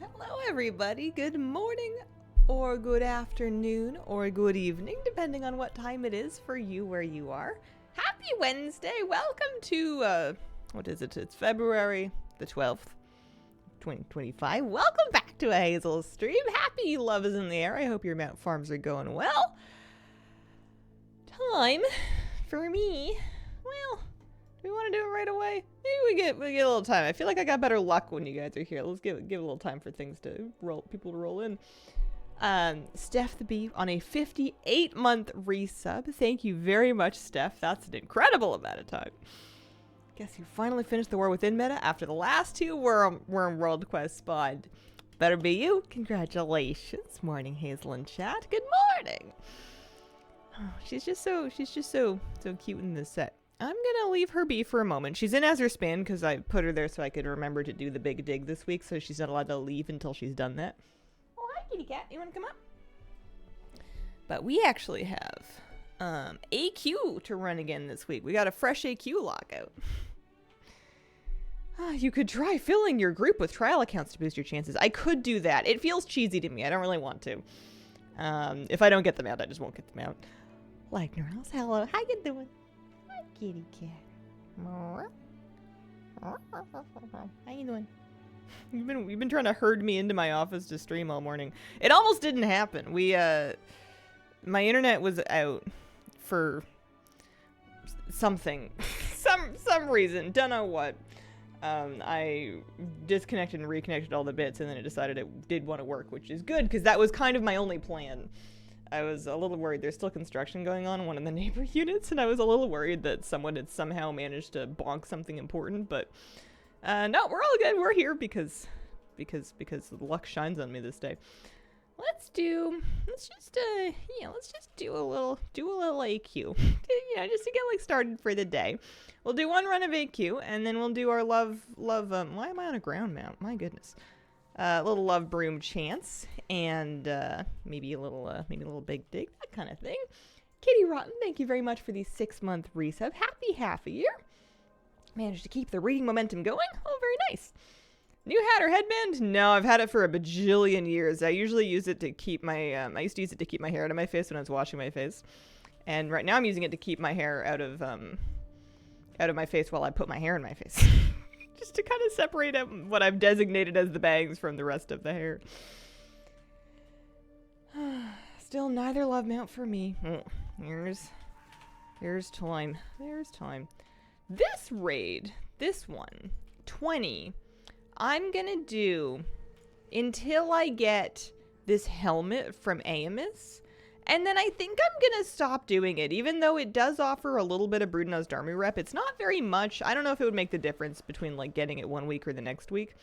Hello, everybody. Good morning, or good afternoon, or good evening, depending on what time it is for you where you are. Happy Wednesday. Welcome to, what is it? It's February the 12th, 2025. Welcome back to a Hazel stream. Happy love is in the air. I hope your mount farms are going well. Time for me. Well, do we want to do it right away? Maybe we get a little time. I feel like I got better luck when you guys are here. Let's give a little time for things to people to roll in. Steph the Bee on a 58-month resub. Thank you very much, Steph. That's an incredible amount of time. Guess you finally finished the War Within meta after the last two Worm World Quest spawned. Better be you. Congratulations. Morning, Hazel and chat. Good morning. Oh, she's just so cute in this set. I'm gonna leave her be for a moment. She's in Azure Span because I put her there so I could remember to do the big dig this week, so she's not allowed to leave until she's done that. Oh, hi, kitty cat. You want to come up? But we actually have AQ to run again this week. We got a fresh AQ lockout. You could try filling your group with trial accounts to boost your chances. I could do that. It feels cheesy to me. I don't really want to. If I don't get them out, I just won't get them out. Like Neurals, hello. How you doing? Hi, kitty cat. How you doing? You've been trying to herd me into my office to stream all morning. It almost didn't happen. My internet was out for something, some reason. Don't know what. I disconnected and reconnected all the bits, and then it decided it did want to work, which is good because that was kind of my only plan. I was a little worried. There's still construction going on in one of the neighbor units, and I was a little worried that someone had somehow managed to bonk something important, but no, we're all good. We're here because the luck shines on me this day. Let's just do a little AQ. Just to get like started for the day. We'll do one run of AQ, and then we'll do our love why am I on a ground mount? My goodness. Little love broom chance, and maybe a little big dig, that kind of thing. Kitty Rotten, thank you very much for the 6-month resub. Happy half a year. Managed to keep the reading momentum going. Oh, very nice. New hat or headband? No, I've had it for a bajillion years. I usually use it to keep my, I used to use it to keep my hair out of my face when I was washing my face. And right now I'm using it to keep my hair out of my face while I put my hair in my face. Just to kind of separate out what I've designated as the bangs from the rest of the hair. Still neither love mount for me. There's time. There's time. This raid, this one, 20, I'm gonna do until I get this helmet from Aemus, and then I think I'm gonna stop doing it, even though it does offer a little bit of Brudenaz Dharmi rep. It's not very much. I don't know if it would make the difference between like getting it one week or the next week,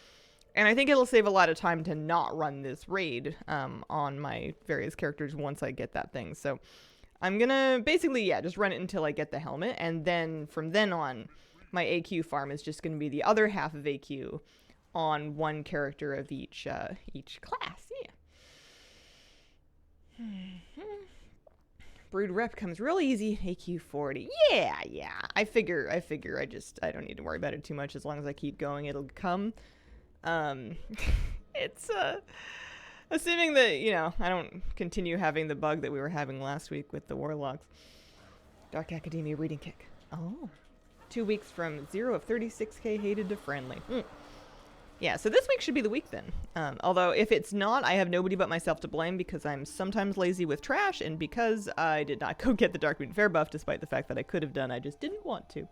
and I think it'll save a lot of time to not run this raid on my various characters once I get that thing. So I'm gonna basically, just run it until I get the helmet, and then from then on, my AQ farm is just gonna be the other half of AQ on one character of each class. Brood rep comes real easy. AQ 40. Yeah. I figure I don't need to worry about it too much. As long as I keep going, it'll come. It's assuming that, I don't continue having the bug that we were having last week with the warlocks. Dark Academia reading kick. Oh. 2 weeks from 0 of 36k hated to friendly. Yeah, so this week should be the week then. Although if it's not, I have nobody but myself to blame because I'm sometimes lazy with trash and because I did not go get the Dark Moon Fair buff despite the fact that I could have done. I just didn't want to.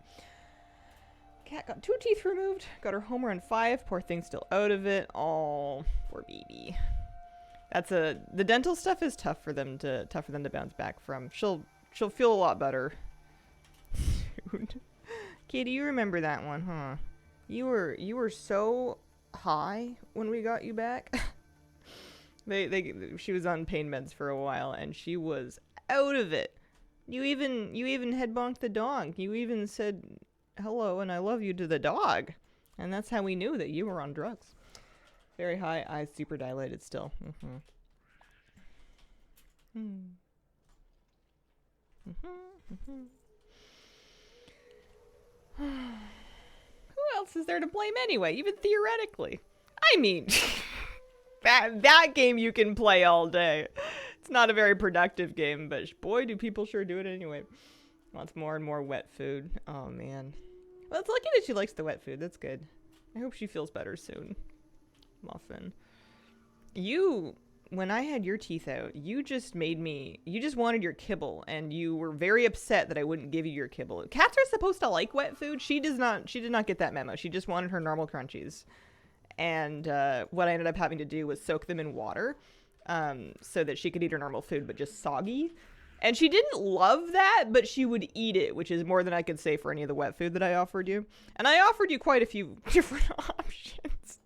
Cat got 2 teeth removed. Got her home run 5. Poor thing's still out of it. Oh, poor baby. The dental stuff is tough for them to bounce back from. She'll feel a lot better soon. Katie, you remember that one, huh? You were so high when we got you back. She was on pain meds for a while and she was out of it. You even head bonked the dog. You even said hello and I love you to the dog. And that's how we knew that you were on drugs. Very high, eyes super dilated still. Who else is there to blame anyway, even theoretically? I mean, that game you can play all day. It's not a very productive game, but boy, do people sure do it anyway. Wants more and more wet food. Oh, man. Well, it's lucky that she likes the wet food. That's good. I hope she feels better soon. Muffin. When I had your teeth out, you just wanted your kibble, and you were very upset that I wouldn't give you your kibble. Cats are supposed to like wet food. She did not get that memo. She just wanted her normal crunchies. And what I ended up having to do was soak them in water so that she could eat her normal food, but just soggy. And she didn't love that, but she would eat it, which is more than I could say for any of the wet food that I offered you. And I offered you quite a few different options.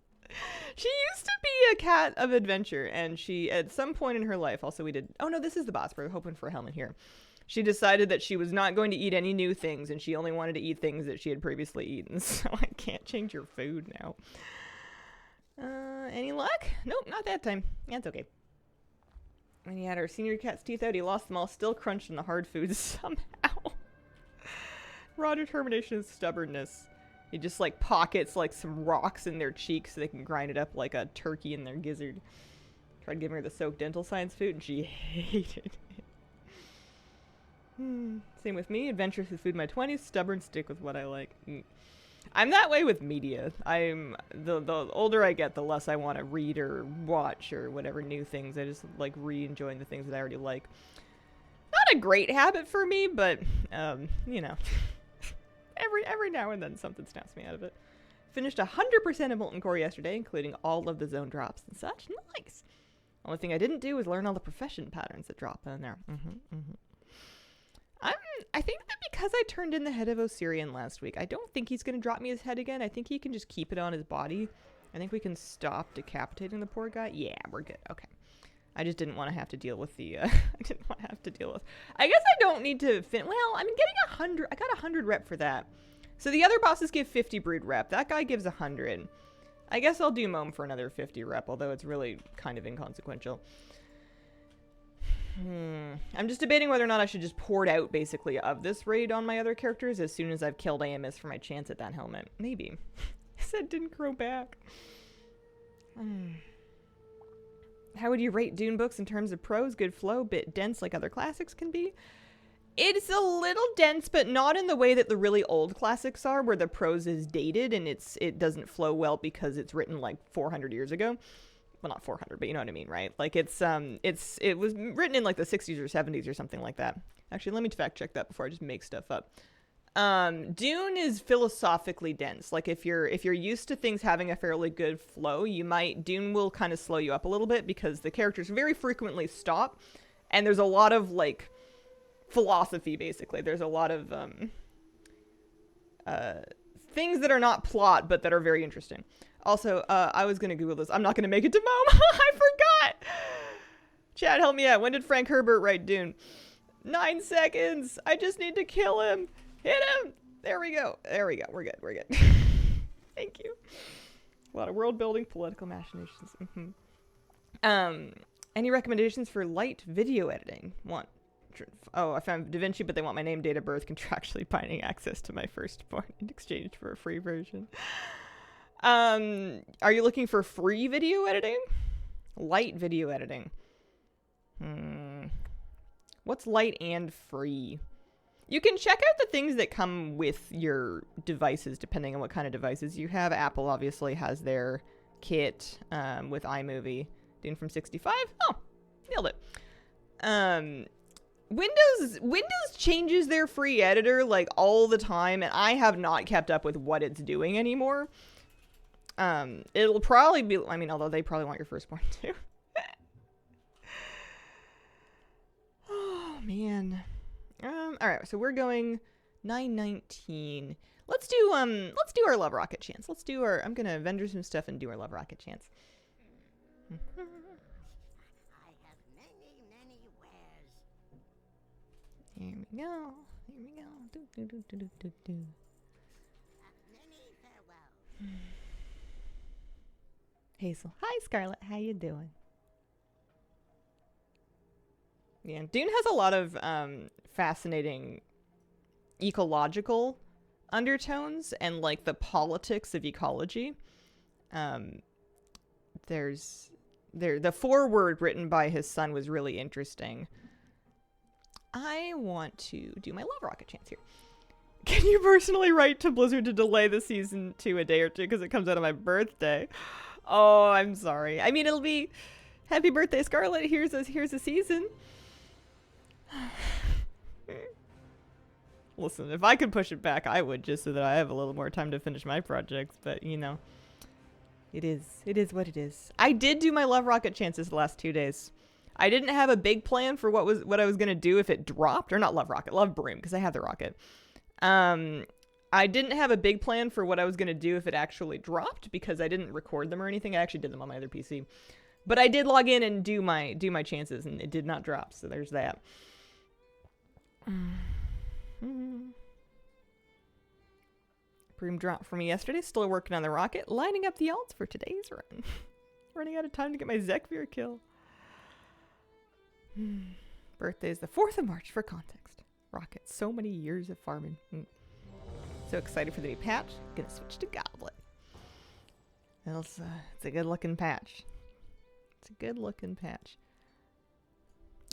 She used to be a cat of adventure, and she, at some point in her life, also we did, oh no, this is the boss, we're hoping for a helmet here. She decided that she was not going to eat any new things, and she only wanted to eat things that she had previously eaten, so I can't change your food now. Any luck? Nope, not that time. That's okay. When he had our senior cat's teeth out, he lost them all, still crunched in the hard foods somehow. Raw determination and stubbornness. He just like pockets like some rocks in their cheeks so they can grind it up like a turkey in their gizzard. Tried giving her the soaked dental science food and she hated it. Same with me. Adventurous with food in my 20s. Stubborn, stick with what I like. I'm that way with media. I'm the older I get, the less I want to read or watch or whatever new things. I just like re-enjoying the things that I already like. Not a great habit for me, but you know, every now and then something snaps me out of it. Finished 100% of Molten Core yesterday, including all of the zone drops and such. Nice. Only thing I didn't do was learn all the profession patterns that drop in there. I think that because I turned in the head of Osirian last week, I don't think he's going to drop me his head again. I think he can just keep it on his body. I think we can stop decapitating the poor guy. Yeah, we're good. Okay. I just didn't want to have to deal with the, I didn't want to have to deal with, I guess I don't need to, well, I'm getting 100, I got 100 rep for that. So the other bosses give 50 brood rep. That guy gives 100. I guess I'll do Mome for another 50 rep, although it's really kind of inconsequential. I'm just debating whether or not I should just pour it out, basically, of this raid on my other characters as soon as I've killed AMS for my chance at that helmet. Maybe. I said didn't grow back. How would you rate Dune books in terms of prose? Good flow, bit dense like other classics can be? It's a little dense, but not in the way that the really old classics are, where the prose is dated and it doesn't flow well because it's written like 400 years ago. Well, not 400, but you know what I mean, right? Like it was written in like the 60s or 70s or something like that. Actually, let me fact check that before I just make stuff up. Dune is philosophically dense. Like if you're used to things having a fairly good flow, Dune will kind of slow you up a little bit because the characters very frequently stop, and there's a lot of like philosophy, basically. There's a lot of things that are not plot but that are very interesting. Also, I was gonna Google this. I'm not gonna make it to Mome. I forgot. Chad, help me out. When did Frank Herbert write Dune? 9 seconds. I just need to kill him. Hit him. There we go. There we go. We're good. We're good. Thank you. A lot of world building, political machinations. Any recommendations for light video editing? I found DaVinci, but they want my name, date of birth, contractually binding access to my firstborn in exchange for a free version. Are you looking for free video editing? Light video editing. What's light and free? You can check out the things that come with your devices, depending on what kind of devices you have. Apple obviously has their kit with iMovie. Dune from 65? Oh, nailed it. Windows changes their free editor like all the time, and I have not kept up with what it's doing anymore. It'll probably be, I mean, although they probably want your firstborn too. Oh, man. All right, so we're going 919. Let's do our Love Rocket chance. I'm gonna vendor some stuff and do our Love Rocket chance. I have many wares. Here we go. Here we go. Do. Many farewell. Hazel. Hi, Scarlett. How you doing? Yeah, Dune has a lot of fascinating ecological undertones and like the politics of ecology. There's the foreword written by his son was really interesting. I want to do my love rocket chance here. Can you personally write to Blizzard to delay the season 2 a day or two because it comes out on my birthday? Oh, I'm sorry. I mean, it'll be happy birthday, Scarlet. Here's a season. Listen, if I could push it back, I would, just so that I have a little more time to finish my projects. But you know, it is what it is. I did do my love rocket chances the last 2 days. I didn't have a big plan for what I was gonna do if it dropped, or not love rocket, love broom, because I have the rocket. I didn't have a big plan for what I was gonna do if it actually dropped, because I didn't record them or anything. I actually did them on my other PC, but I did log in and do my chances, and it did not drop. So there's that. Broom dropped for me yesterday. Still working on the rocket, lining up the alts for today's run. Running out of time to get my Zekvir kill. Birthday is the 4th of March for context. Rocket. So many years of farming. So excited for the new patch. Gonna switch to Goblet. It's a good looking patch. It's a good looking patch.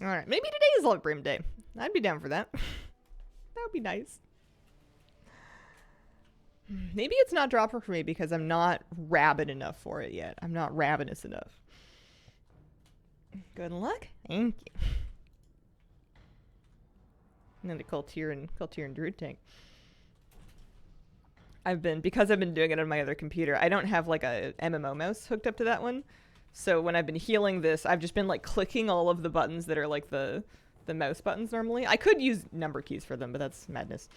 Alright, maybe today is Love Broom Day. I'd be down for that. That would be nice. Maybe it's not dropping for me because I'm not rabid enough for it yet. I'm not ravenous enough. Good luck. Thank you. And then the Kultir and Druid tank. Because I've been doing it on my other computer, I don't have like a MMO mouse hooked up to that one. So when I've been healing this, I've just been like clicking all of the buttons that are like the mouse buttons normally. I could use number keys for them, but that's madness.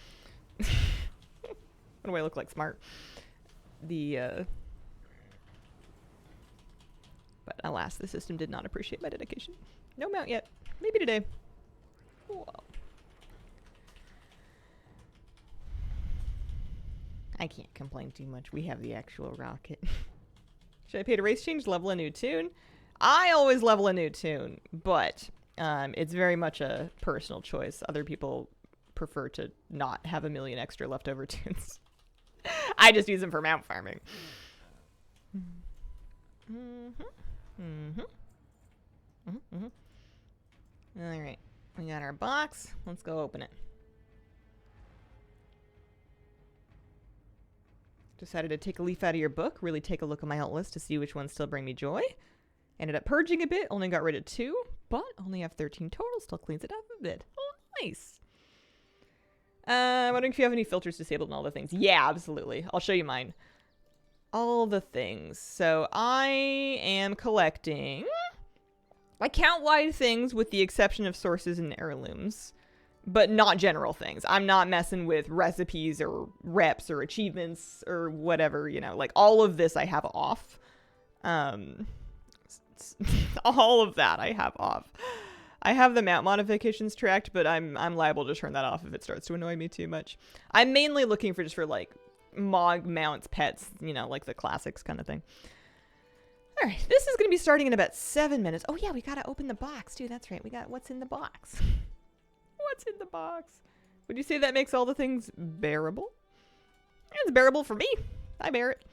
What do I look like? Smart. But alas, the system did not appreciate my dedication. No mount yet. Maybe today. Whoa. I can't complain too much. We have the actual rocket. Should I pay to race change? Level a new tune? I always level a new tune, but it's very much a personal choice. Other people prefer to not have a million extra leftover tunes. I just use them for mount farming. Alright, we got our box. Let's go open it. Decided to take a leaf out of your book, really take a look at my alt list to see which ones still bring me joy. Ended up purging a bit, only got rid of 2, but only have 13 total, still cleans it up a bit. Oh, nice. I'm wondering if you have any filters disabled and all the things. Yeah, absolutely. I'll show you mine. All the things. So I am collecting account-wide things with the exception of sources and heirlooms, but not general things. I'm not messing with recipes or reps or achievements or whatever, you know, like all of this I have off. All of that I have off. I have the mount modifications tracked, but I'm liable to turn that off if it starts to annoy me too much. I'm mainly looking for like Mog mounts, pets, you know, like the classics kind of thing. All right, this is going to be starting in about 7 minutes. Oh yeah, we got to open the box too. That's right. We got what's in the box. What's in the box? Would you say that makes all the things bearable? It's bearable for me. I bear it.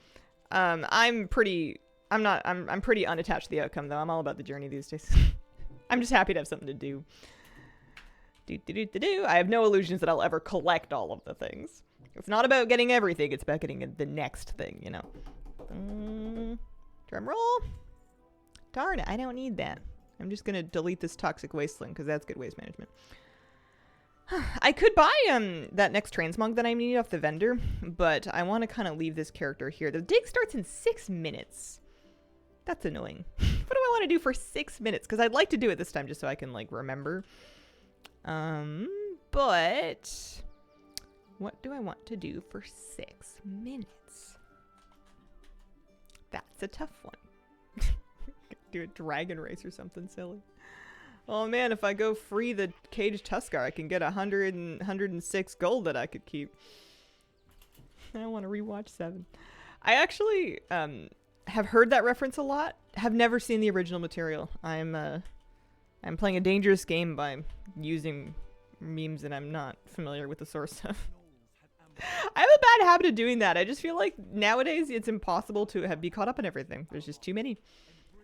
I'm pretty unattached to the outcome though. I'm all about the journey these days. I'm just happy to have something to do. I have no illusions that I'll ever collect all of the things. It's not about getting everything. It's about getting the next thing, you know. Drum roll. Darn it, I don't need that. I'm just going to delete this toxic wasteland because that's good waste management. I could buy that next transmog that I need off the vendor, but I want to kind of leave this character here. The dig starts in 6 minutes. That's annoying. What do I want to do for 6 minutes? Because I'd like to do it this time just so I can, like, remember. But what do I want to do for 6 minutes? That's a tough one. Do a dragon race or something silly. Oh man, if I go free the Caged Tuskar, I can get 106 gold that I could keep. I want to rewatch 7. I actually have heard that reference a lot. Have never seen the original material. I'm playing a dangerous game by using memes that I'm not familiar with the source of. I have a bad habit of doing that. I just feel like nowadays it's impossible to be caught up in everything. There's just too many.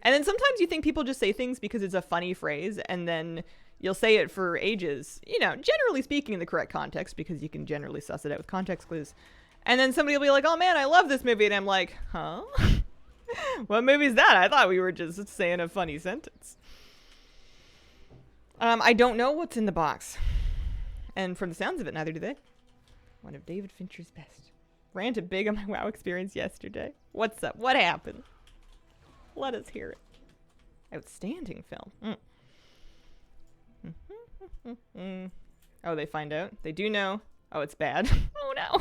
And then sometimes you think people just say things because it's a funny phrase, and then you'll say it for ages, you know, generally speaking in the correct context, because you can generally suss it out with context clues. And then somebody will be like, oh man, I love this movie. And I'm like, huh? What movie is that? I thought we were just saying a funny sentence. I don't know what's in the box. And from the sounds of it, neither do they. One of David Fincher's best. Ranted big on my WoW experience yesterday. What's up? What happened? Let us hear it. Outstanding film. Oh, they find out? They do know. Oh, it's bad. Oh, no.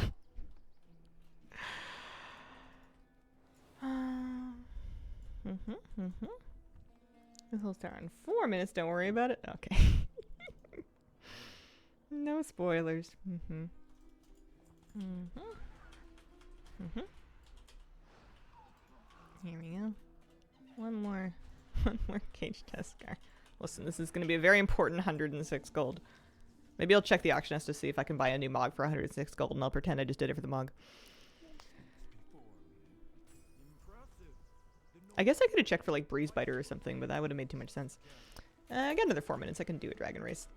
This will start in 4 minutes. Don't worry about it. Okay. No spoilers. Here we go. One more cage test car. Listen, this is going to be a very important 106 gold. Maybe I'll check the auction house to see if I can buy a new Mog for 106 gold, and I'll pretend I just did it for the Mog. I guess I could have checked for like Breeze Biter or something, but that would have made too much sense. I got another 4 minutes. I can do a Dragon Race.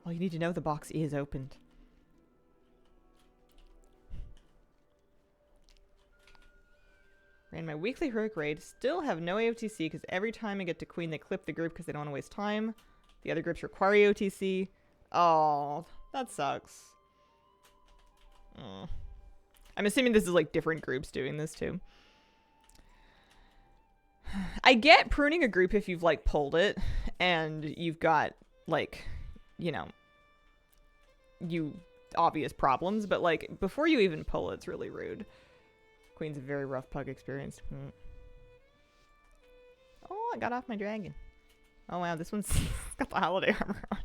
All you need to know, the box is opened. Ran my weekly heroic raid. Still have no AOTC because every time I get to Queen, they clip the group because they don't want to waste time. The other groups require AOTC. Oh, that sucks. Oh. I'm assuming this is like different groups doing this too. I get pruning a group if you've like pulled it and you've got like, you know, obvious problems, but like before you even pull it, it's really rude. Queen's a very rough pug experience. Oh, I got off my dragon. Oh wow, this one's got the holiday armor on.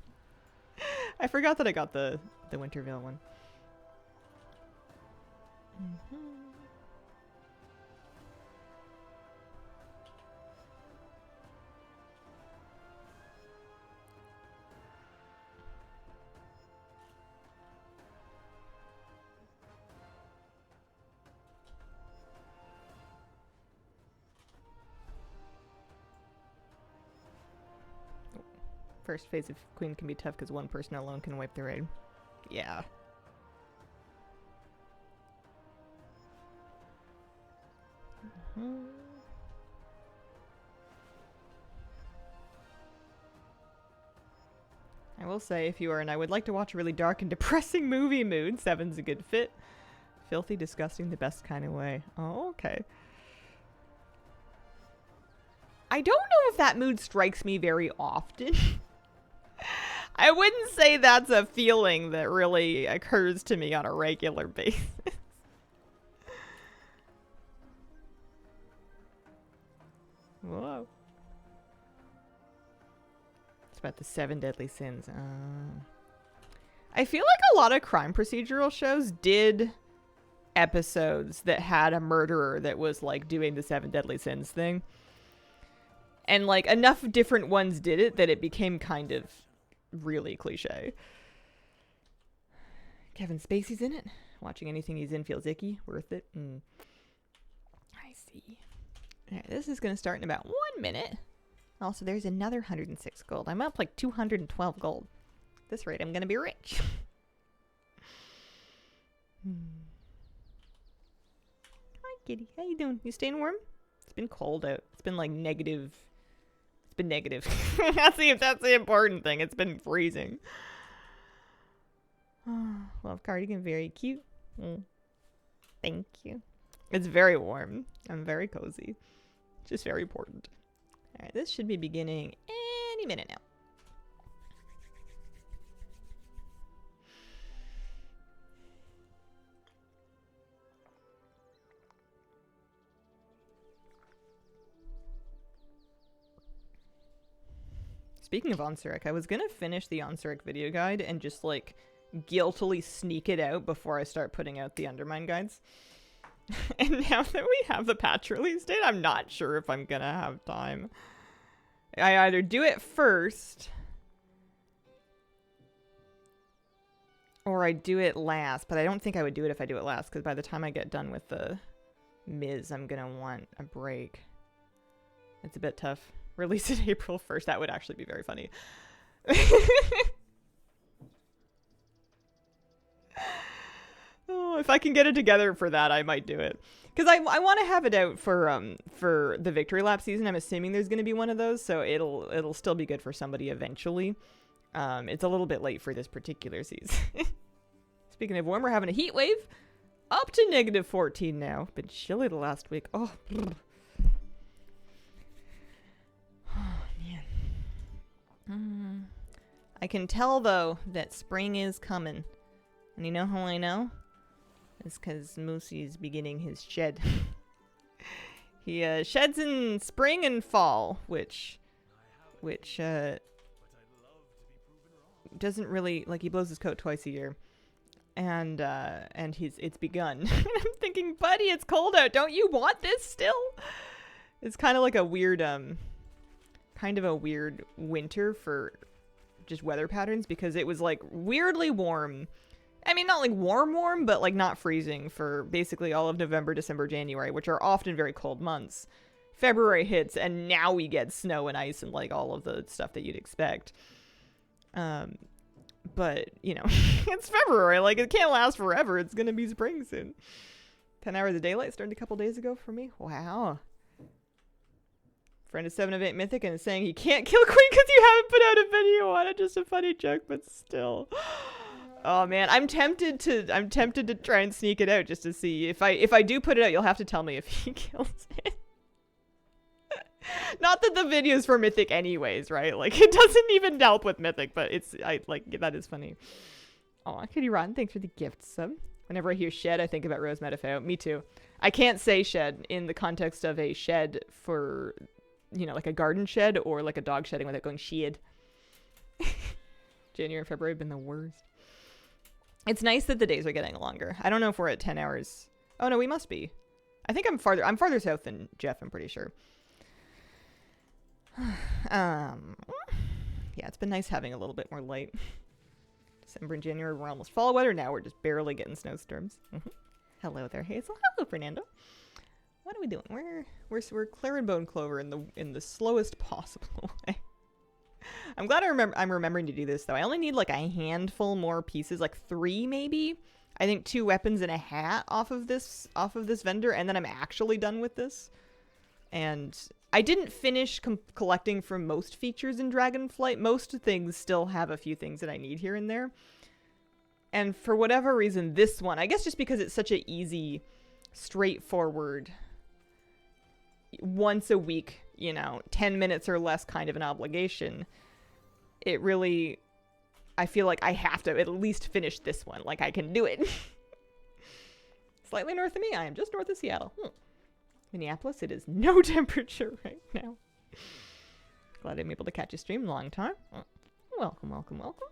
I forgot that I got the Wintervale one. First phase of Queen can be tough because one person alone can wipe the raid. Yeah. I will say, if you are and I would like to watch a really dark and depressing movie mood, 7's a good fit. Filthy, disgusting, the best kind of way. Oh, okay. I don't know if that mood strikes me very often. I wouldn't say that's a feeling that really occurs to me on a regular basis. Whoa. It's about the 7 deadly sins. I feel like a lot of crime procedural shows did episodes that had a murderer that was like doing the 7 deadly sins thing. And like enough different ones did it that it became kind of really cliche. Kevin Spacey's in it. Watching anything he's in feels icky. Worth it. I see. Alright, this is going to start in about 1 minute. Also, there's another 106 gold. I'm up like 212 gold. At this rate, I'm going to be rich. Hi, kitty. How you doing? You staying warm? It's been cold out. It's been like negative. It's been negative. that's the important thing. It's been freezing. Love cardigan, very cute. Thank you. It's very warm. I'm very cozy. Just very important. All right, this should be beginning any minute now. Speaking of Onsuric, I was gonna finish the Onsuric video guide and just like guiltily sneak it out before I start putting out the Undermine guides. And now that we have the patch release date, I'm not sure if I'm gonna have time. I either do it first or I do it last, but I don't think I would do it if I do it last because by the time I get done with the Miz, I'm gonna want a break. It's a bit tough. Release it April 1st. That would actually be very funny. Oh, if I can get it together for that, I might do it. Because I want to have it out for the Victory Lap season. I'm assuming there's going to be one of those, so it'll still be good for somebody eventually. It's a little bit late for this particular season. Speaking of warm, we're having a heat wave. Up to -14 now. Been chilly the last week. Oh, brr. Oh man. I can tell though that spring is coming. And you know how I know? It's because Moosey is beginning his shed. He sheds in spring and fall, which doesn't really, like, he blows his coat twice a year. And it's begun. I'm thinking, buddy, it's cold out. Don't you want this still? It's kind of like a weird winter for just weather patterns, because it was like weirdly warm. I mean, not like warm, but like not freezing for basically all of November, December, January, which are often very cold months. February hits and now we get snow and ice and like all of the stuff that you'd expect. But, you know, it's February. Like, it can't last forever. It's going to be spring soon. 10 hours of daylight started a couple days ago for me. Wow. Friend of 7 of 8 Mythic and is saying he can't kill Queen because you haven't put out a video on it. Just a funny joke, but still. Oh, man. I'm tempted to try and sneak it out just to see. If I do put it out, you'll have to tell me if he kills it. Not that the video's for Mythic anyways, right? Like, it doesn't even help with Mythic, but that is funny. Aw, Kitty Rotten, thanks for the gift sub. Whenever I hear shed, I think about Rose Metafao. Me too. I can't say shed in the context of a shed for, you know, like a garden shed or like a dog shedding without going shed. January and February have been the worst. It's nice that the days are getting longer. I don't know if we're at 10 hours. Oh, no, we must be. I think I'm farther south than Jeff, I'm pretty sure. Yeah, it's been nice having a little bit more light. December and January were almost fall weather. Now we're just barely getting snowstorms. Hello there, Hazel. Hello, Fernando. What are we doing? We're clearing bone clover in the slowest possible way. I'm glad I'm remembering to do this though. I only need like a handful more pieces, like 3 maybe. I think 2 weapons and a hat off of this vendor, and then I'm actually done with this. And I didn't finish collecting from most features in Dragonflight. Most things still have a few things that I need here and there. And for whatever reason, this one, I guess just because it's such a easy, straightforward, once a week, you know, 10 minutes or less kind of an obligation, it really, I feel like I have to at least finish this one. Like, I can do it. Slightly north of me, I am just north of Seattle. Minneapolis, it is no temperature right now. Glad I'm able to catch a stream. Long time. Welcome, welcome, welcome.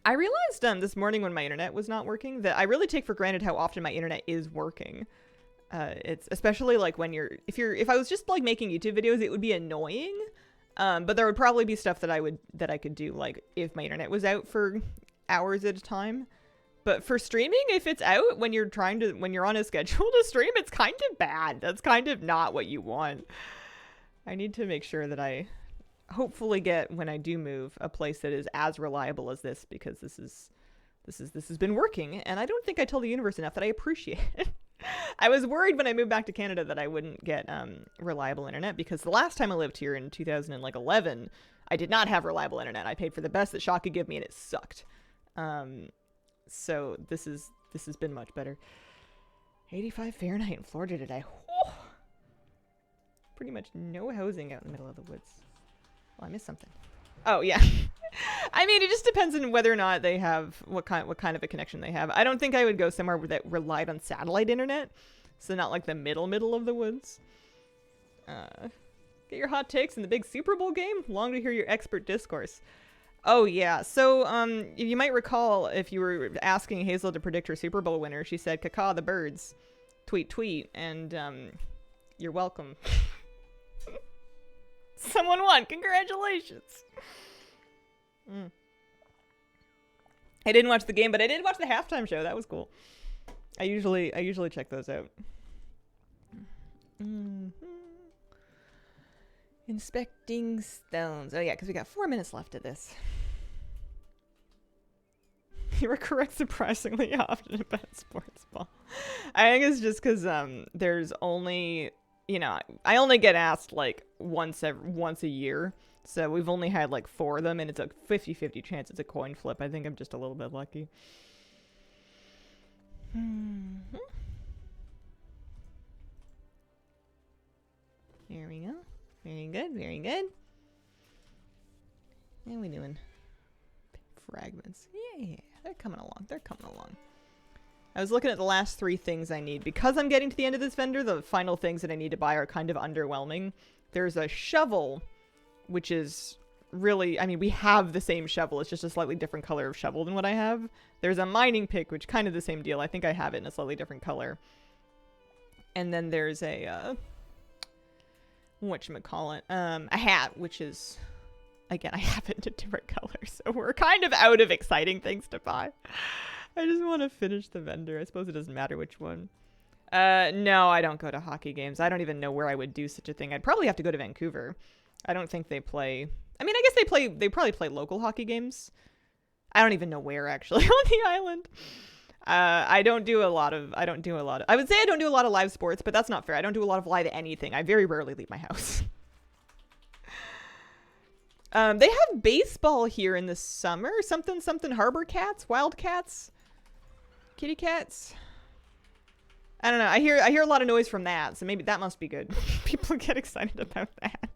I realized this morning when my internet was not working that I really take for granted how often my internet is working. It's especially like when if I was just like making YouTube videos, it would be annoying. But there would probably be stuff that I could do, like if my internet was out for hours at a time. But for streaming, if it's out when you're on a schedule to stream, it's kind of bad. That's kind of not what you want. I need to make sure that I hopefully get, when I do move, a place that is as reliable as this, because this has been working, and I don't think I tell the universe enough that I appreciate it. I was worried when I moved back to Canada that I wouldn't get reliable internet, because the last time I lived here in 2011, I did not have reliable internet. I paid for the best that Shaw could give me, and it sucked. So this has been much better. 85 Fahrenheit in Florida today. Oh, pretty much no housing out in the middle of the woods. Well, I missed something. Oh yeah. I mean, it just depends on whether or not they have what kind of a connection they have. I don't think I would go somewhere that relied on satellite internet, so not like the middle of the woods. Get your hot takes in the big Super Bowl game. Long to hear your expert discourse. Oh, yeah. So, you might recall if you were asking Hazel to predict her Super Bowl winner, she said, "Caca the birds. Tweet, tweet." And, you're welcome. Someone won. Congratulations. I didn't watch the game, but I did watch the halftime show. That was cool. I usually check those out. Inspecting stones. Oh yeah, because we got 4 minutes left of this. You were correct surprisingly often about sports ball. I think it's just because there's only, you know, I only get asked like once a year. So we've only had like 4 of them, and it's a 50-50 chance it's a coin flip. I think I'm just a little bit lucky. There we go. Very good, very good. How are we doing? Fragments. Yeah, they're coming along. They're coming along. I was looking at the last 3 things I need. Because I'm getting to the end of this vendor, the final things that I need to buy are kind of underwhelming. There's a shovel, which is really, I mean, we have the same shovel. It's just a slightly different color of shovel than what I have. There's a mining pick, which kind of the same deal. I think I have it in a slightly different color. And then there's a, whatchamacallit, a hat, which is, again, I have it in a different color. So we're kind of out of exciting things to buy. I just want to finish the vendor. I suppose it doesn't matter which one. No, I don't go to hockey games. I don't even know where I would do such a thing. I'd probably have to go to Vancouver. I don't think they play. I mean, I guess they probably play local hockey games. I don't even know where actually on the island. I don't do a lot of, I would say I don't do a lot of live sports, but that's not fair. I don't do a lot of live anything. I very rarely leave my house. They have baseball here in the summer. Something Harbor Cats, Wildcats, Kitty Cats. I don't know. I hear a lot of noise from that, so maybe that must be good. People get excited about that.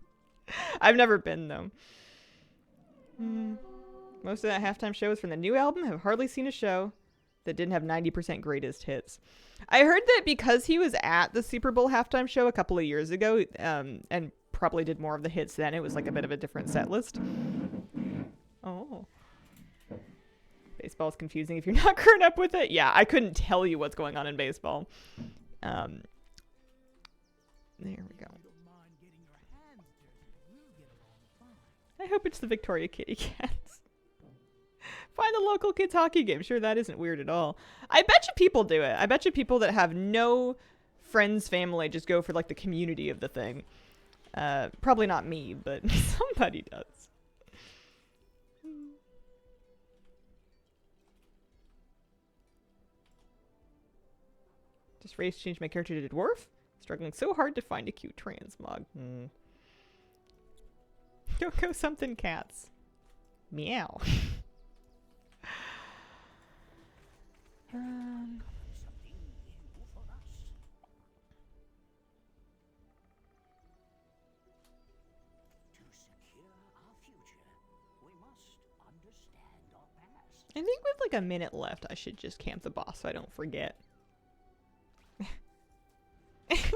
I've never been though. Most of that halftime show is from the new album. Have hardly seen a show that didn't have 90% greatest hits. I heard that because he was at the Super Bowl halftime show a couple of years ago, and probably did more of the hits then, it was like a bit of a different set list. Oh. Baseball's confusing if you're not grown up with it. Yeah, I couldn't tell you what's going on in baseball. There we go. I hope it's the Victoria Kitty Cats. Find the local kids hockey game. Sure, that isn't weird at all. I bet you people do it. I bet you people that have no friends, family, just go for like the community of the thing. Probably not me, but somebody does. Just race changed my character to dwarf. Struggling so hard to find a cute transmog. Go something cats. Meow. I think with like a minute left, I should just camp the boss so I don't forget. If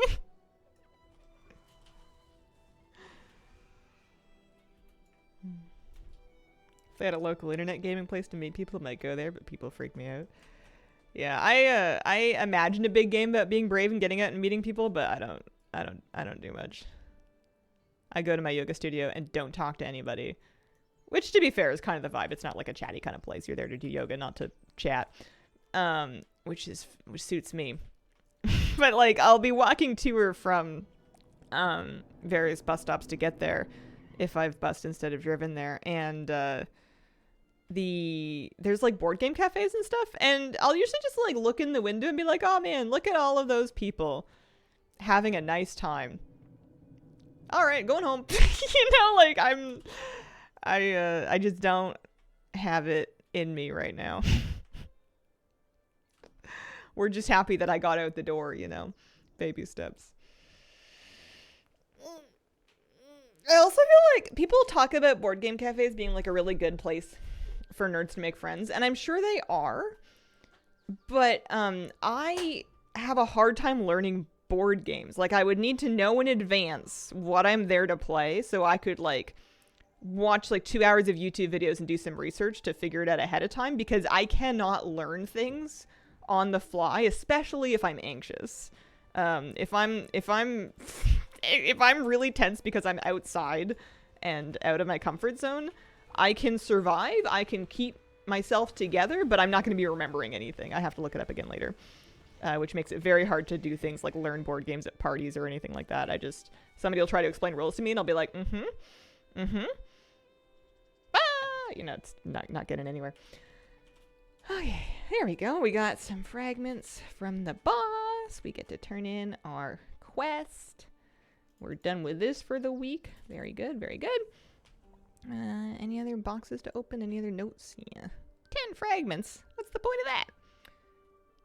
they had a local internet gaming place to meet people, I might go there, but people freak me out. Yeah, I imagined a big game about being brave and getting out and meeting people, but I don't do much. I go to my yoga studio and don't talk to anybody. Which, to be fair, is kind of the vibe. It's not like a chatty kind of place. You're there to do yoga, not to chat. Which suits me. But, like, I'll be walking to or from various bus stops to get there if I've bused instead of driven there. And there's, like, board game cafes and stuff. And I'll usually just, like, look in the window and be like, oh, man, look at all of those people having a nice time. All right, going home. You know, like, I just don't have it in me right now. We're just happy that I got out the door, you know. Baby steps. I also feel like people talk about board game cafes being like a really good place for nerds to make friends, and I'm sure they are. But I have a hard time learning board games. Like, I would need to know in advance what I'm there to play so I could like watch like 2 hours of YouTube videos and do some research to figure it out ahead of time, because I cannot learn things on the fly, especially if I'm anxious. If I'm really tense because I'm outside and out of my comfort zone, I can survive. I can keep myself together, but I'm not going to be remembering anything. I have to look it up again later. which makes it very hard to do things like learn board games at parties or anything like that. Somebody will try to explain rules to me, and I'll be like, it's not getting anywhere. Okay, there we go. We got some fragments from the boss. We get to turn in our quest. We're done with this for the week. Very good, very good. Any other boxes to open? Any other notes? Yeah. 10 fragments. What's the point of that?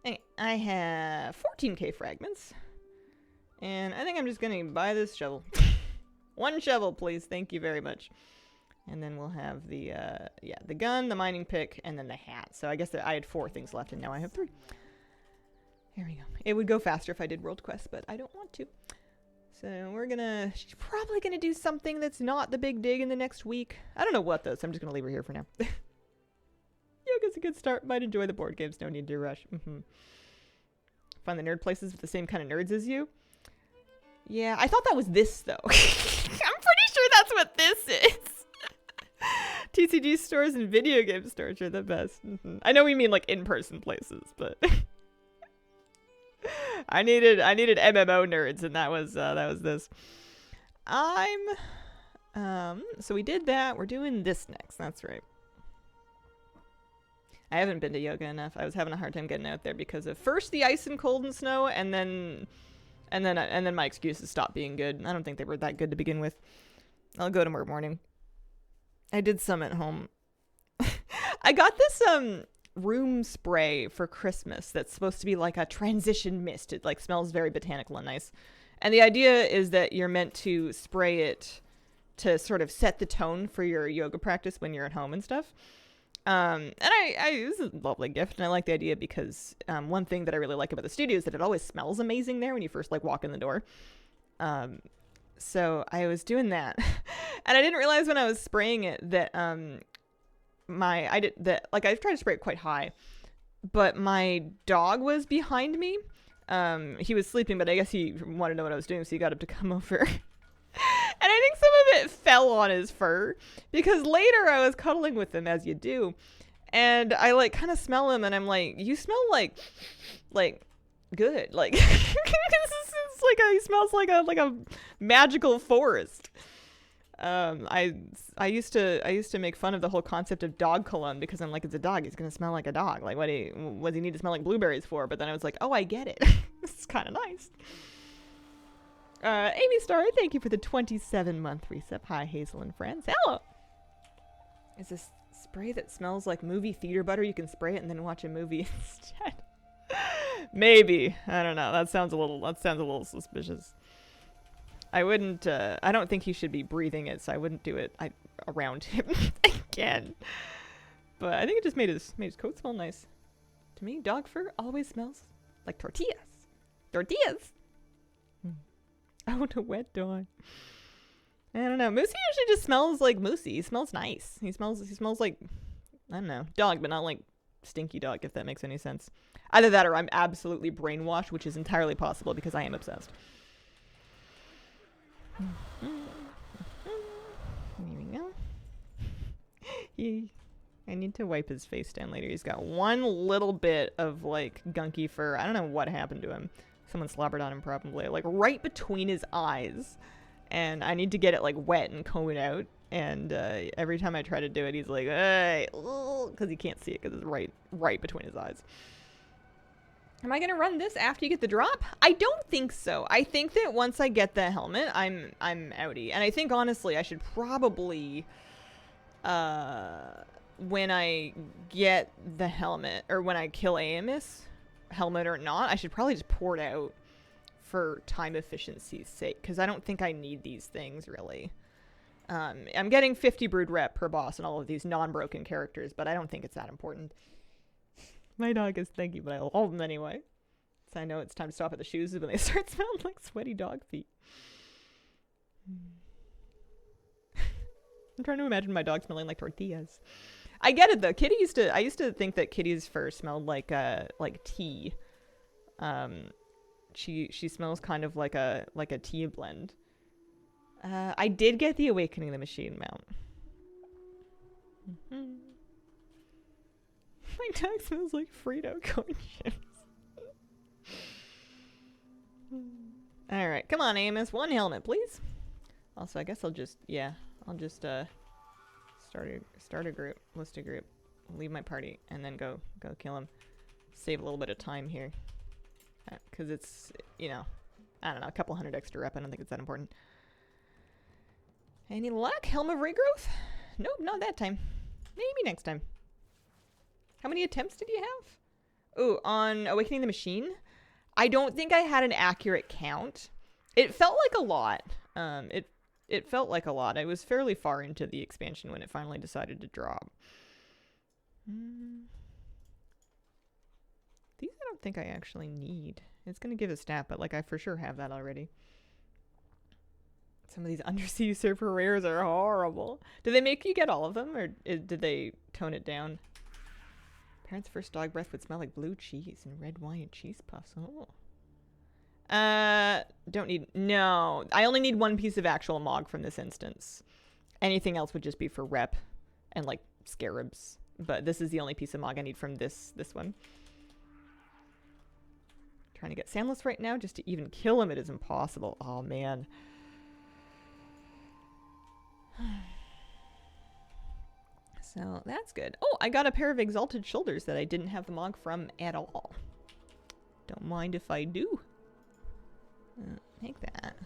Anyway, I have 14k fragments. And I think I'm just going to buy this shovel. One shovel, please. Thank you very much. And then we'll have the gun, the mining pick, and then the hat. So I guess that I had 4 things left, and now I have 3. There we go. It would go faster if I did World Quest, but I don't want to. So she's probably gonna do something that's not the big dig in the next week. I don't know what though, so I'm just gonna leave her here for now. Yoga's a good start. Might enjoy the board games. No need to rush. Find the nerd places with the same kind of nerds as you. Yeah, I thought that was this though. I'm pretty sure that's what this is. TCG stores and video game stores are the best. I know we mean like in-person places, but I needed MMO nerds, and that was this. So we did that. We're doing this next. That's right. I haven't been to yoga enough. I was having a hard time getting out there because of first the ice and cold and snow, and then my excuses stopped being good. I don't think they were that good to begin with. I'll go tomorrow morning. I did some at home. I got this room spray for Christmas that's supposed to be like a transition mist. It like smells very botanical and nice. And the idea is that you're meant to spray it to sort of set the tone for your yoga practice when you're at home and stuff. And it was a lovely gift, and I like the idea because one thing that I really like about the studio is that it always smells amazing there when you first like walk in the door. So I was doing that, and I didn't realize when I was spraying it that I've tried to spray it quite high, but my dog was behind me. He was sleeping, but I guess he wanted to know what I was doing, so he got up to come over. And I think some of it fell on his fur, because later I was cuddling with him, as you do, and I like kind of smell him, and I'm like, you smell like good, like it's like he smells like a magical forest. I used to make fun of the whole concept of dog cologne, because I'm like, it's a dog, he's gonna smell like a dog, like what does he need to smell like blueberries for? But then I was like, oh, I get it. This is kind of nice. Amy Starry, thank you for the 27-month resub. Hi, Hazel and friends. Hello. Is this spray that smells like movie theater butter? You can spray it and then watch a movie instead. Maybe. I don't know. That sounds a little suspicious. I wouldn't. I don't think he should be breathing it, so I wouldn't do it around him again. But I think it just made his coat smell nice. To me, dog fur always smells like tortillas. Tortillas. Oh, a wet dog. I don't know. Moosey usually just smells like Moosey. He smells nice. He smells like, I don't know, dog, but not like stinky dog, if that makes any sense. Either that or I'm absolutely brainwashed, which is entirely possible because I am obsessed. Here we go. I need to wipe his face down later. He's got one little bit of like gunky fur. I don't know what happened to him. Someone slobbered on him probably, like right between his eyes, and I need to get it like wet and comb it out. And every time I try to do it, he's like, "Hey," because he can't see it because it's right between his eyes. Am I gonna run this after you get the drop? I don't think so. I think that once I get the helmet, I'm outie. And I think honestly, I should probably, when I get the helmet or when I kill Amos, helmet or not, I should probably just pour it out for time efficiency's sake, because I don't think I need these things really. I'm getting 50 brood rep per boss and all of these non-broken characters, but I don't think it's that important. My dog is thinky, but I love them anyway. So I know it's time to stop at the shoes when they start smelling like sweaty dog feet. I'm trying to imagine my dog smelling like tortillas. I get it though. I used to think that Kitty's fur smelled like tea. She smells kind of like a tea blend. I did get the Awakening the Machine mount. My dog smells like Frito corn chips. All right, come on, Amos. One helmet, please. Also, I guess I'll just start a group, list a group, leave my party, and then go kill him. Save a little bit of time here, because it's, you know, I don't know, a couple hundred extra rep. I don't think it's that important. Any luck? Helm of Regrowth? Nope, not that time. Maybe next time. How many attempts did you have? Ooh, on Awakening the Machine? I don't think I had an accurate count. It felt like a lot. It felt like a lot. I was fairly far into the expansion when it finally decided to drop. These I don't think I actually need. It's going to give a stat, but like I for sure have that already. Some of these undersea usurper rares are horrible. Do they make you get all of them, or did they tone it down? Parents' first dog breath would smell like blue cheese and red wine and cheese puffs. Oh. Don't need... No. I only need one piece of actual Mog from this instance. Anything else would just be for rep and, like, scarabs. But this is the only piece of Mog I need from this one. Trying to get Sandless right now just to even kill him. It is impossible. Oh, man. So, that's good. Oh, I got a pair of Exalted Shoulders that I didn't have the Mog from at all. Don't mind if I do. Take that.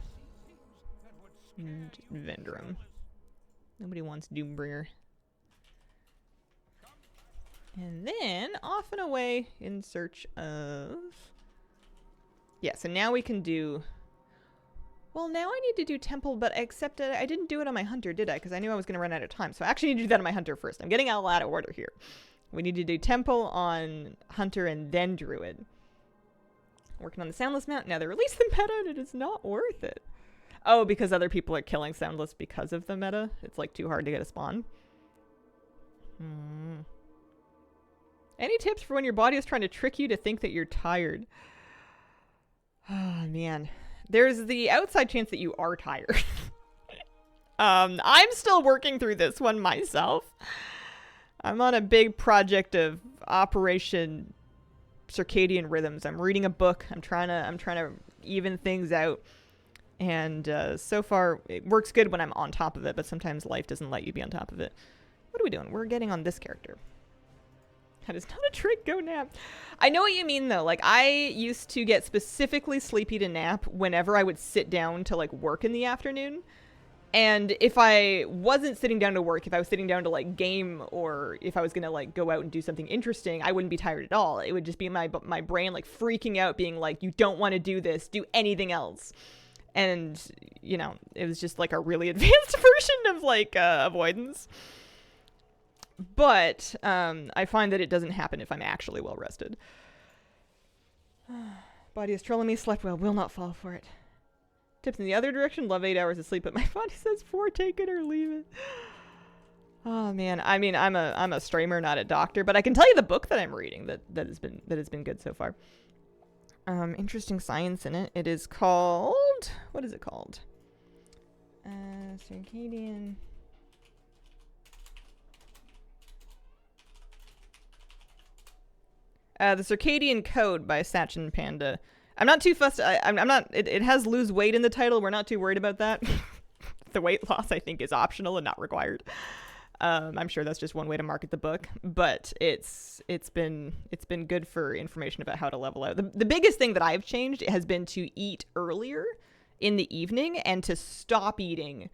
Just vendor him. Nobody wants Doombringer. And then, off and away in search of... Yeah, so now we can do... Well, now I need to do Temple, but except I didn't do it on my Hunter, did I? Because I knew I was going to run out of time. So I actually need to do that on my Hunter first. I'm getting all out of order here. We need to do Temple on Hunter and then Druid. Working on the Soundless mount. Now they release the meta and it is not worth it. Oh, because other people are killing Soundless because of the meta? It's like too hard to get a spawn? Any tips for when your body is trying to trick you to think that you're tired? Oh, man. There's the outside chance that you are tired. I'm still working through this one myself. I'm on a big project of Operation Circadian Rhythms. I'm reading a book. I'm trying to even things out. And so far, it works good when I'm on top of it, but sometimes life doesn't let you be on top of it. What are we doing? We're getting on this character. That is not a trick, go nap. I know what you mean, though. Like, I used to get specifically sleepy to nap whenever I would sit down to, like, work in the afternoon. And if I wasn't sitting down to work, if I was sitting down to, like, game, or if I was gonna, like, go out and do something interesting, I wouldn't be tired at all. It would just be my brain, like, freaking out, being like, you don't want to do this, do anything else. And, you know, it was just, like, a really advanced version of, like, avoidance. But I find that it doesn't happen if I'm actually well rested. Body is trolling me. Slept well. Will not fall for it. Tips in the other direction. Love 8 hours of sleep, but my body says 4. Take it or leave it. Oh man. I mean, I'm a streamer, not a doctor, but I can tell you the book that I'm reading that has been good so far. Interesting science in it. It is called... What is it called? Circadian... The Circadian Code by Sachin Panda. I'm not too fussed. I'm not... It has lose weight in the title. We're not too worried about that. The weight loss, I think, is optional and not required. I'm sure that's just one way to market the book. But it's been good for information about how to level out. The biggest thing that I've changed has been to eat earlier in the evening and to stop eating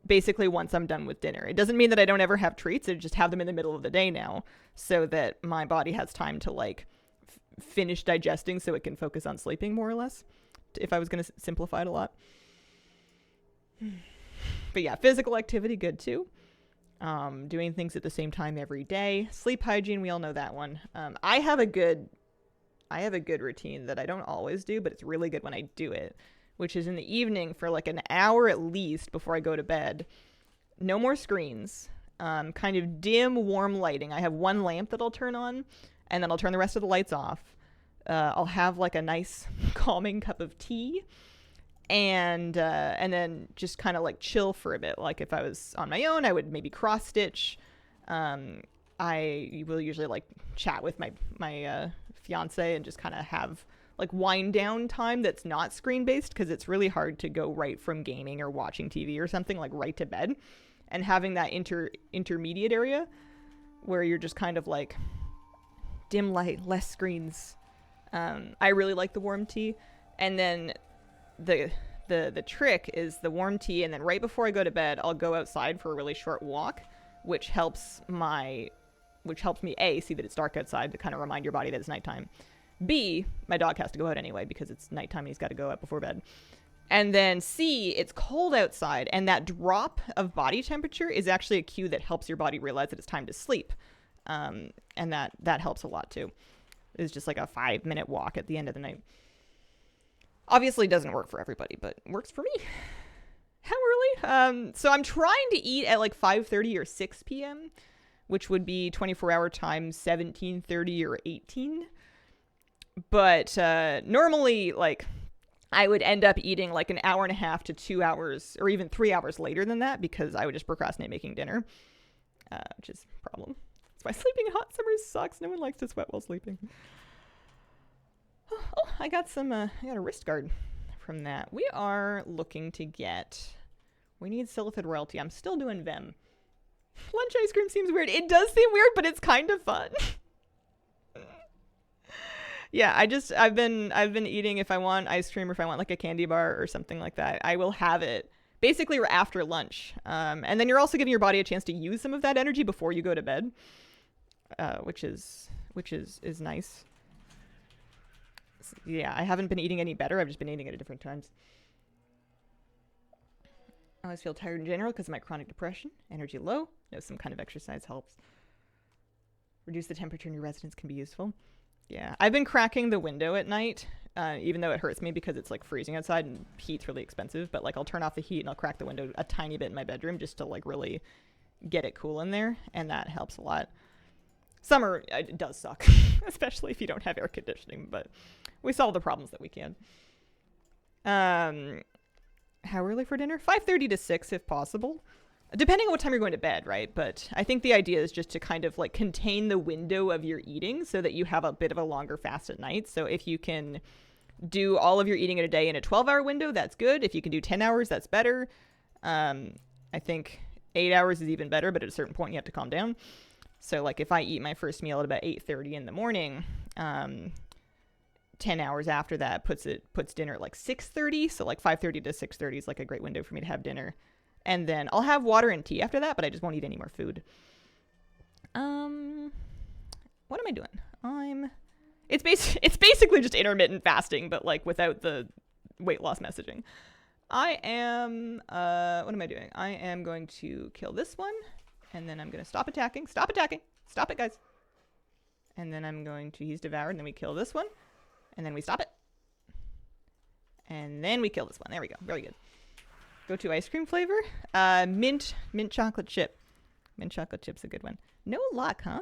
basically once I'm done with dinner. It doesn't mean that I don't ever have treats. I just have them in the middle of the day now so that my body has time to like finish digesting so it can focus on sleeping more or less, if I was going to simplify it a lot. But yeah, physical activity, good too. Doing things at the same time every day. Sleep hygiene, we all know that one. I have a good routine that I don't always do, but it's really good when I do it, which is in the evening for like an hour at least before I go to bed. No more screens. Kind of dim, warm lighting. I have one lamp that I'll turn on, and then I'll turn the rest of the lights off. I'll have like a nice calming cup of tea, and then just kind of like chill for a bit. Like if I was on my own, I would maybe cross stitch. I will usually like chat with my fiance and just kind of have like wind down time that's not screen based, because it's really hard to go right from gaming or watching TV or something like right to bed, and having that intermediate area where you're just kind of like dim light, less screens. I really like the warm tea. And then the trick is the warm tea, and then right before I go to bed, I'll go outside for a really short walk, which helps me A, see that it's dark outside to kind of remind your body that it's nighttime. B, my dog has to go out anyway because it's nighttime and he's got to go out before bed. And then C, it's cold outside, and that drop of body temperature is actually a cue that helps your body realize that it's time to sleep. And that helps a lot too. It's just like a 5-minute walk at the end of the night. Obviously doesn't work for everybody, but works for me. How early? So I'm trying to eat at like 5:30 or 6 p.m., which would be 24-hour time, 17:30 or 18. But normally, like, I would end up eating like an hour and a half to 2 hours or even 3 hours later than that, because I would just procrastinate making dinner, which is a problem. That's why sleeping in hot summers sucks. No one likes to sweat while sleeping. Oh, I got a wrist guard from that. We are looking to get... We need Silithid Royalty. I'm still doing Vem. Lunch ice cream seems weird. It does seem weird, but it's kind of fun. Yeah, I've been eating, if I want ice cream or if I want like a candy bar or something like that, I will have it basically after lunch. And then you're also giving your body a chance to use some of that energy before you go to bed, which is nice. So, yeah, I haven't been eating any better. I've just been eating it at different times. I always feel tired in general because of my chronic depression. Energy low. Know some kind of exercise helps. Reduce the temperature in your residence can be useful. Yeah, I've been cracking the window at night, even though it hurts me because it's like freezing outside and heat's really expensive. But like I'll turn off the heat and I'll crack the window a tiny bit in my bedroom just to like really get it cool in there, and that helps a lot. Summer, it does suck, especially if you don't have air conditioning, but we solve the problems that we can. How early for dinner? 5:30 to 6 if possible. Depending on what time you're going to bed, right? But I think the idea is just to kind of like contain the window of your eating so that you have a bit of a longer fast at night. So if you can do all of your eating in a day in a 12-hour window, that's good. If you can do 10 hours, that's better. I think 8 hours is even better, but at a certain point you have to calm down. So like if I eat my first meal at about 8:30 in the morning, 10 hours after that puts dinner at like 6:30. So like 5:30 to 6:30 is like a great window for me to have dinner. And then I'll have water and tea after that, but I just won't eat any more food. What am I doing? It's basically just intermittent fasting, but like without the weight loss messaging. What am I doing? I am going to kill this one, and then I'm going to stop attacking. Stop attacking. Stop it, guys. And then I'm going to, he's devoured, and then we kill this one, and then we stop it. And then we kill this one. There we go. Very good. Go to ice cream flavor. Mint chocolate chip. Mint chocolate chip's a good one. No luck, huh?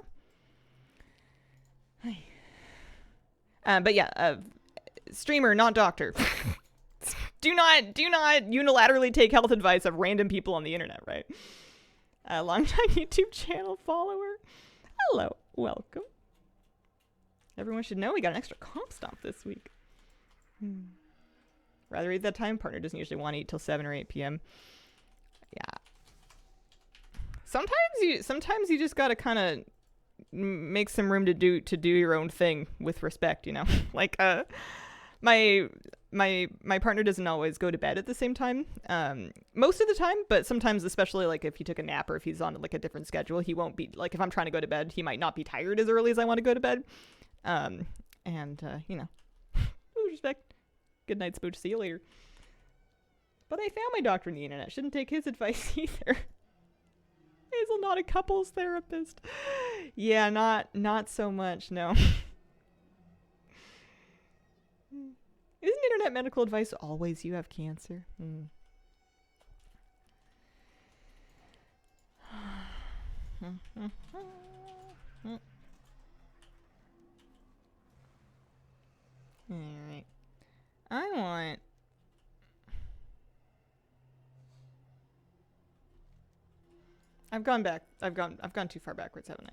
But yeah, streamer, not doctor. do not unilaterally take health advice of random people on the internet, right? Longtime YouTube channel follower. Hello, welcome. Everyone should know we got an extra comp stomp this week. Rather eat that time. Partner doesn't usually want to eat till 7 or 8 p.m. Yeah. Sometimes you just gotta kind of make some room to do your own thing with respect, you know. Like my partner doesn't always go to bed at the same time. Most of the time, but sometimes, especially like if he took a nap or if he's on like a different schedule, he won't be like, if I'm trying to go to bed, he might not be tired as early as I want to go to bed. You know, with respect. Good night, Spooch. See you later. But I found my doctor on the internet. Shouldn't take his advice either. Hazel, not a couples therapist. Yeah, not so much, no. Isn't internet medical advice always you have cancer? Alright. I've gone back. I've gone too far backwards, haven't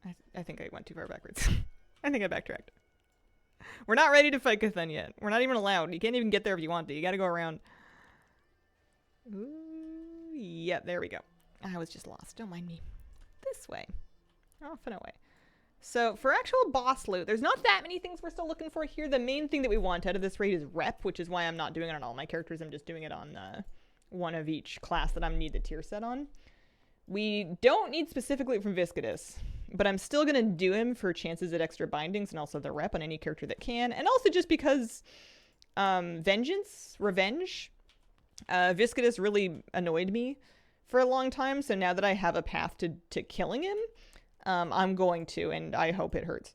I? I think I went too far backwards. I think I backtracked. We're not ready to fight Cthulhu yet. We're not even allowed. You can't even get there if you want to. You gotta go around. Ooh, yep, there we go. I was just lost. Don't mind me. This way. Off and away. So for actual boss loot, there's not that many things we're still looking for here. The main thing that we want out of this raid is rep, which is why I'm not doing it on all my characters. I'm just doing it on one of each class that I need the tier set on. We don't need specifically from Viscidus, but I'm still going to do him for chances at extra bindings and also the rep on any character that can. And also just because revenge, Viscidus really annoyed me for a long time. So now that I have a path to killing him, I'm going to, and I hope it hurts.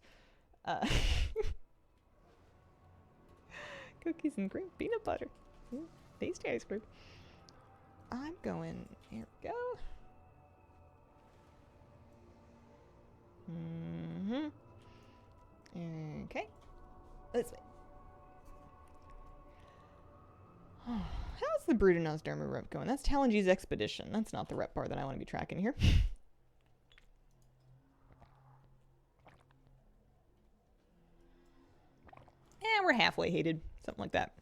Cookies and cream, peanut butter. Ooh, tasty ice cream. I'm going, here we go. Okay. This way. How's the Brutonosderma rep going? That's Talongee's expedition. That's not the rep bar that I want to be tracking here. Yeah, we're halfway hated. Something like that.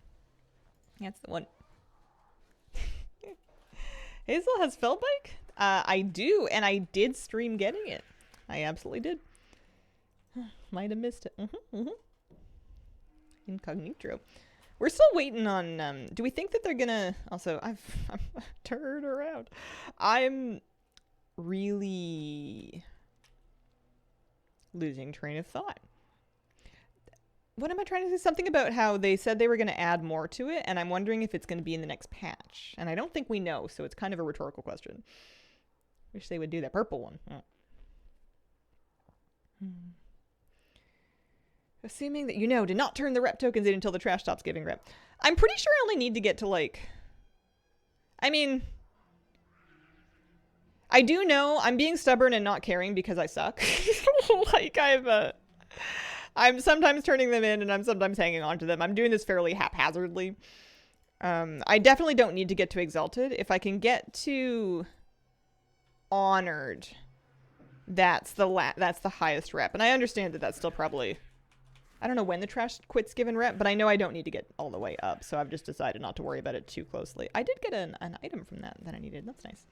That's the one. Hazel has Fellbike? I do, and I did stream getting it. I absolutely did. Might have missed it. Incognito. We're still waiting on, do we think that they're gonna, also, I'm turned around. I'm really losing train of thought. What am I trying to say? Something about how they said they were going to add more to it, and I'm wondering if it's going to be in the next patch. And I don't think we know, so it's kind of a rhetorical question. Wish they would do that purple one. Assuming that you know to not turn the rep tokens in until the trash stops giving rep. I'm pretty sure I only need to get to, like... I mean... I do know I'm being stubborn and not caring because I suck. Like, I'm sometimes turning them in and I'm sometimes hanging on to them. I'm doing this fairly haphazardly. I definitely don't need to get to Exalted. If I can get to Honored, that's the highest rep. And I understand that that's still probably... I don't know when the trash quits given rep, but I know I don't need to get all the way up, so I've just decided not to worry about it too closely. I did get an item from that I needed. That's nice.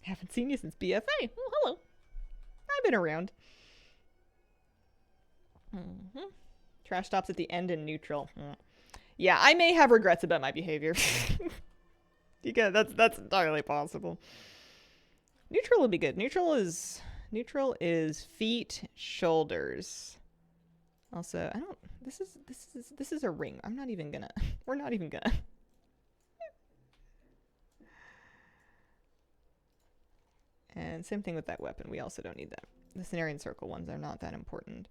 Haven't seen you since BFA. Well, hello. I've been around. Trash stops at the end in neutral. Yeah, I may have regrets about my behavior. That's entirely possible. Neutral will be good. Neutral is feet, shoulders. Also, this is a ring. I'm not even gonna. We're not even gonna. And same thing with that weapon. We also don't need that. The Cenarian Circle ones are not that important.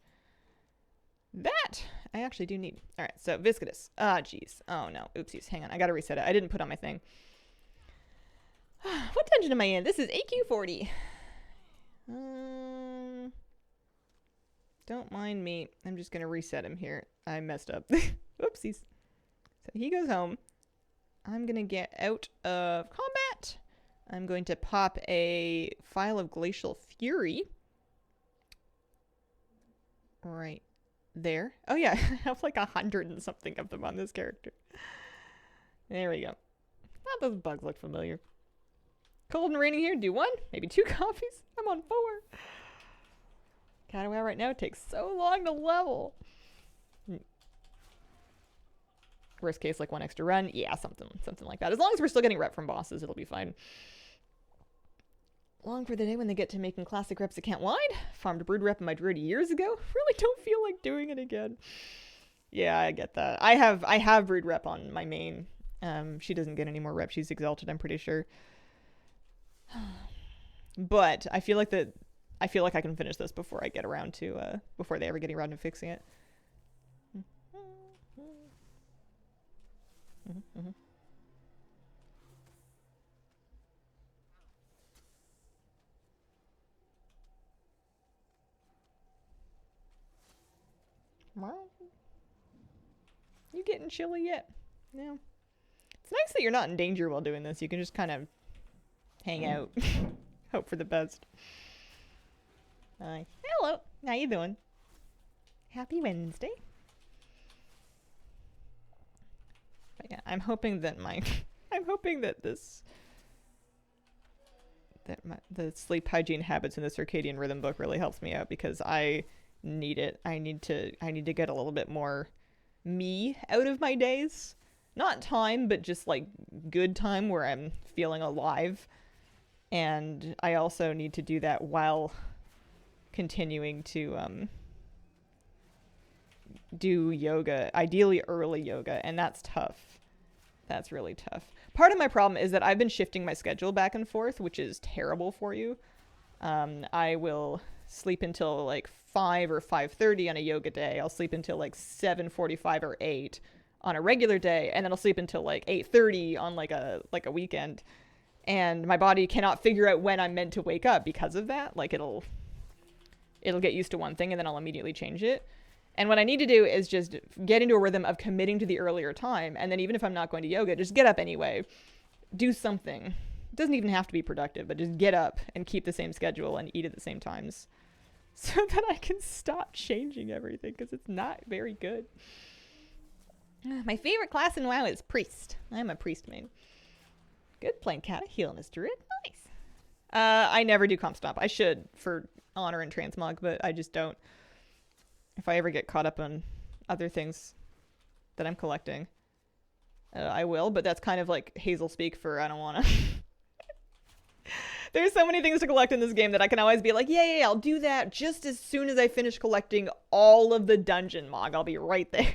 That I actually do need. All right, so Viscidus. Ah, jeez. Oh no. Oopsies. Hang on. I gotta reset it. I didn't put on my thing. What dungeon am I in? This is AQ40. Don't mind me. I'm just gonna reset him here. I messed up. Oopsies. So he goes home. I'm gonna get out of combat. I'm going to pop a file of Glacial Fury. Right there. Oh yeah, I have like 100 and something of them on this character. There we go. Oh, those bugs look familiar. Cold and raining here. Do one, maybe 2 coffees. I'm on 4. Cataway right now, it takes so long to level. Worst case, like 1 extra run. Yeah, something like that. As long as we're still getting rep from bosses, it'll be fine. Long for the day when they get to making classic reps account wide. Farmed brood rep in my druid years ago. Really don't feel like doing it again. Yeah, I get that. I have brood rep on my main. She doesn't get any more rep. She's exalted, I'm pretty sure. But I feel like I can finish this before I get around to before they ever get around to fixing it. You getting chilly yet? No. It's nice that you're not in danger while doing this. You can just kind of hang out. Hope for the best. Hi. Hello. How you doing? Happy Wednesday. But yeah, I'm hoping that I'm hoping that the sleep hygiene habits in the circadian rhythm book really helps me out, because I need it. I need to get a little bit more me out of my days. Not time, but just like good time where I'm feeling alive. And I also need to do that while continuing to do yoga, ideally early yoga, and that's tough. That's really tough. Part of my problem is that I've been shifting my schedule back and forth, which is terrible for you. I will sleep until like 5 or 5:30 on a yoga day. I'll sleep until like 7:45 or 8 on a regular day, and then I'll sleep until like 8:30 on like a weekend. And my body cannot figure out when I'm meant to wake up because of that. Like it'll get used to one thing and then I'll immediately change it. And what I need to do is just get into a rhythm of committing to the earlier time. And then even if I'm not going to yoga, just get up anyway. Do something. It doesn't even have to be productive, but just get up and keep the same schedule and eat at the same times. So that I can stop changing everything, because it's not very good. My favorite class in WoW is Priest. I'm a Priest main. Good, playing Kata, healing his druid. Nice. I never do comp stomp. I should for honor and transmog, but I just don't. If I ever get caught up on other things that I'm collecting, I will, but that's kind of like Hazel speak for I don't want to. There's so many things to collect in this game that I can always be like, yeah, I'll do that just as soon as I finish collecting all of the dungeon mog. I'll be right there.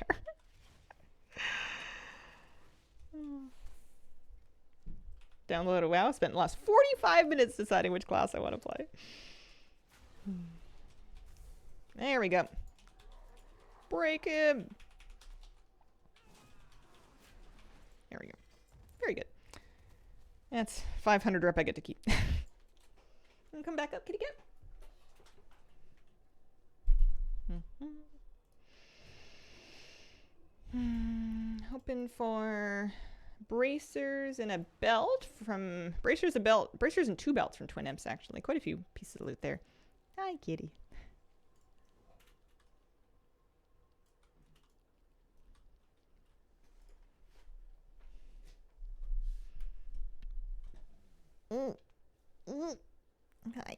Download a WoW. Spent the last 45 minutes deciding which class I want to play. There we go. Break him. There we go. Very good. That's 500 rep I get to keep. And come back up, kitty cat. Hoping for bracers and a belt from bracers and 2 belts from Twin Imps, actually. Quite a few pieces of loot there. Hi, kitty. Hi. Hi.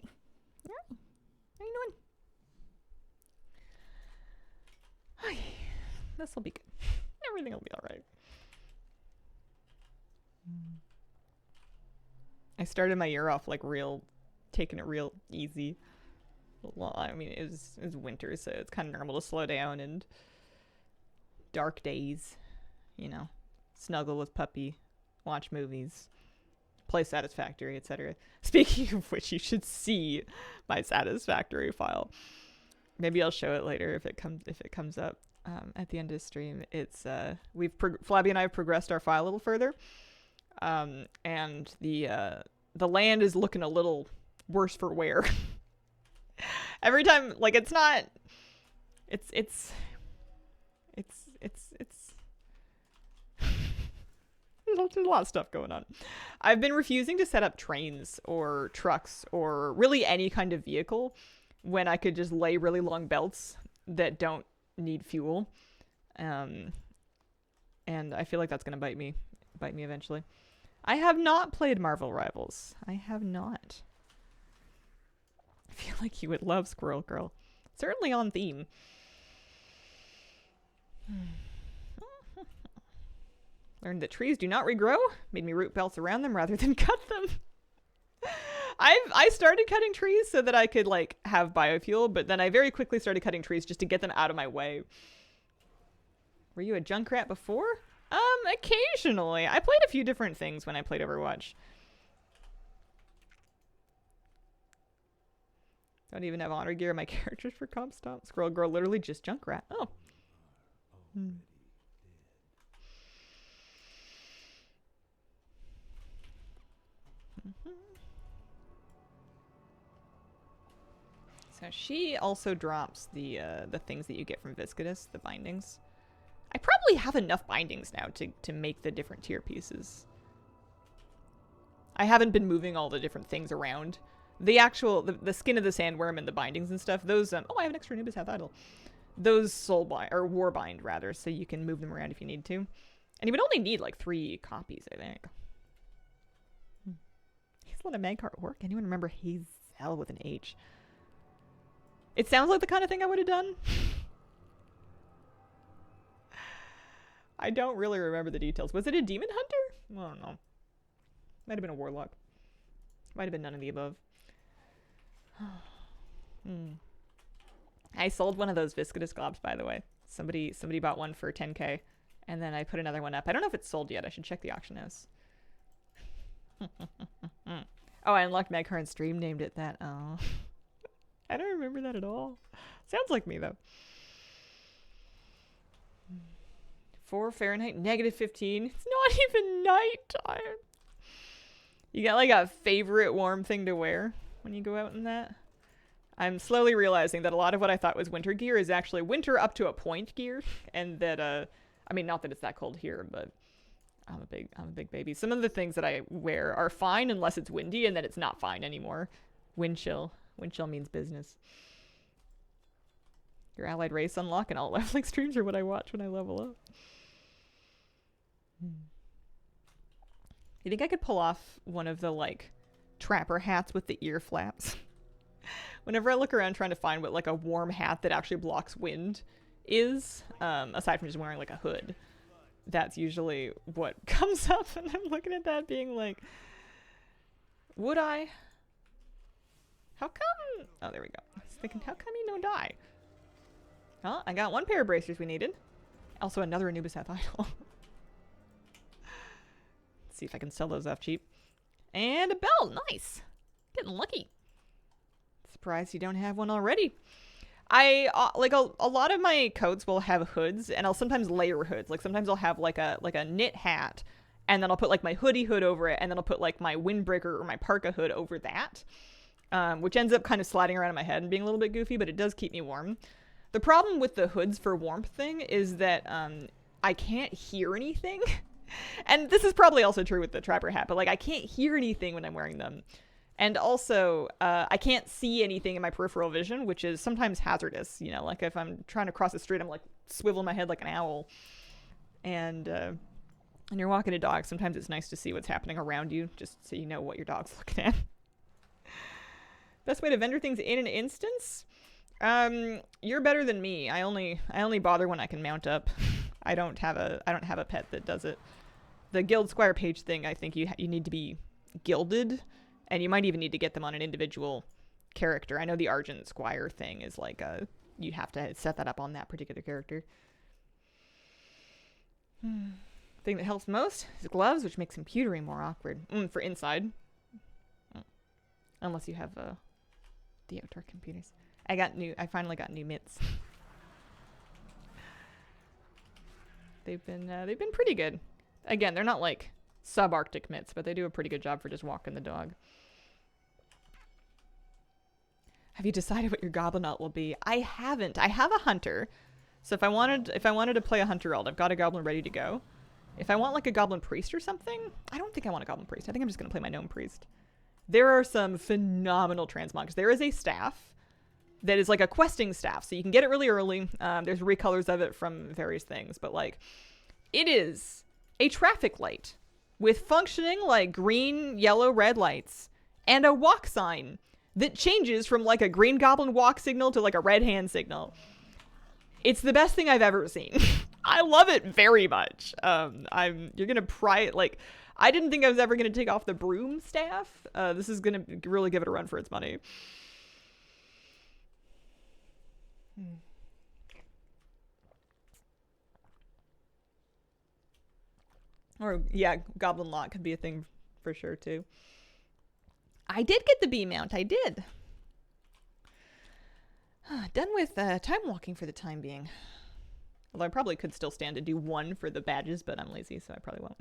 How you doing? Hi. This will be good. Everything will be all right. I started my year off like taking it real easy. Well, I mean, it was winter, so it's kind of normal to slow down, and dark days, you know, snuggle with puppy, watch movies, play Satisfactory, etc. Speaking of which, you should see my Satisfactory file. Maybe I'll show it later if it comes up at the end of the stream. It's Flabby and I have progressed our file a little further, and the land is looking a little worse for wear. Every time, like, it's not. It's. There's a lot of stuff going on. I've been refusing to set up trains or trucks or really any kind of vehicle when I could just lay really long belts that don't need fuel. And I feel like that's going to bite me eventually. I have not played Marvel Rivals. I have not. I feel like you would love Squirrel Girl. Certainly on theme. Learned that trees do not regrow. Made me root belts around them rather than cut them. I started cutting trees so that I could like have biofuel, but then I very quickly started cutting trees just to get them out of my way. Were you a Junkrat before? Occasionally. I played a few different things when I played Overwatch. Don't even have honor gear in my characters for comp stomp. Squirrel Girl literally just Junkrat. Oh. So she also drops the things that you get from Viscidus, the bindings. I probably have enough bindings now to make the different tier pieces. I haven't been moving all the different things around. The actual, the skin of the sandworm and the bindings and stuff, those, oh, I have an extra Anubis Half Idol. those soulbind or warbind rather, so you can move them around if you need to. And you would only need like 3 copies, I think. Hazel and a Magcart orc? Anyone remember Hazel with an H? It sounds like the kind of thing I would have done. I don't really remember the details. Was it a demon hunter? I don't know. Might have been a warlock. Might have been none of the above. I sold one of those Viscidus globs, by the way. Somebody bought one for 10k, and then I put another one up. I don't know if it's sold yet. I should check the auction house. Oh, I unlocked Magcar's stream, named it that. Oh. I don't remember that at all. Sounds like me, though. 4 Fahrenheit, -15. It's not even nighttime. You got like a favorite warm thing to wear when you go out in that? I'm slowly realizing that a lot of what I thought was winter gear is actually winter up to a point gear, and that I mean, not that it's that cold here, but I'm a big baby. Some of the things that I wear are fine unless it's windy, and then it's not fine anymore. Wind chill means business. Your allied race unlock and all leveling streams are what I watch when I level up. You think I could pull off one of the like trapper hats with the ear flaps? Whenever I look around trying to find what like a warm hat that actually blocks wind is, aside from just wearing like a hood, that's usually what comes up, and I'm looking at that being like, would I? How come? Oh, there we go. I was thinking, how come you don't die? Well, I got 1 pair of bracers we needed. Also another Anubis Hath Idol. Let's see if I can sell those off cheap. And a belt, nice. Getting lucky. Surprised you don't have one already. I like a lot of my coats will have hoods, and I'll sometimes layer hoods. Like sometimes I'll have like a knit hat, and then I'll put like my hoodie hood over it, and then I'll put like my windbreaker or my parka hood over that, which ends up kind of sliding around in my head and being a little bit goofy, but it does keep me warm. The problem with the hoods for warmth thing is that I can't hear anything. And this is probably also true with the trapper hat, but like I can't hear anything when I'm wearing them. And also, I can't see anything in my peripheral vision, which is sometimes hazardous. You know, like if I'm trying to cross the street, I'm like swiveling my head like an owl. And you're walking a dog, sometimes it's nice to see what's happening around you, just so you know what your dog's looking at. Best way to vendor things in an instance? You're better than me. I only bother when I can mount up. I don't have a pet that does it. The Guild Squire page thing, I think you need to be gilded. And you might even need to get them on an individual character. I know the Argent Squire thing is like you have to set that up on that particular character. Thing that helps most is gloves, which makes computering more awkward. For inside. Unless you have the outdoor computers. I finally got new mitts. They've been pretty good. Again, they're not like subarctic mitts, but they do a pretty good job for just walking the dog. Have you decided what your goblin alt will be? I haven't. I have a hunter. So if I wanted to play a hunter alt, I've got a goblin ready to go. If I want like a goblin priest or something, I don't think I want a goblin priest. I think I'm just going to play my gnome priest. There are some phenomenal transmogs. There is a staff that is like a questing staff, so you can get it really early. There's recolors of it from various things, but like it is a traffic light with functioning like green, yellow, red lights and a walk sign that changes from like a green goblin walk signal to like a red hand signal. It's the best thing I've ever seen. I love it very much. You're gonna pry it. Like, I didn't think I was ever gonna take off the broom staff. This is gonna really give it a run for its money. Or yeah, goblin lock could be a thing for sure too. I did get the B mount. I did. Done with time walking for the time being. Although I probably could still stand to do 1 for the badges, but I'm lazy, so I probably won't.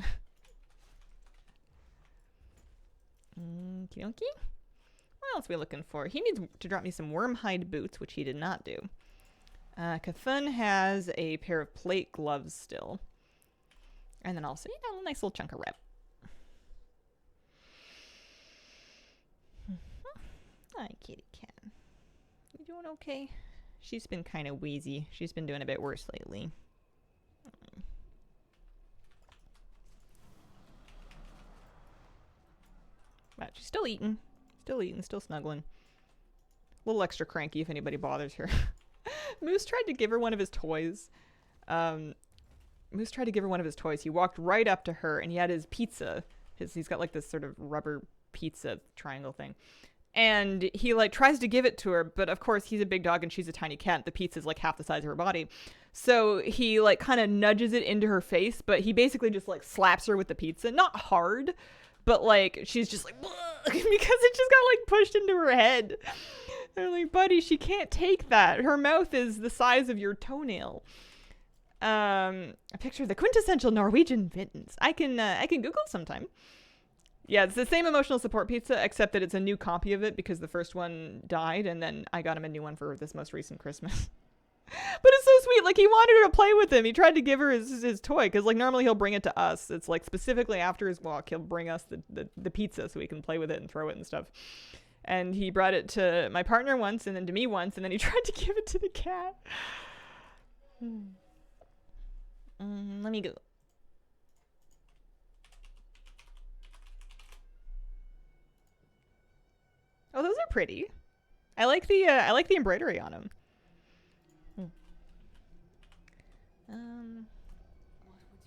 Okie dokie. What else are we looking for? He needs to drop me some wormhide boots, which he did not do. Cthulhu has a pair of plate gloves still. And then also, a nice little chunk of rep. Hi, kitty cat. You doing okay? She's been kind of wheezy. She's been doing a bit worse lately. But she's still eating. Still eating, still snuggling. A little extra cranky if anybody bothers her. Moose tried to give her one of his toys. Moose tried to give her one of his toys. He walked right up to her and he had his pizza. He's got like this sort of rubber pizza triangle thing. And he like tries to give it to her, but of course he's a big dog and she's a tiny cat. The pizza's like half the size of her body. So he like kind of nudges it into her face, but he basically just like slaps her with the pizza. Not hard, but like she's just like, because it just got like pushed into her head. They're like, buddy, she can't take that. Her mouth is the size of your toenail. A picture of the quintessential Norwegian mittens. I can Google sometime. Yeah, it's the same emotional support pizza, except that it's a new copy of it because the first one died, and then I got him a new one for this most recent Christmas. But it's so sweet. Like, he wanted her to play with him. He tried to give her his toy, because, like, normally he'll bring it to us. It's, like, specifically after his walk, he'll bring us the pizza so we can play with it and throw it and stuff. And he brought it to my partner once, and then to me once, and then he tried to give it to the cat. Let me go. Oh, those are pretty. I like the embroidery on them.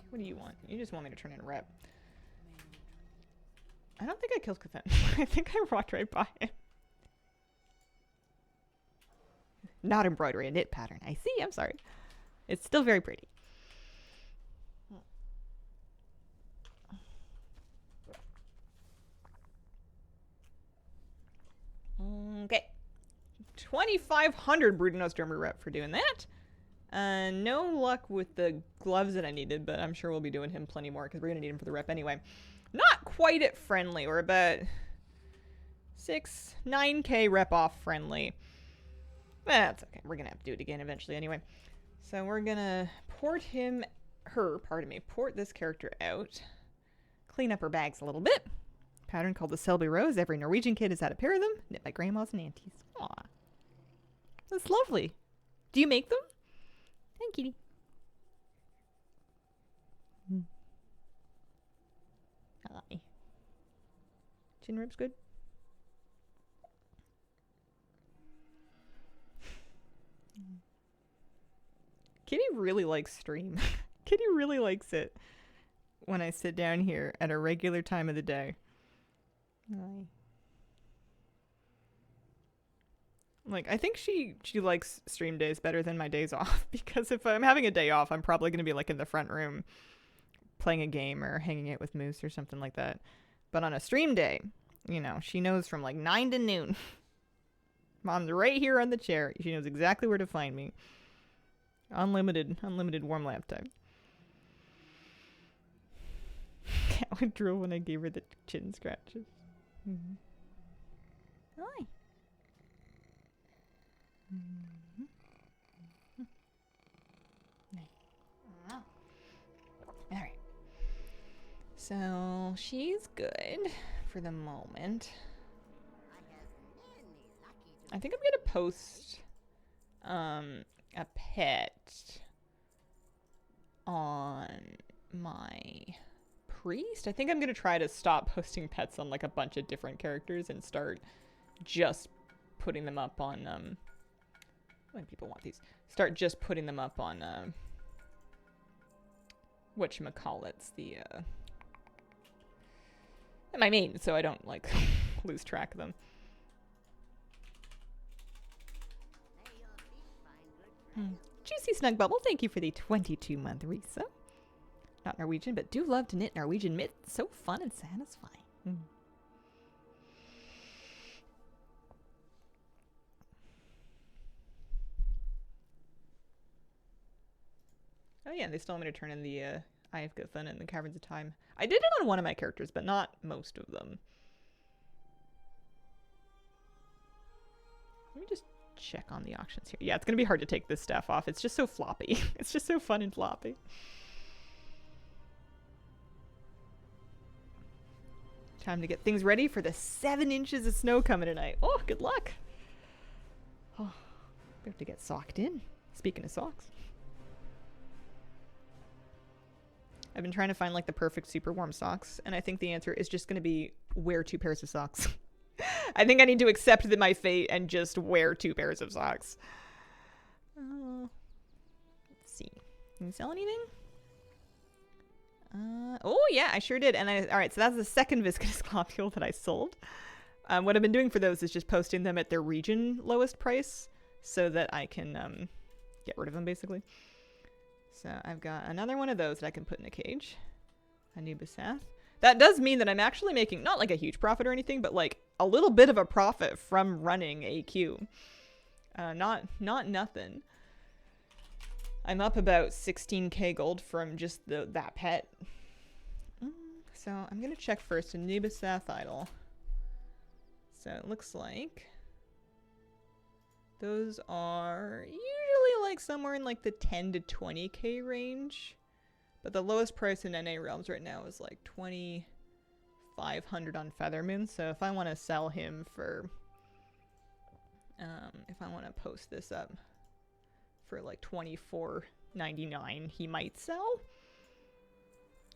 What do you want? You just want me to turn in a rep. I don't think I killed Cthulhu. I think I walked right by him. Not embroidery, a knit pattern. I see, I'm sorry. It's still very pretty. Okay. 2,500 Brudenostormer rep for doing that. No luck with the gloves that I needed, but I'm sure we'll be doing him plenty more because we're going to need him for the rep anyway. Not quite at friendly. We're about 9k rep off friendly. That's okay. We're going to have to do it again eventually anyway. So we're going to port this character out. Clean up her bags a little bit. Pattern called the Selby Rose. Every Norwegian kid has had a pair of them. Knit by grandmas and aunties. Aw. That's lovely. Do you make them? Hi, kitty. Hi. Chin ribs good? Kitty really likes stream. Kitty really likes it when I sit down here at a regular time of the day. Hi. Like, I think she likes stream days better than my days off, because if I'm having a day off, I'm probably going to be like in the front room playing a game or hanging out with Moose or something like that. But on a stream day, you know, she knows from like 9 to noon. Mom's right here on the chair. She knows exactly where to find me. Unlimited warm lamp time. Cat would drool when I gave her the chin scratches. Mm-hmm. Hi. Mm-hmm. Mm-hmm. All right. So she's good for the moment. I think I'm gonna post a pet on my priest. I think I'm gonna try to stop posting pets on like a bunch of different characters and start just putting them up on when people want these. Start just putting them up on whatchamacallits, the my main, so I don't like lose track of them. Juicy Snug Bubble, thank you for the 22-month resub. Not Norwegian, but do love to knit Norwegian mitts. So fun and satisfying. Oh yeah, they still want me to turn in the Eye of Cthulhu and the Caverns of Time. I did it on one of my characters, but not most of them. Let me just check on the auctions here. Yeah, it's gonna be hard to take this stuff off. It's just so floppy. It's just so fun and floppy. Time to get things ready for the 7 inches of snow coming tonight. Oh, good luck. Oh. We have to get socked in. Speaking of socks. I've been trying to find like the perfect super warm socks, and I think the answer is just going to be wear 2 pairs of socks. I think I need to accept my fate and just wear 2 pairs of socks. Let's see. Can you sell anything? Oh yeah, I sure did. And all right, so that's the second viscous globule that I sold. What I've been doing for those is just posting them at their region lowest price so that I can get rid of them basically. So I've got another one of those that I can put in a cage. Anubisath. That does mean that I'm actually making not like a huge profit or anything, but like a little bit of a profit from running AQ. Not nothing. I'm up about 16k gold from just that pet. So I'm gonna check first Anubisath idle. So it looks like those are usually like somewhere in like the 10 to 20k range. But the lowest price in NA Realms right now is like 2,500 on Feathermoon. So if I want to sell him for, if I want to post this up for like 24.99, he might sell.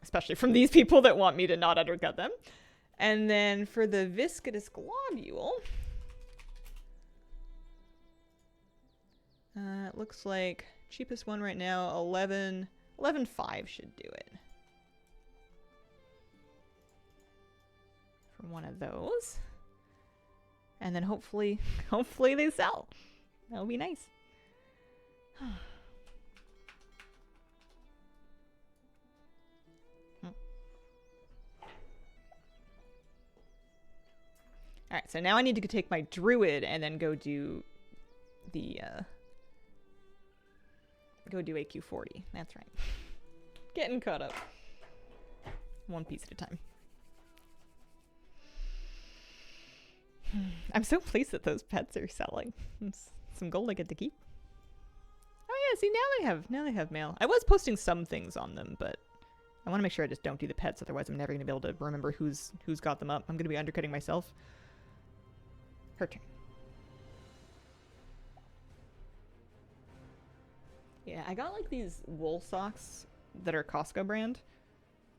Especially from these people that want me to not undercut them. And then for the viscous globule, it looks like cheapest one right now, 11.5 should do it. For one of those. And then hopefully they sell. That'll be nice. Alright, so now I need to take my druid and then go do the go do AQ40. That's right. Getting caught up. One piece at a time. I'm so pleased that those pets are selling. It's some gold I get to keep. Oh yeah, see now they have mail. I was posting some things on them, but I want to make sure I just don't do the pets, otherwise I'm never going to be able to remember who's got them up. I'm going to be undercutting myself. Her turn. Yeah, I got like these wool socks that are Costco brand.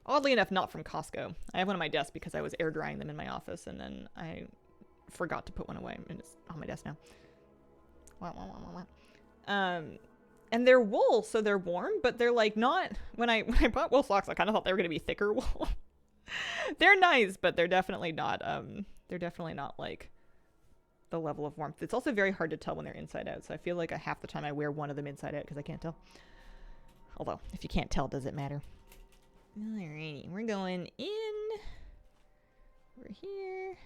Oddly enough, not from Costco. I have one on my desk because I was air drying them in my office and then I forgot to put one away and it's on my desk now. And they're wool, so they're warm, but they're like not, when I bought wool socks, I kind of thought they were going to be thicker wool. They're nice, but they're definitely not like the level of warmth. It's also very hard to tell when they're inside out, so I feel like half the time I wear one of them inside out because I can't tell. Although, if you can't tell, does it matter? Alrighty, we're going in. We're here.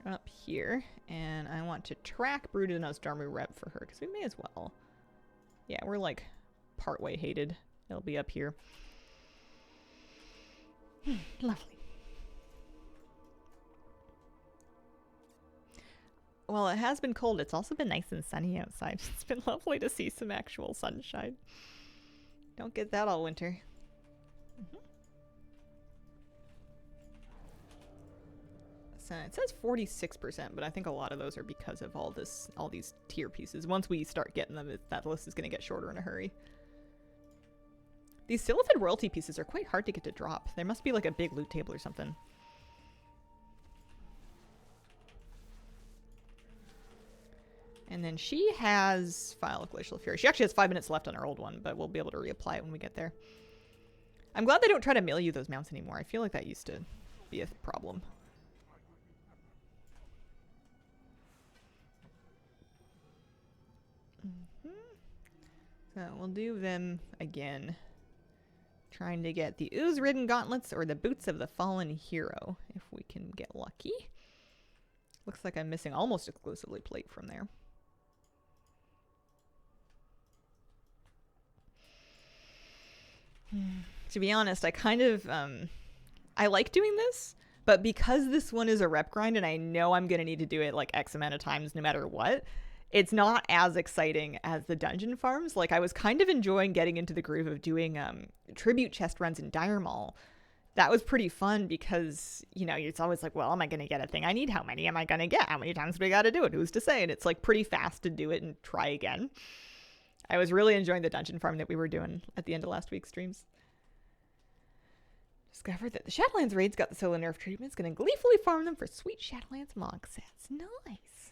Up here. And I want to track Brooded Nosdarmu Rep for her, because we may as well. Yeah, we're like partway hated. It'll be up here. Lovely. Well, it has been cold. It's also been nice and sunny outside. It's been lovely to see some actual sunshine. Don't get that all winter. So it says 46%, but I think a lot of those are because of all these tier pieces. Once we start getting them, that list is going to get shorter in a hurry. These Silphid royalty pieces are quite hard to get to drop. There must be like a big loot table or something. And then she has File of Glacial Fury. She actually has 5 minutes left on her old one, but we'll be able to reapply it when we get there. I'm glad they don't try to mail you those mounts anymore. I feel like that used to be a problem. So we'll do them again. Trying to get the Ooze-Ridden Gauntlets or the Boots of the Fallen Hero, if we can get lucky. Looks like I'm missing almost exclusively plate from there. To be honest, I kind of, I like doing this, but because this one is a rep grind and I know I'm going to need to do it like X amount of times no matter what, it's not as exciting as the dungeon farms. Like, I was kind of enjoying getting into the groove of doing tribute chest runs in Dire Maul that was pretty fun because, you know, it's always like, well, am I going to get a thing I need? How many am I going to get? How many times do I got to do it? Who's to say? And it's like pretty fast to do it and try again. I was really enjoying the dungeon farm that we were doing at the end of last week's streams. Discovered that the Shadowlands raids got the Solar Nerf treatments. Gonna gleefully farm them for sweet Shadowlands Mog sets. Nice.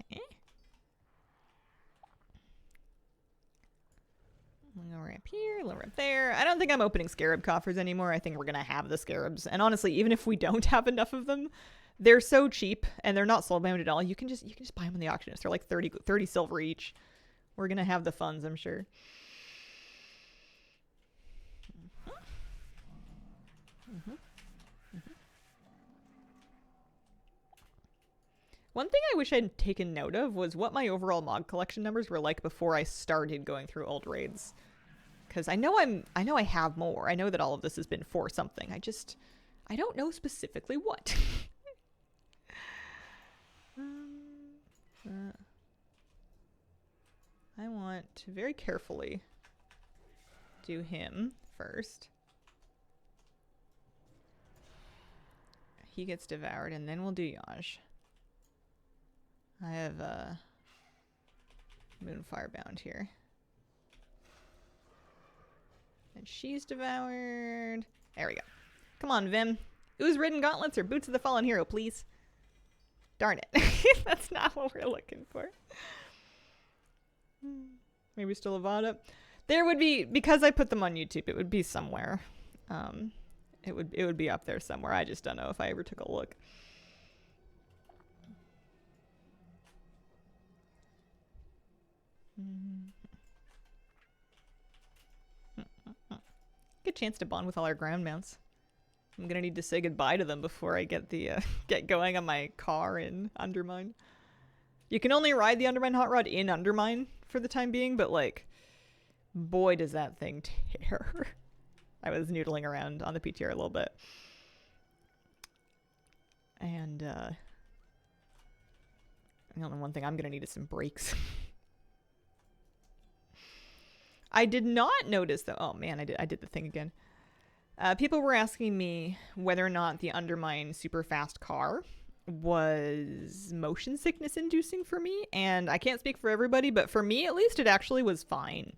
Okay. Lower up here, lower up there. I don't think I'm opening scarab coffers anymore. I think we're gonna have the scarabs. And honestly, even if we don't have enough of them, they're so cheap and they're not soulbound at all. You can just buy them on the auctionist. They're like 30 silver each. We're gonna have the funds, I'm sure. One thing I wish I'd taken note of was what my overall mod collection numbers were like before I started going through old raids. Because I know I have more. I know that all of this has been for something. I don't know specifically what. I want to very carefully do him first. He gets devoured, and then we'll do Yaj. I have Moonfire bound here. And she's devoured. There we go. Come on, Vim. Ooze-ridden gauntlets or boots of the fallen hero, please. Darn it. That's not what we're looking for. Maybe still Avada. There would be, because I put them on YouTube, it would be somewhere. It would be up there somewhere. I just don't know if I ever took a look. Good chance to bond with all our ground mounts. I'm gonna need to say goodbye to them before I get the get going on my car in Undermine. You can only ride the Undermine Hot Rod in Undermine for the time being, but like, boy does that thing tear. I was noodling around on the PTR a little bit. And the only one thing I'm gonna need is some brakes. I did not notice though. Oh man, I did the thing again. People were asking me whether or not the Undermine super fast car was motion sickness inducing for me, and I can't speak for everybody, but for me at least it actually was fine.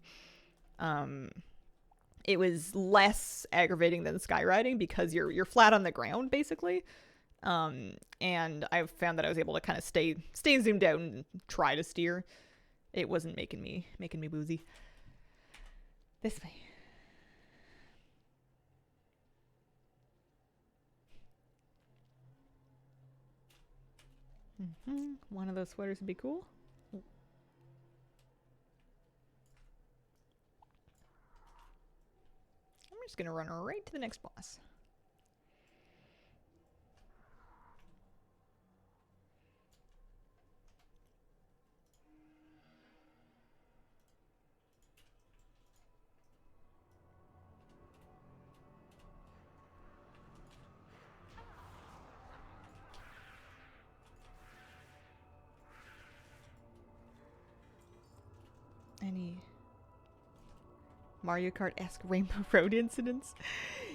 It was less aggravating than skywriting because you're flat on the ground basically. And I found that I was able to kind of stay zoomed out and try to steer. It wasn't making me woozy. This way. One of those sweaters would be cool. I'm just gonna run right to the next boss. Any Mario Kart-esque Rainbow Road incidents?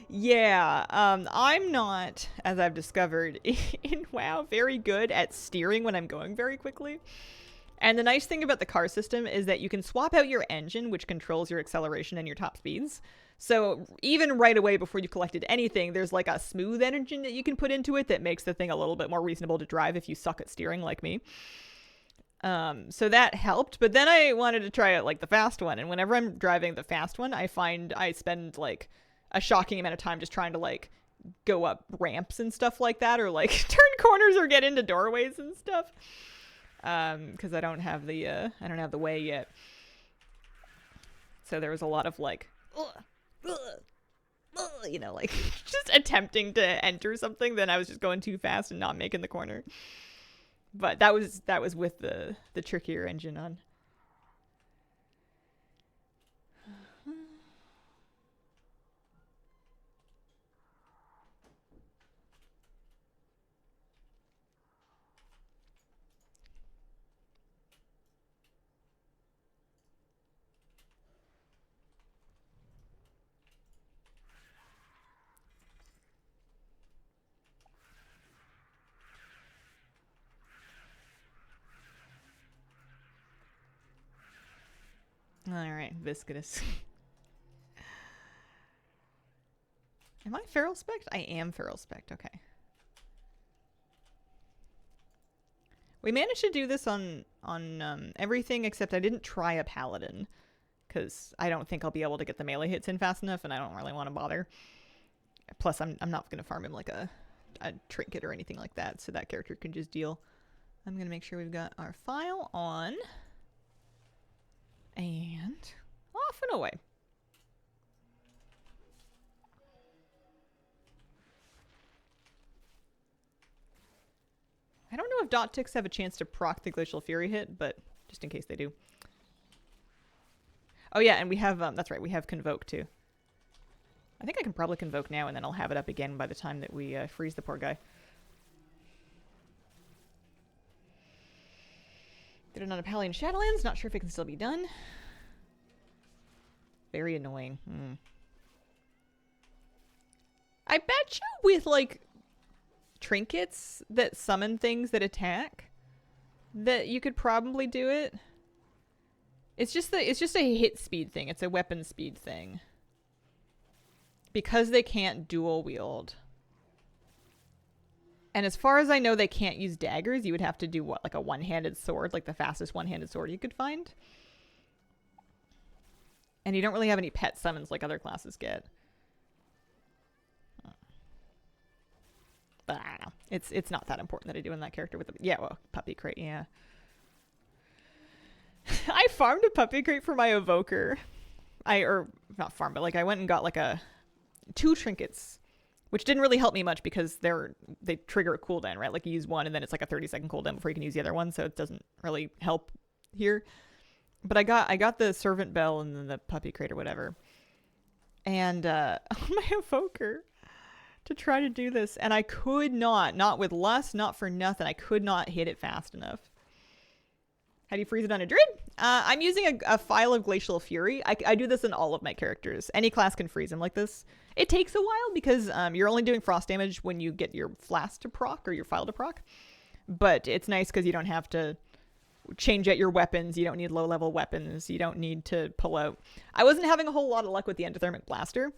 Yeah, I'm not, as I've discovered in WoW, very good at steering when I'm going very quickly. And the nice thing about the car system is that you can swap out your engine, which controls your acceleration and your top speeds. So even right away before you've collected anything, there's like a smooth engine that you can put into it that makes the thing a little bit more reasonable to drive if you suck at steering like me. So that helped, but then I wanted to try it like the fast one, and whenever I'm driving the fast one, I find I spend like a shocking amount of time just trying to like go up ramps and stuff like that, or like turn corners or get into doorways and stuff. Because I don't have the way yet. So there was a lot of like, you know, like just attempting to enter something, then I was just going too fast and not making the corner. But that was with the trickier engine on. Alright, Viscidus. Am I Feral Spect? I am Feral Spect, okay. We managed to do this on everything except I didn't try a Paladin. Because I don't think I'll be able to get the melee hits in fast enough and I don't really want to bother. Plus, I'm not going to farm him like a trinket or anything like that, so that character can just deal. I'm going to make sure we've got our file on. And off and away. I don't know if dot ticks have a chance to proc the Glacial Fury hit, but just in case they do. Oh yeah, and we have, that's right, we have Convoke too. I think I can probably Convoke now and then I'll have it up again by the time that we freeze the poor guy. Did it on a Palian Shadowlands, not sure if it can still be done. Very annoying. I bet you with like trinkets that summon things that attack that you could probably do it. It's just a hit speed thing. It's a weapon speed thing. Because they can't dual wield. And as far as I know, they can't use daggers. You would have to do what, like a one-handed sword, like the fastest one-handed sword you could find. And you don't really have any pet summons like other classes get. But I don't know. It's not that important that I do in that character with the, yeah, well, puppy crate, yeah. I farmed a puppy crate for my evoker. Or not farmed, but like I went and got like 2 trinkets, which didn't really help me much because they trigger a cooldown, right? Like you use one and then it's like a 30-second cooldown before you can use the other one, so it doesn't really help here. But I got the servant bell and then the puppy crate or whatever. And on my evoker to try to do this, and I could not with lust, not for nothing, I could not hit it fast enough. How do you freeze it on a druid? I'm using a file of Glacial Fury. I do this in all of my characters. Any class can freeze them like this. It takes a while because you're only doing frost damage when you get your flask to proc or your file to proc. But it's nice because you don't have to change out your weapons. You don't need low-level weapons. You don't need to pull out. I wasn't having a whole lot of luck with the Endothermic Blaster.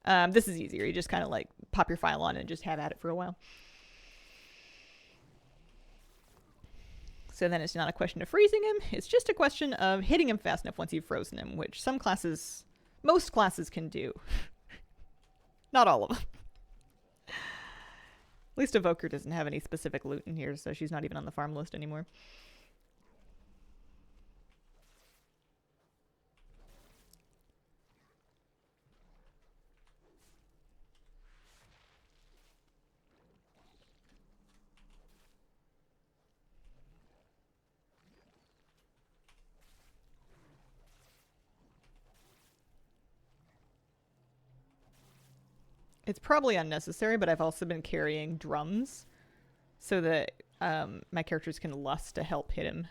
This is easier. You just kind of like pop your file on and just have at it for a while. So then it's not a question of freezing him. It's just a question of hitting him fast enough once you've frozen him, which most classes can do. Not all of them. At least Evoker doesn't have any specific loot in here, so she's not even on the farm list anymore. It's probably unnecessary, but I've also been carrying drums so that my characters can lust to help hit him.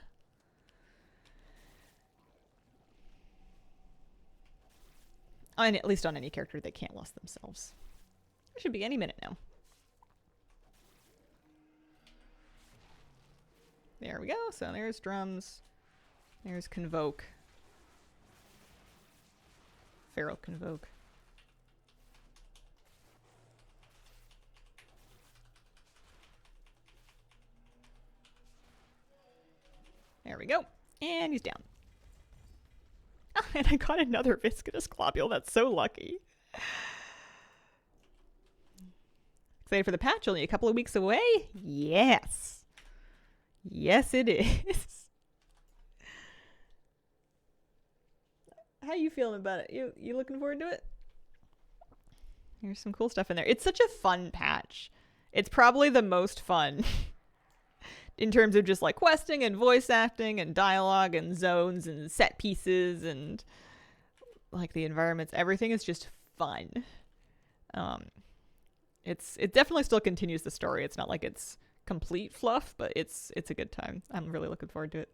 And at least on any character, they can't lust themselves. It should be any minute now. There we go. So there's drums. There's Convoke. Feral Convoke. There we go. And he's down. Oh, and I got another Viscidus globule. That's so lucky. Excited for the patch? Only a couple of weeks away? Yes. Yes, it is. How you feeling about it? You looking forward to it? There's some cool stuff in there. It's such a fun patch. It's probably the most fun in terms of just like questing and voice acting and dialogue and zones and set pieces and like the environments. Everything is just fun. It definitely still continues the story. It's not like it's complete fluff, but it's a good time. I'm really looking forward to it.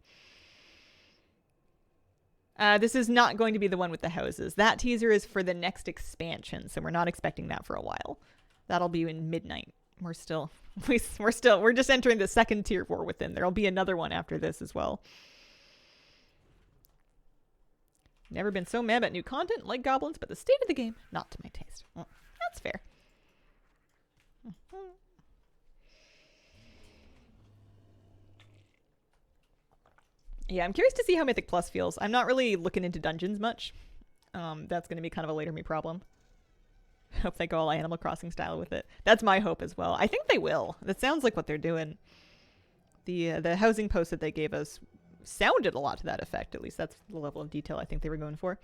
This is not going to be the one with the houses. That teaser is for the next expansion, so we're not expecting that for a while. That'll be in Midnight. We're just entering the second tier war within. There'll be another one after this as well. Never been so mad about new content like goblins, but the state of the game, not to my taste. Well, that's fair. Yeah, I'm curious to see how Mythic Plus feels. I'm not really looking into dungeons much. That's going to be kind of a later me problem. Hope they go all Animal Crossing style with it. That's my hope as well. I think they will. That sounds like what they're doing. The housing post that they gave us sounded a lot to that effect. At least that's the level of detail I think they were going for.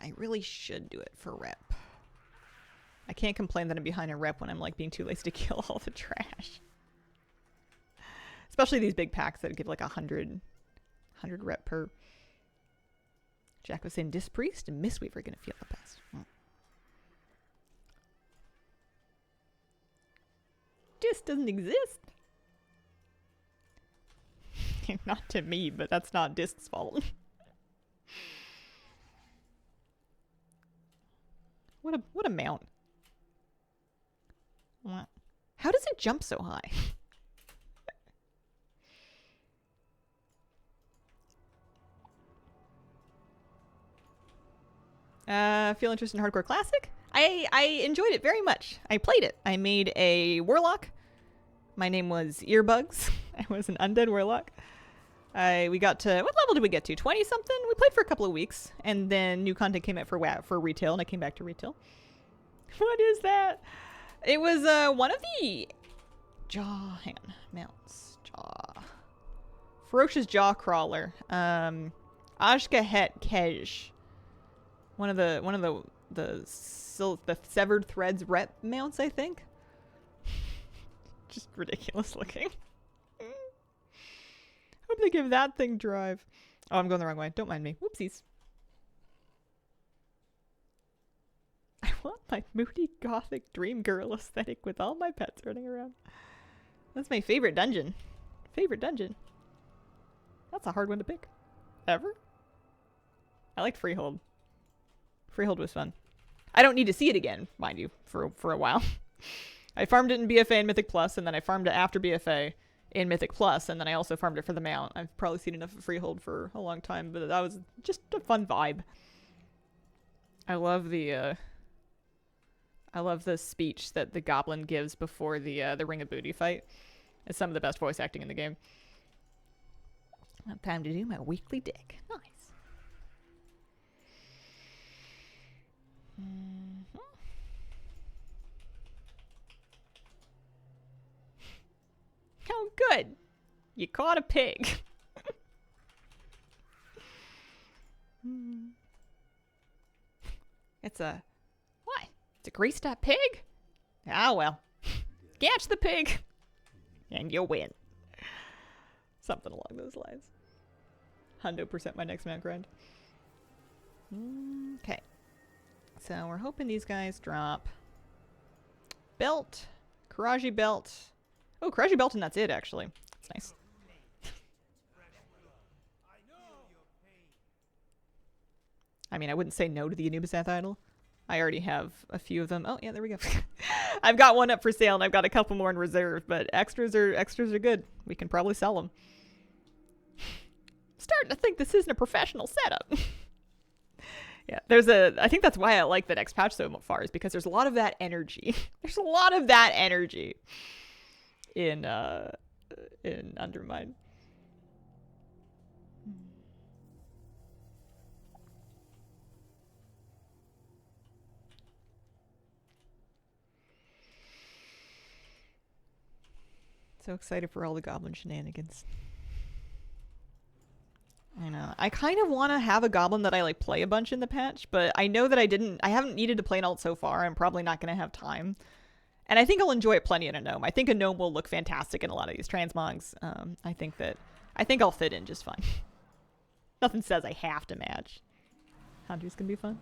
I really should do it for rep. I can't complain that I'm behind a rep when I'm like being too lazy to kill all the trash. Especially these big packs that give like 100 rep per. Jack was saying Disc Priest and Mistweaver are gonna feel the best. Disc doesn't exist. Not to me, but that's not Disc's fault. What a mount. What? How does it jump so high? Feel interested in Hardcore Classic? I enjoyed it very much. I played it. I made a warlock. My name was Earbugs. I was an undead warlock. We got to, what level did we get to? 20 something? We played for a couple of weeks, and then new content came out for retail, and I came back to retail. What is that? It was one of the mounts. Ferocious Jaw Crawler. Ashkahet Kej. One of the Severed Threads rep mounts, I think. Just ridiculous looking. Hope they give that thing drive. Oh, I'm going the wrong way. Don't mind me. Whoopsies. I want my moody gothic dream girl aesthetic with all my pets running around. That's my favorite dungeon. That's a hard one to pick. Ever? I liked Freehold. Freehold was fun. I don't need to see it again, mind you, for a while. I farmed it in BFA and Mythic Plus, and then I farmed it after BFA in Mythic Plus, and then I also farmed it for the mount. I've probably seen enough of Freehold for a long time, but that was just a fun vibe. I love the speech that the goblin gives before the Ring of Booty fight. It's some of the best voice acting in the game. Time to do my weekly dick. Nice. Oh, good. You caught a pig. It's a... What? It's a greased up pig? Ah, well. Catch the pig. And you'll win. Something along those lines. 100% my next mount grind. Okay. So we're hoping these guys drop belt, Karaji belt. Oh, Karaji belt, and that's it, actually. That's nice. I mean, I wouldn't say no to the Anubisath idol. I already have a few of them. Oh, yeah, there we go. I've got one up for sale, and I've got a couple more in reserve, but extras are good. We can probably sell them. Starting to think this isn't a professional setup. Yeah, I think that's why I like the next patch so far, is because there's a lot of that energy. There's a lot of that energy in Undermine. So excited for all the goblin shenanigans. I know. I kind of want to have a goblin that I like play a bunch in the patch, but I know that I haven't needed to play an alt so far. I'm probably not going to have time. And I think I'll enjoy it plenty in a gnome. I think a gnome will look fantastic in a lot of these transmogs. I think I'll fit in just fine. Nothing says I have to match. Hanju's going to be fun.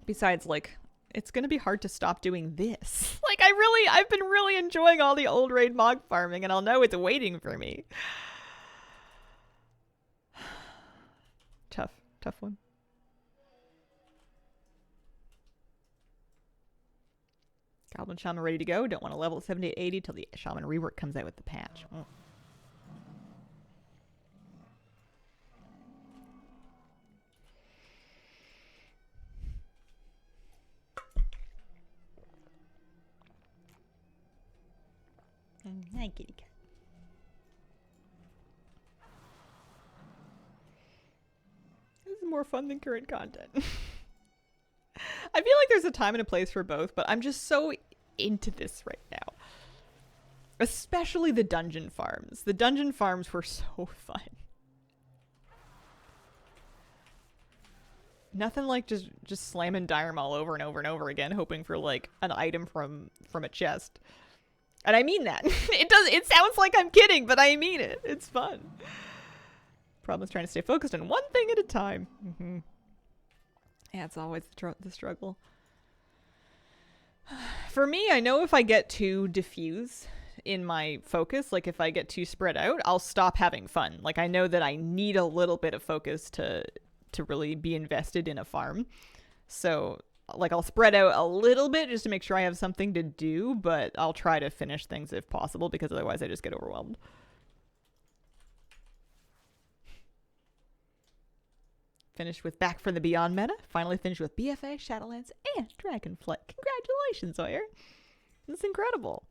Besides, like, it's going to be hard to stop doing this. Like, I've been really enjoying all the old raid mog farming, and I'll know it's waiting for me. tough one. Goblin Shaman ready to go. Don't want to level 70 to 80 till the Shaman rework comes out with the patch. Oh. Hi, kitty cat. This is more fun than current content. I feel like there's a time and a place for both, but I'm just so into this right now. Especially the dungeon farms. The dungeon farms were so fun. Nothing like just slamming Direm over and over and over again, hoping for like an item from a chest. And I mean that. It sounds like I'm kidding, but I mean it. It's fun. Problem is trying to stay focused on one thing at a time. Mm-hmm. Yeah, it's always the struggle. For me, I know if I get too diffuse in my focus, like if I get too spread out, I'll stop having fun. Like I know that I need a little bit of focus to really be invested in a farm. So like I'll spread out a little bit just to make sure I have something to do, but I'll try to finish things if possible because otherwise I just get overwhelmed. Finished with Back from the Beyond meta. Finally finished with BFA, Shadowlands, and Dragonflight. Congratulations, Oyer. This is incredible.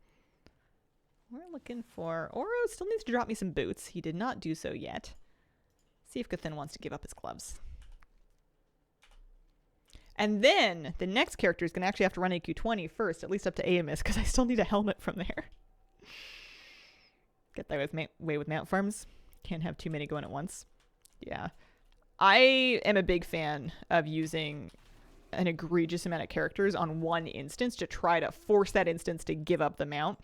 We're looking for... Oro still needs to drop me some boots. He did not do so yet. See if Cthulhu wants to give up his gloves. And then the next character is going to actually have to run AQ20 first, at least up to Amos, because I still need a helmet from there. Get that way with mount farms. Can't have too many going at once. Yeah. I am a big fan of using an egregious amount of characters on one instance to try to force that instance to give up the mount.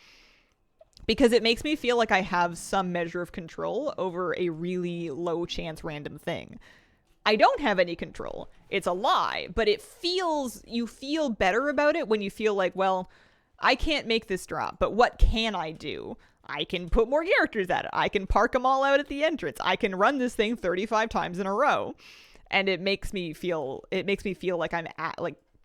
Because it makes me feel like I have some measure of control over a really low chance random thing. I don't have any control. It's a lie, but you feel better about it when you feel like, well, I can't make this drop, but what can I do? I can put more characters at it. I can park them all out at the entrance. I can run this thing 35 times in a row. And it makes me feel like I'm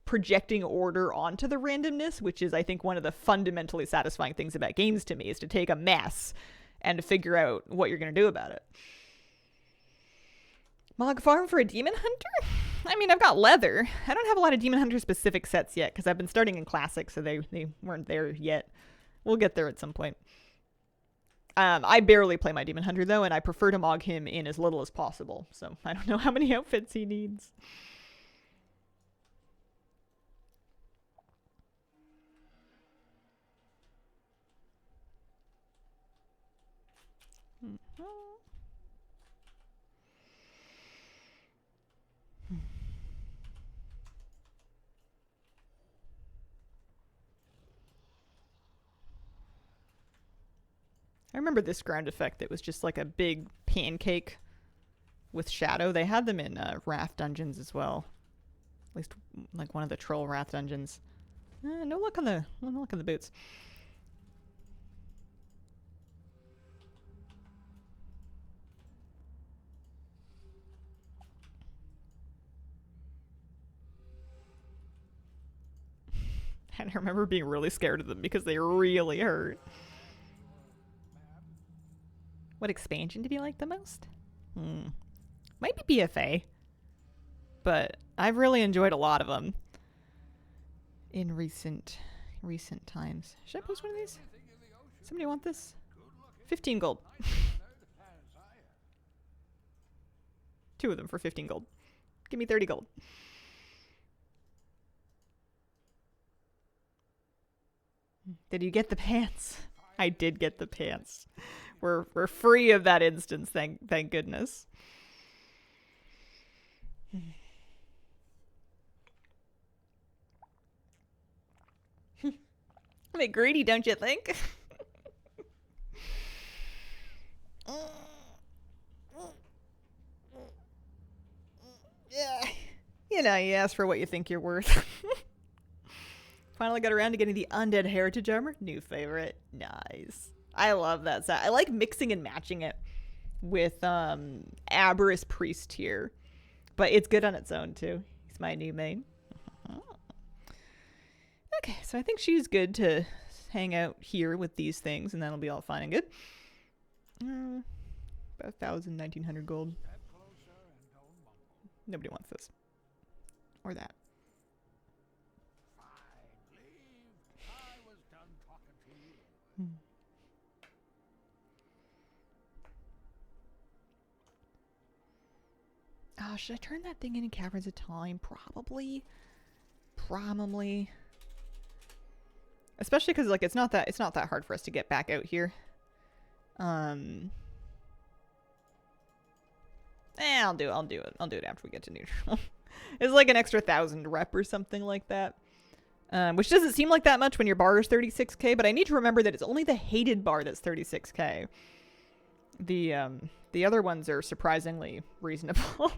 projecting order onto the randomness, which is, I think, one of the fundamentally satisfying things about games to me, is to take a mess and to figure out what you're going to do about it. Mog farm for a demon hunter? I mean, I've got leather. I don't have a lot of demon hunter specific sets yet because I've been starting in classic, so they weren't there yet. We'll get there at some point. I barely play my demon hunter though, and I prefer to mog him in as little as possible. So I don't know how many outfits he needs. I remember this ground effect that was just like a big pancake with shadow. They had them in Wrath dungeons as well. At least like one of the troll Wrath dungeons. No luck on the boots. And I remember being really scared of them because they really hurt. What expansion did you like the most? Might be BFA. But I've really enjoyed a lot of them in recent times. Should I post one of these? Somebody want this? 15 gold. 2 of them for 15 gold. Give me 30 gold. Did you get the pants? I did get the pants. We're free of that instance, thank goodness. A bit greedy, don't you think? Yeah. You know, you ask for what you think you're worth. Finally got around to getting the Undead Heritage armor. New favorite. Nice. I love that set. I like mixing and matching it with Aberrus Priest here. But it's good on its own, too. He's my new main. Okay, so I think she's good to hang out here with these things, and that'll be all fine and good. About 1,000, 1,900 gold. Nobody wants this. Or that. Oh, should I turn that thing in Caverns of Time? Probably. Probably. Especially because like it's not that hard for us to get back out here. I'll do it. I'll do it after we get to neutral. It's like an extra 1,000 rep or something like that. Which doesn't seem like that much when your bar is 36k, but I need to remember that it's only the hated bar that's 36k. The other ones are surprisingly reasonable.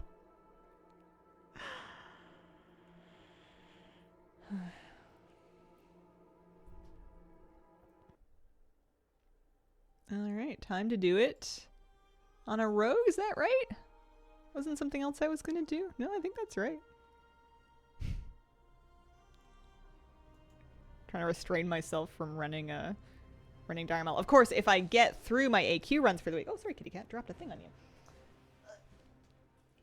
Alright, time to do it. On a rogue, is that right? Wasn't something else I was gonna do? No, I think that's right. Trying to restrain myself from running Dire Maul. Of course, if I get through my AQ runs for the week. Oh, sorry, kitty cat, dropped a thing on you.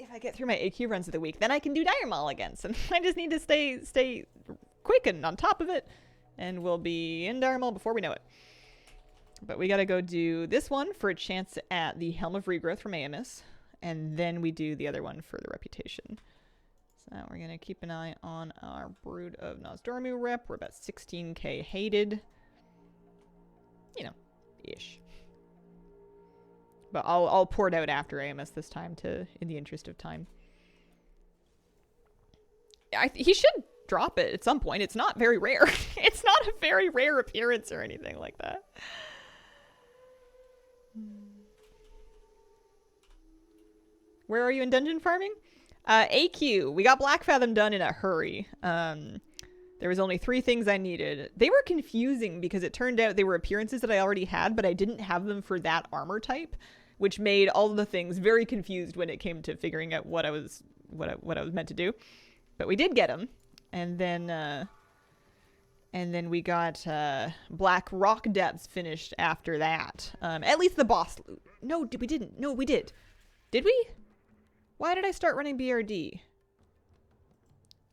If I get through my AQ runs of the week, then I can do Dire Maul again. So I just need to stay quick and on top of it, and we'll be in Dire Maul before we know it. But we gotta go do this one for a chance at the Helm of Regrowth from Amos, and then we do the other one for the reputation. So we're gonna keep an eye on our Brood of Nozdormu rep. We're about 16k hated. You know, ish. But I'll pour it out after Amos this time in the interest of time. He should drop it at some point. It's not very rare. It's not a very rare appearance or anything like that. Where are you in dungeon farming? AQ. We got Black Fathom done in a hurry. There was only 3 things I needed. They were confusing because it turned out they were appearances that I already had, but I didn't have them for that armor type, which made all of the things very confused when it came to figuring out what I was meant to do. But we did get them, and then we got Black Rock Depths finished after that. At least the boss. No, we didn't. No, we did. Did we? Why did I start running BRD?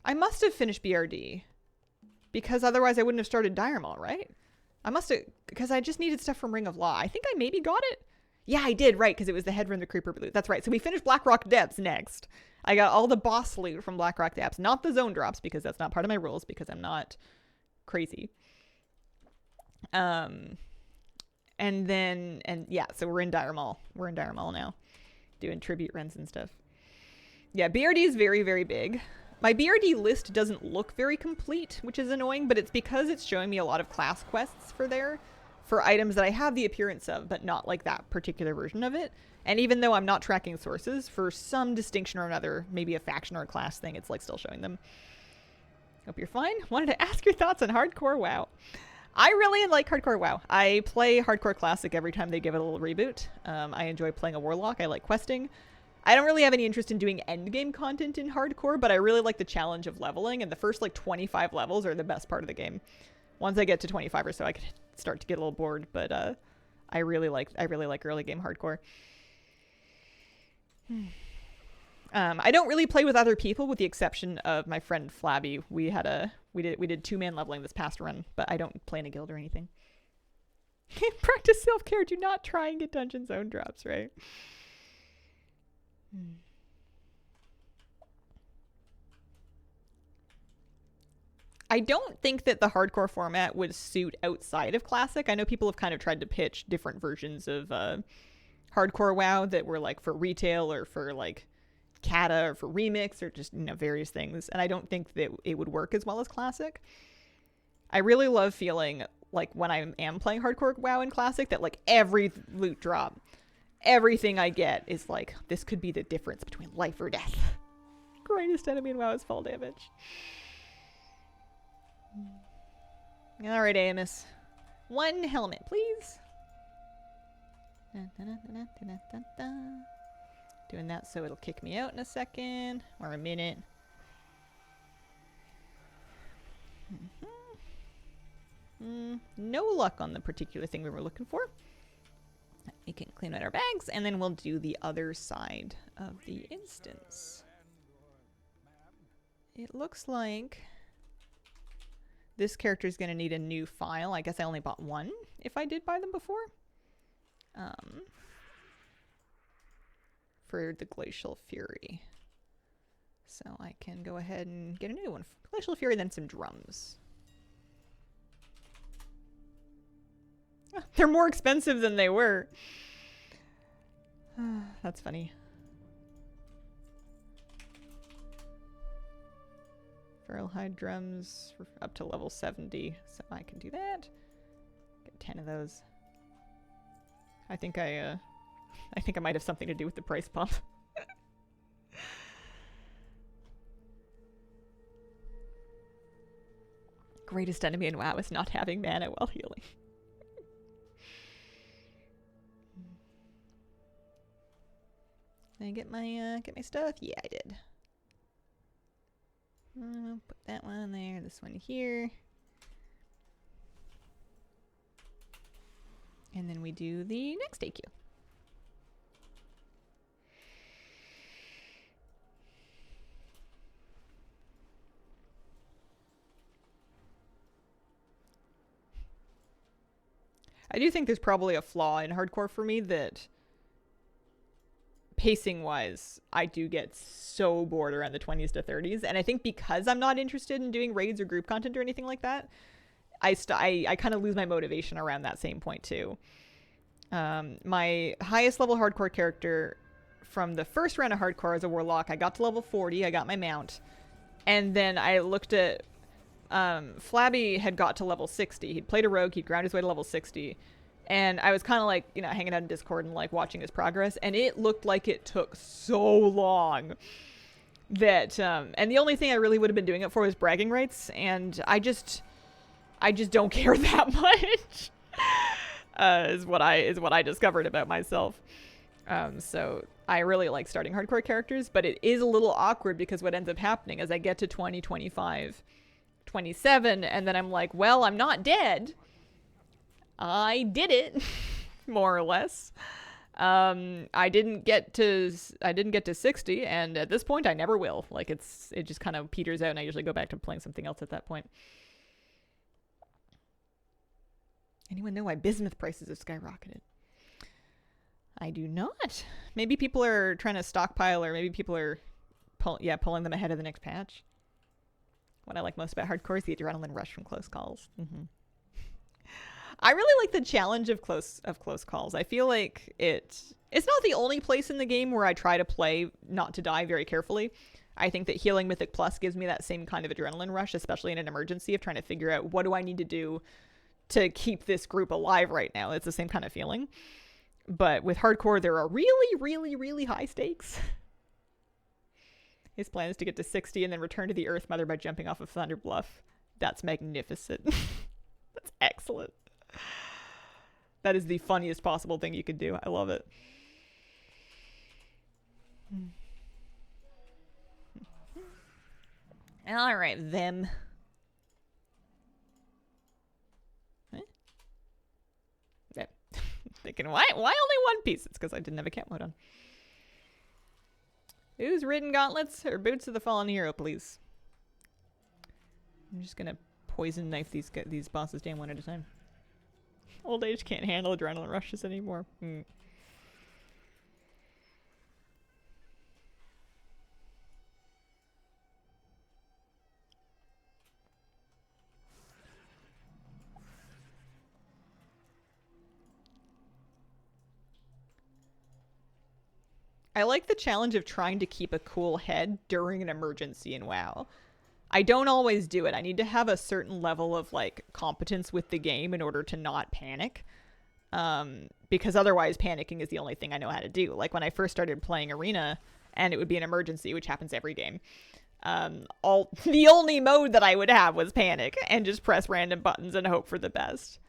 I must have finished BRD. Because otherwise I wouldn't have started Dire Maul, right? I must have, because I just needed stuff from Ring of Law. I think I maybe got it. Yeah, I did, right, because it was the Headrun the Creeper loot. That's right. So we finished Blackrock Depths next. I got all the boss loot from Blackrock Depths, not the zone drops, because that's not part of my rules, because I'm not crazy. And yeah, so we're in Dire Maul. We're in Dire Maul now, doing tribute runs and stuff. Yeah, BRD is very, very big. My BRD list doesn't look very complete, which is annoying, but it's because it's showing me a lot of class quests for items that I have the appearance of, but not like that particular version of it. And even though I'm not tracking sources, for some distinction or another, maybe a faction or a class thing, it's like still showing them. Hope you're fine. Wanted to ask your thoughts on Hardcore WoW. I really like Hardcore WoW. I play Hardcore Classic every time they give it a little reboot. I enjoy playing a Warlock. I like questing. I don't really have any interest in doing endgame content in Hardcore, but I really like the challenge of leveling, and the first like 25 levels are the best part of the game. Once I get to 25 or so, I could start to get a little bored, but I really like early game Hardcore. I don't really play with other people, with the exception of my friend Flabby. We did 2-man leveling this past run, but I don't play in a guild or anything. Practice self-care. Do not try and get dungeon zone drops, right? I don't think that the hardcore format would suit outside of Classic. I know people have kind of tried to pitch different versions of hardcore WoW that were like for retail or for like Kata or for remix or just, you know, various things. And I don't think that it would work as well as Classic. I really love feeling like when I am playing hardcore WoW in Classic that like every loot drop, everything I get is like, this could be the difference between life or death. Greatest enemy in WoW is fall damage. Alright, Amos. 1 helmet, please. Doing that so it'll kick me out in a second or a minute. No luck on the particular thing we were looking for. We can clean out our bags, and then we'll do the other side of the instance. It looks like this character is going to need a new file. I guess I only bought one if I did buy them before. For the Glacial Fury. So I can go ahead and get a new one. Glacial Fury, then some drums. They're more expensive than they were. That's funny. Feral Hide drums for up to level 70, so I can do that. Get 10 of those. I think I might have something to do with the price bump. Greatest enemy in WoW is not having mana while healing. Did I get my stuff? Yeah, I did. Put that one there, this one here. And then we do the next AQ. I do think there's probably a flaw in hardcore for me that pacing-wise, I do get so bored around the 20s to 30s. And I think because I'm not interested in doing raids or group content or anything like that, I kind of lose my motivation around that same point too. My highest level hardcore character from the first round of hardcore as a warlock, I got to level 40, I got my mount. And then I looked at Flabby had got to level 60. He'd played a rogue, he'd ground his way to level 60. And I was kind of like, you know, hanging out in Discord and like watching his progress. And it looked like it took so long that, and the only thing I really would have been doing it for was bragging rights. And I just don't care that much, is what I discovered about myself. So I really like starting hardcore characters, but it is a little awkward because what ends up happening is I get to 20, 25, 27, and then I'm like, well, I'm not dead. I did it, more or less. I didn't get to 60, and at this point I never will. Like it just kind of peters out, and I usually go back to playing something else at that point. Anyone know why bismuth prices have skyrocketed? I do not. Maybe people are trying to stockpile, or maybe people are pulling them ahead of the next patch. What I like most about hardcore is the adrenaline rush from close calls. I really like the challenge of close calls. I feel like it's not the only place in the game where I try to play not to die very carefully. I think that healing Mythic Plus gives me that same kind of adrenaline rush, especially in an emergency of trying to figure out what do I need to do to keep this group alive right now. It's the same kind of feeling. But with hardcore, there are really, really, really high stakes. His plan is to get to 60 and then return to the Earth Mother by jumping off of Thunder Bluff. That's magnificent. That's excellent. That is the funniest possible thing you could do. I love it. All right, them. Thinking, why only one piece? It's because I didn't have a cat mode on. Who's ridden gauntlets or boots of the fallen hero, please? I'm just gonna poison knife these bosses down one at a time. Old age can't handle adrenaline rushes anymore. I like the challenge of trying to keep a cool head during an emergency in WoW. I don't always do it. I need to have a certain level of like competence with the game in order to not panic. Because otherwise panicking is the only thing I know how to do. Like when I first started playing Arena and it would be an emergency, which happens every game. The only mode that I would have was panic and just press random buttons and hope for the best.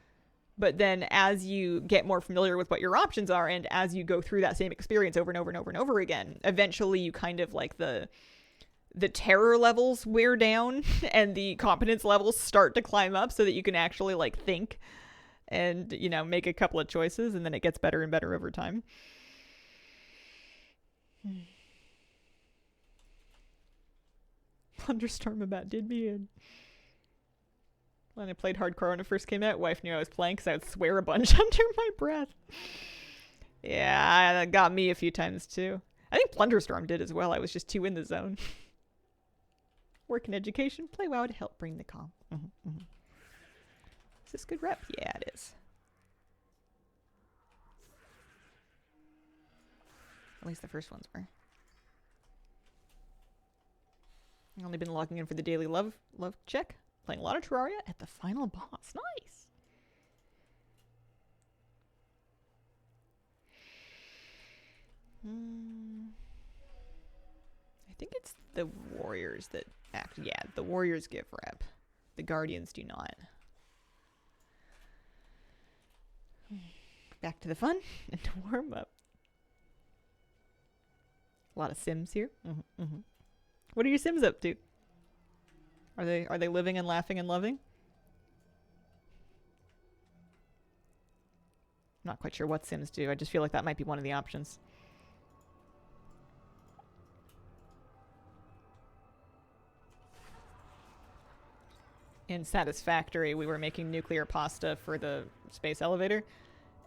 But then as you get more familiar with what your options are, and as you go through that same experience over and over and over and over again, eventually you kind of like the terror levels wear down and the competence levels start to climb up so that you can actually like think and, you know, make a couple of choices, and then it gets better and better over time. Thunderstorm about did me in. When I played hardcore when it first came out, wife knew I was playing because I would swear a bunch under my breath. Yeah, that got me a few times too. I think Plunderstorm did as well. I was just too in the zone. Work in education, play WoW to help bring the calm. Is this good rep? Yeah, it is. At least the first ones were. I've only been logging in for the daily love check. Playing a lot of Terraria at the final boss. Nice. I think it's the warriors that act. Yeah, the warriors give rep. The guardians do not. Back to the fun and to warm up. A lot of Sims here. What are your Sims up to? Are they living and laughing and loving? Not quite sure what Sims do. I just feel like that might be one of the options. In Satisfactory, we were making nuclear pasta for the space elevator,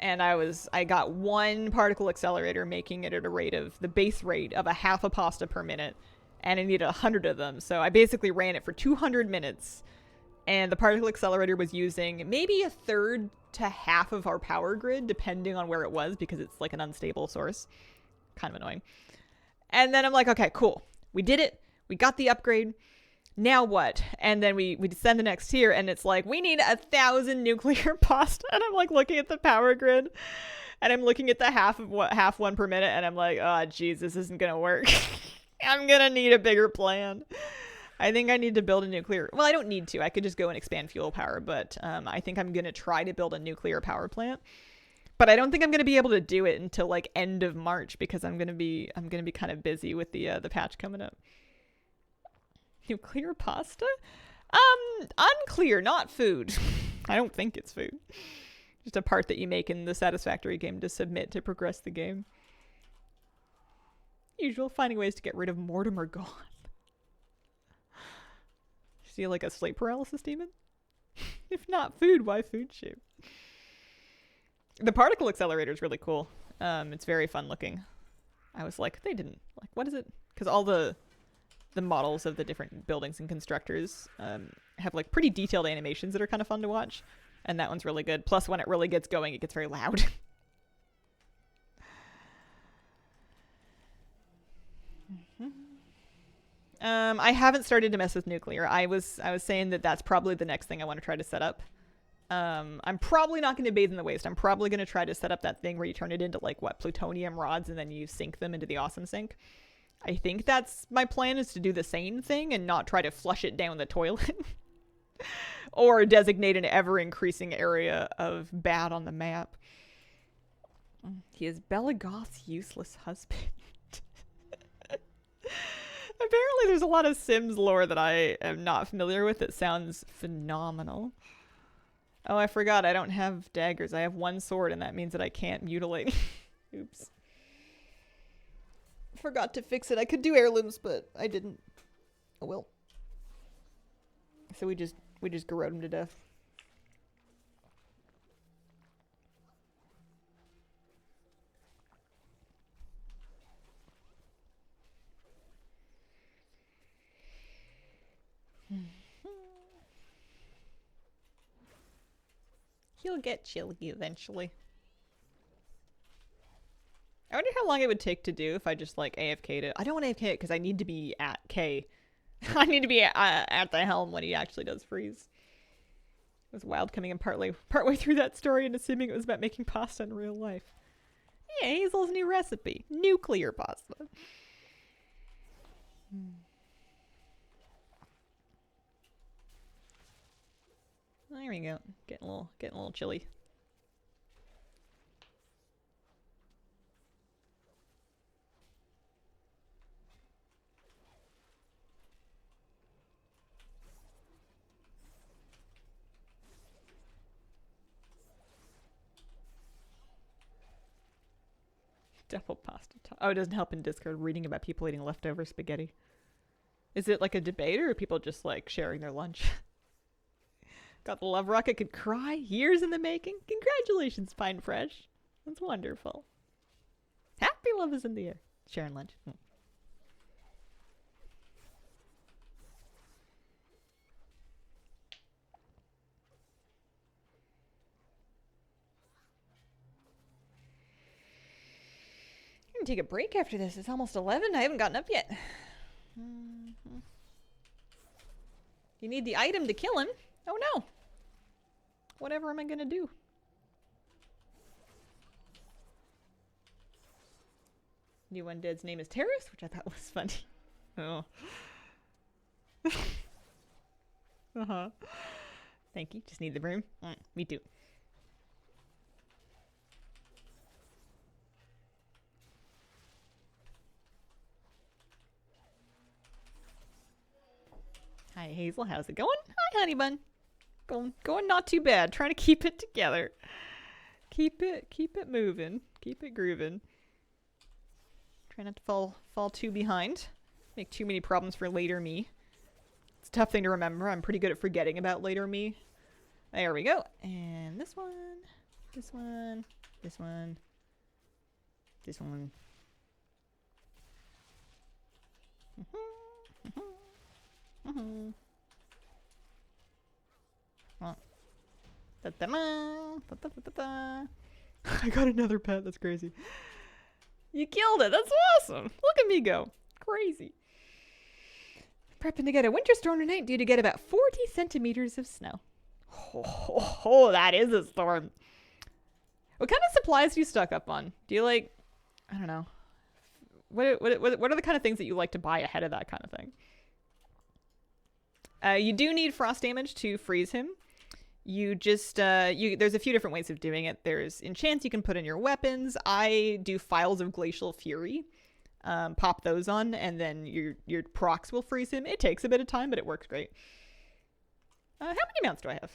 and I got one particle accelerator, making it at a rate of the base rate of a half a pasta per minute, and I needed 100 of them. So I basically ran it for 200 minutes, and the particle accelerator was using maybe a third to half of our power grid, depending on where it was, because it's like an unstable source. Kind of annoying. And then I'm like, okay, cool. We did it. We got the upgrade. Now what? And then we descend the next tier, and it's like, we need 1,000 nuclear pasta. And I'm like looking at the power grid, and I'm looking at the half one per minute, and I'm like, oh geez, this isn't gonna work. I'm gonna need a bigger plan. I think I need to build a nuclear. Well, I don't need to. I could just go and expand fuel power, but I think I'm gonna try to build a nuclear power plant. But I don't think I'm gonna be able to do it until like end of March, because I'm gonna be kind of busy with the patch coming up. Nuclear pasta? Unclear. Not food. I don't think it's food. Just a part that you make in the Satisfactory game to submit to progress the game. Usual, finding ways to get rid of Mortimer gone. Is he like a sleep paralysis demon? If not food, why food shape? The particle accelerator is really cool. It's very fun looking. I was like, they didn't like, what is it? Because all the models of the different buildings and constructors have like pretty detailed animations that are kind of fun to watch, and that one's really good. Plus, when it really gets going, it gets very loud. I haven't started to mess with nuclear. I was saying that that's probably the next thing I want to try to set up. I'm probably not going to bathe in the waste. I'm probably going to try to set up that thing where you turn it into like plutonium rods, and then you sink them into the awesome sink. I think that's my plan, is to do the same thing and not try to flush it down the toilet. Or designate an ever-increasing area of bad on the map. He is Belagoth's useless husband. Apparently there's a lot of Sims lore that I am not familiar with that sounds phenomenal. Oh, I forgot, I don't have daggers. I have one sword, and that means that I can't mutilate. Oops. Forgot to fix it. I could do heirlooms, but I didn't. Oh well. So we just garrode him to death. He'll get chilly eventually. I wonder how long it would take to do if I just like AFK'd it. I don't want to AFK it because I need to be at K. I need to be at the helm when he actually does freeze. It was wild coming in partway through that story and assuming it was about making pasta in real life. Yeah, Hazel's new recipe. Nuclear pasta. There we go. Getting a little chilly. Double pasta. Oh, it doesn't help in Discord reading about people eating leftover spaghetti. Is it like a debate or are people just like sharing their lunch? Got the love rocket, could cry. Years in the making. Congratulations, Pine Fresh. That's wonderful. Happy love is in the air. Sharing lunch. I'm gonna take a break after this. It's almost 11. I haven't gotten up yet. You need the item to kill him. Oh no. Whatever am I gonna do? New undead's name is Terrace, which I thought was funny. Oh. Uh-huh. Thank you. Just need the broom. Me too. Hi Hazel, how's it going? Hi Honey Bun. Going not too bad. Trying to keep it together. Keep it moving. Keep it grooving. Try not to fall too behind. Make too many problems for later me. It's a tough thing to remember. I'm pretty good at forgetting about later me. There we go. And this one. This one. This one. This one. I got another pet. That's crazy. You killed it. That's awesome. Look at me go. Crazy. Prepping to get a winter storm tonight due to get about 40 centimeters of snow. Oh, that is a storm. What kind of supplies do you stock up on? Do you like, I don't know. What are the kind of things that you like to buy ahead of that kind of thing? You do need frost damage to freeze him. You just, there's a few different ways of doing it. There's enchants you can put in your weapons. I do Files of Glacial Fury. Pop those on, and then your procs will freeze him. It takes a bit of time, but it works great. How many mounts do I have?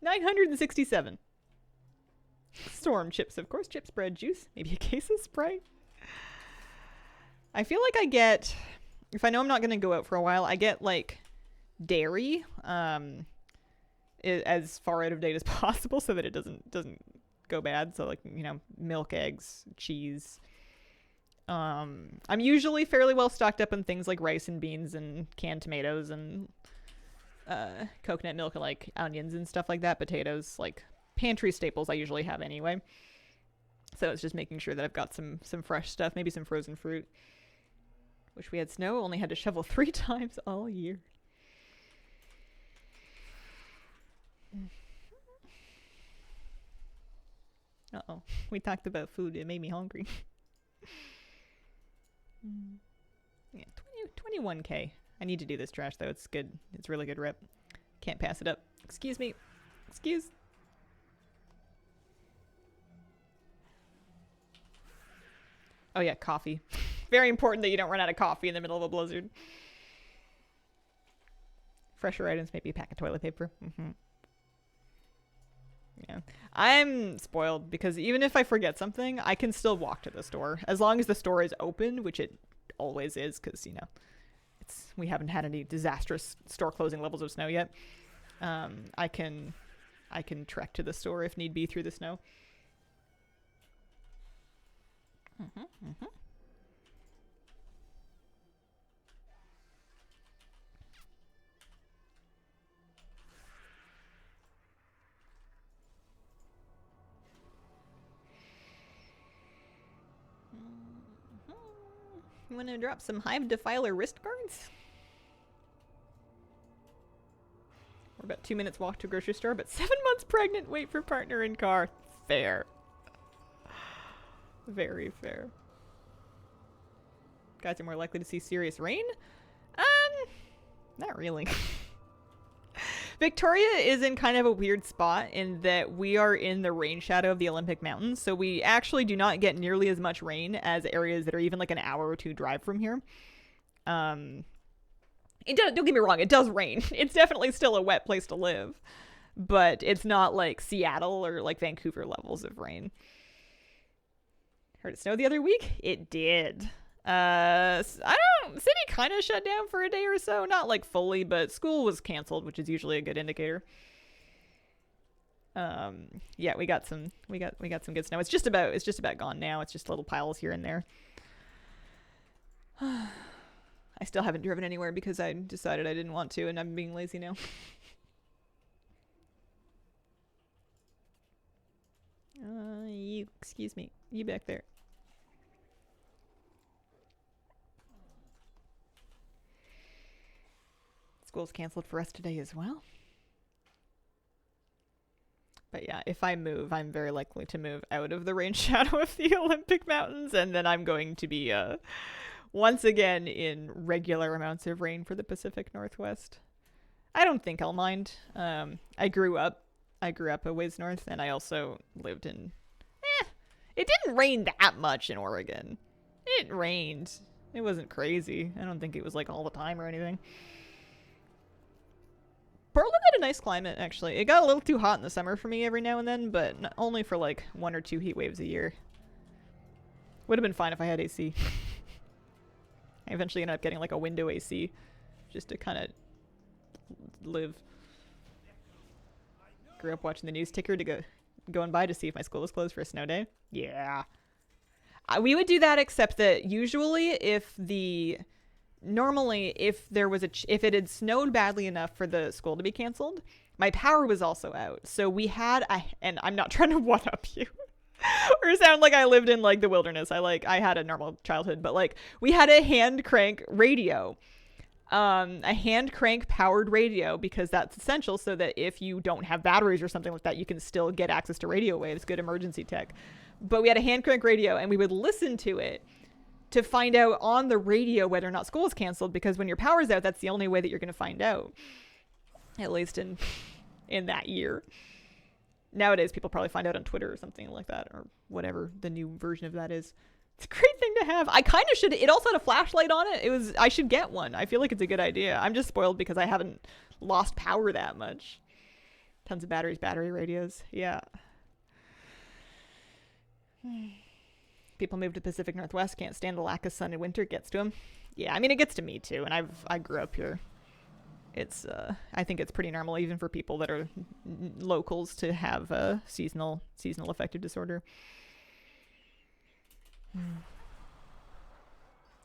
967. Storm chips, of course. Chip spread juice. Maybe a case of Sprite. I feel like I get, if I know I'm not going to go out for a while, I get, like, dairy, as far out of date as possible so that it doesn't go bad. So, like, you know, milk, eggs, cheese. I'm usually fairly well stocked up on things like rice and beans and canned tomatoes and coconut milk and like onions and stuff like that. Potatoes, like pantry staples I usually have anyway. So it's just making sure that I've got some fresh stuff, maybe some frozen fruit. Wish we had snow, only had to shovel 3 times all year. Uh-oh, we talked about food, it made me hungry. Yeah, 21k. I need to do this trash though. It's good. It's really good rep. Can't pass it up. Excuse me. Excuse. Oh yeah, coffee. Very important that you don't run out of coffee in the middle of a blizzard. Fresher items, maybe a pack of toilet paper. Yeah. I'm spoiled because even if I forget something, I can still walk to the store. As long as the store is open, which it always is because, you know, we haven't had any disastrous store closing levels of snow yet. I can trek to the store if need be through the snow. You want to drop some Hive Defiler wrist guards? We're about 2 minutes walk to a grocery store, but 7 months pregnant, wait for partner in car. Fair. Very fair. Guys are more likely to see serious rain? Not really. Victoria is in kind of a weird spot in that we are in the rain shadow of the Olympic Mountains, so we actually do not get nearly as much rain as areas that are even like an hour or two drive from here. Don't get me wrong, it does rain. It's definitely still a wet place to live, but it's not like Seattle or like Vancouver levels of rain. Heard it snowed the other week. It did. City kind of shut down for a day or so. Not like fully, but school was canceled, which is usually a good indicator. Yeah, we got some good snow. It's just about gone now. It's just little piles here and there. I still haven't driven anywhere because I decided I didn't want to, and I'm being lazy now. Excuse me. You back there. School's canceled for us today as well. But yeah, if I move, I'm very likely to move out of the rain shadow of the Olympic Mountains, and then I'm going to be once again in regular amounts of rain for the Pacific Northwest. I don't think I'll mind. I grew up a ways north, and I also lived in... it didn't rain that much in Oregon. It rained. It wasn't crazy. I don't think it was like all the time or anything. Portland had a nice climate, actually. It got a little too hot in the summer for me every now and then, but only for like 1 or 2 heat waves a year. Would have been fine if I had AC. I eventually ended up getting like a window AC just to kind of live. Grew up watching the news ticker to going by to see if my school was closed for a snow day. Yeah. We would do that, except that usually normally if if it had snowed badly enough for the school to be canceled, my power was also out. So we had and I'm not trying to one up you or sound like I lived in like the wilderness. I had a normal childhood, but like we had a hand crank radio. A hand crank powered radio, because that's essential so that if you don't have batteries or something like that, you can still get access to radio waves. Good emergency tech. But we had a hand crank radio, and we would listen to it to find out on the radio whether or not school is canceled, because when your power's out, that's the only way that you're going to find out, at least in that year. Nowadays, people probably find out on Twitter or something like that, or whatever the new version of that is. It's a great thing to have. I kind of should. It also had a flashlight on it. I should get one. I feel like it's a good idea. I'm just spoiled because I haven't lost power that much. Tons of battery radios. Yeah. People move to the Pacific Northwest, can't stand the lack of sun in winter. It gets to them. Yeah, I mean, it gets to me too, and I grew up here. It's I think it's pretty normal even for people that are locals to have a seasonal affective disorder.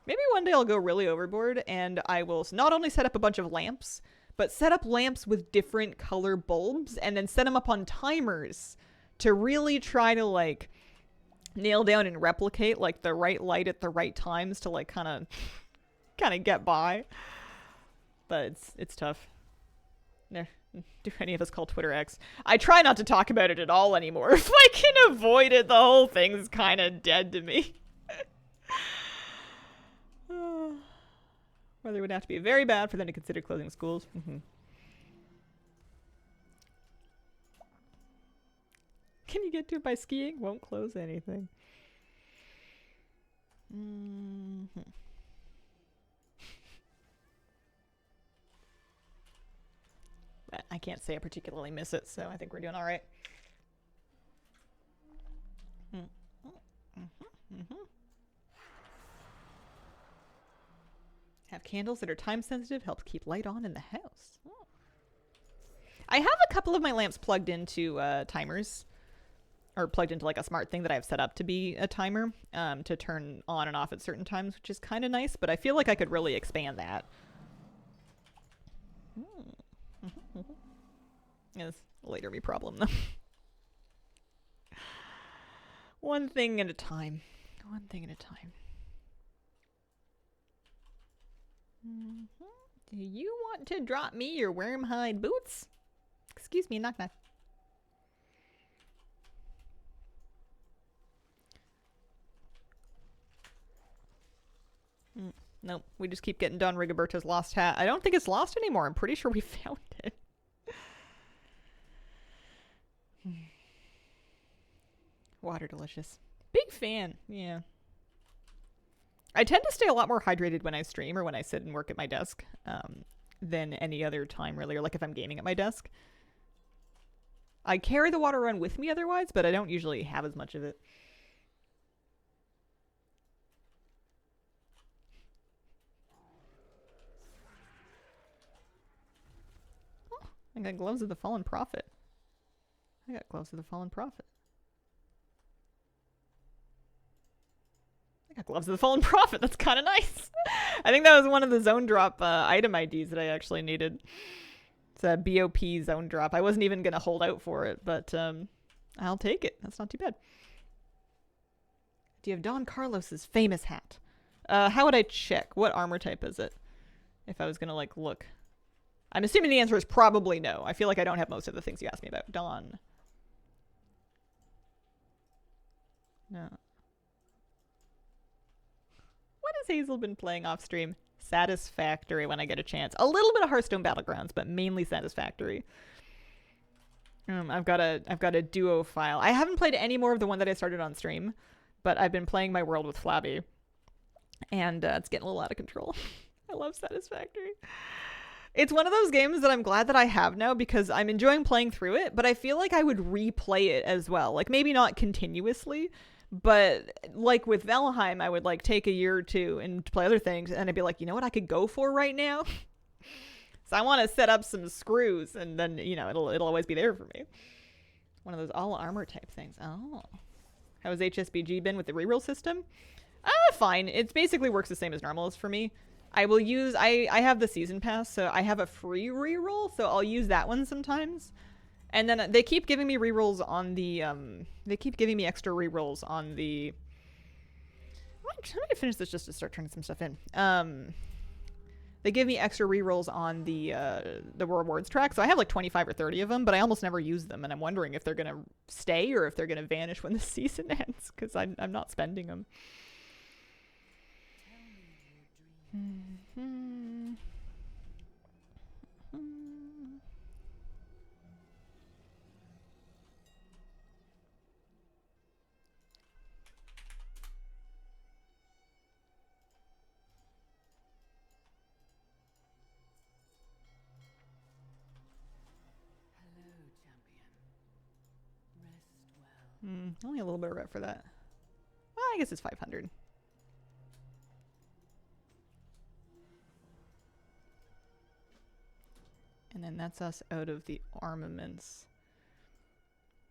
Maybe one day I'll go really overboard and I will not only set up a bunch of lamps, but set up lamps with different color bulbs and then set them up on timers to really try to like nail down and replicate like the right light at the right times to like kind of get by. But it's tough. Do any of us call Twitter X? I try not to talk about it at all anymore. If I can avoid it, the whole thing's kind of dead to me. Weather would have to be very bad for them to consider closing schools. Can you get to it by skiing? Won't close anything. But I can't say I particularly miss it, so I think we're doing all right. Have candles that are time sensitive, helps keep light on in the house. Oh. I have a couple of my lamps plugged into timers, or plugged into like a smart thing that I've set up to be a timer to turn on and off at certain times, which is kind of nice, but I feel like I could really expand that. It's a later me problem though. One thing at a time. One thing at a time. Do you want to drop me your worm hide boots? Excuse me, knock knock. Nope, we just keep getting Don Rigoberto's lost hat. I don't think it's lost anymore. I'm pretty sure we found it. Water delicious. Big fan, yeah. I tend to stay a lot more hydrated when I stream or when I sit and work at my desk than any other time, really, or like if I'm gaming at my desk. I carry the water around with me otherwise, but I don't usually have as much of it. I got Gloves of the Fallen Prophet. I got Gloves of the Fallen Prophet. I got Gloves of the Fallen Prophet. That's kind of nice. I think that was one of the zone drop item IDs that I actually needed. It's a BOP zone drop. I wasn't even going to hold out for it, but I'll take it. That's not too bad. Do you have Don Carlos's famous hat? How would I check? What armor type is it? If I was going to, like, look. I'm assuming the answer is probably no. I feel like I don't have most of the things you asked me about. Don. No. What has Hazel been playing off stream? Satisfactory when I get a chance. A little bit of Hearthstone Battlegrounds, but mainly Satisfactory. I've got a duo file. I haven't played any more of the one that I started on stream, but I've been playing my world with Flabby, and it's getting a little out of control. I love Satisfactory. It's one of those games that I'm glad that I have now because I'm enjoying playing through it, but I feel like I would replay it as well. Like, maybe not continuously, but like with Valheim, I would like take a year or two and play other things, and I'd be like, you know what I could go for right now? So I want to set up some screws, and then, you know, it'll always be there for me. One of those all armor type things. Oh. How has HSBG been with the reroll system? Fine. It basically works the same as normal for me. I will use, I have the season pass, so I have a free reroll, so I'll use that one sometimes. And then they keep giving me rerolls on the, they keep giving me extra rerolls on the, I'm trying to finish this just to start turning some stuff in. They give me extra rerolls on the rewards track, so I have like 25 or 30 of them, but I almost never use them, and I'm wondering if they're going to stay or if they're going to vanish when the season ends, because I'm not spending them. Only a little bit of rep for that. Well, I guess it's 500. And then that's us out of the armaments.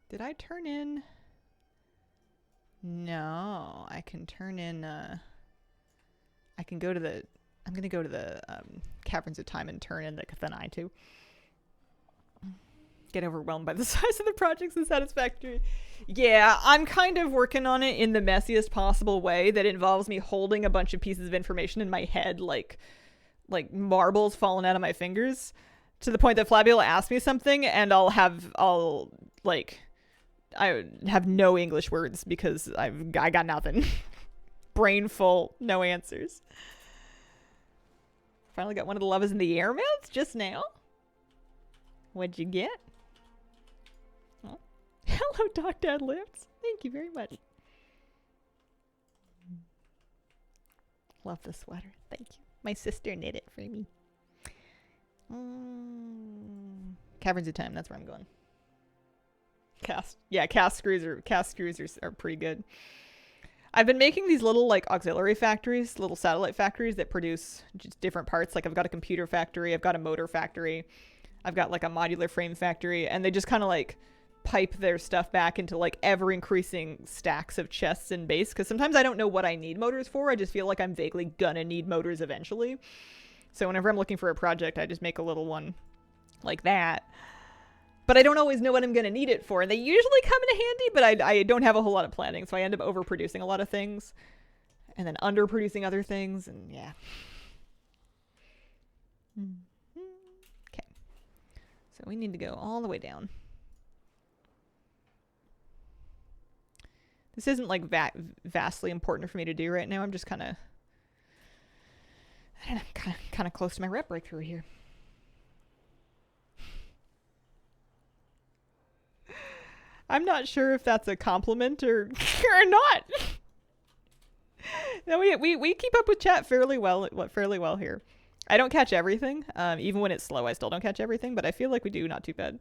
Did I turn in? No, I can turn in, I can go to the, I'm going to go to the Caverns of Time and turn in the Cathanai too. Get overwhelmed by the size of the projects and Satisfactory. Yeah, I'm kind of working on it in the messiest possible way that involves me holding a bunch of pieces of information in my head like marbles falling out of my fingers, to the point that Flabby will ask me something and I have no English words because I got nothing. Brain full, no answers. Finally got one of the Love is in the Air mounts just now. What'd you get? Oh. Hello, Doc Dad Lips. Thank you very much. Love the sweater. Thank you. My sister knit it for me. Caverns of Time. That's where I'm going. Cast screws are pretty good. I've been making these little like auxiliary factories, little satellite factories that produce just different parts. Like I've got a computer factory, I've got a motor factory, I've got like a modular frame factory, and they just kind of like pipe their stuff back into like ever increasing stacks of chests and base. Because sometimes I don't know what I need motors for. I just feel like I'm vaguely gonna need motors eventually. So whenever I'm looking for a project, I just make a little one like that. But I don't always know what I'm going to need it for. And they usually come in handy, but I don't have a whole lot of planning. So I end up overproducing a lot of things and then underproducing other things. And yeah. Okay. So we need to go all the way down. This isn't like vastly important for me to do right now. I'm just kind of, I don't know, kind of close to my rep breakthrough here. I'm not sure if that's a compliment or not. No, we keep up with chat fairly well here. I don't catch everything. Even when it's slow, I still don't catch everything, but I feel like we do not too bad.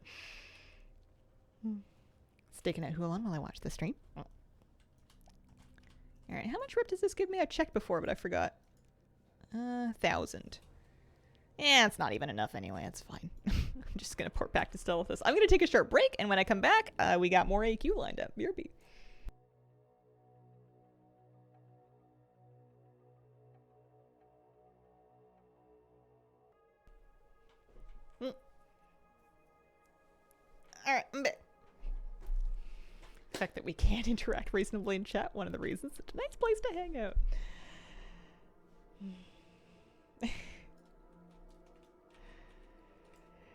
Staking out Hulan while I watch the stream. Oh. All right, how much rep does this give me? I checked before, but I forgot. 1,000. Yeah, it's not even enough anyway. It's fine. I'm just going to port back to Stealthus. I'm going to take a short break, and when I come back, we got more AQ lined up. BRB. Alright, I'm back. The fact that we can't interact reasonably in chat, one of the reasons it's a nice place to hang out.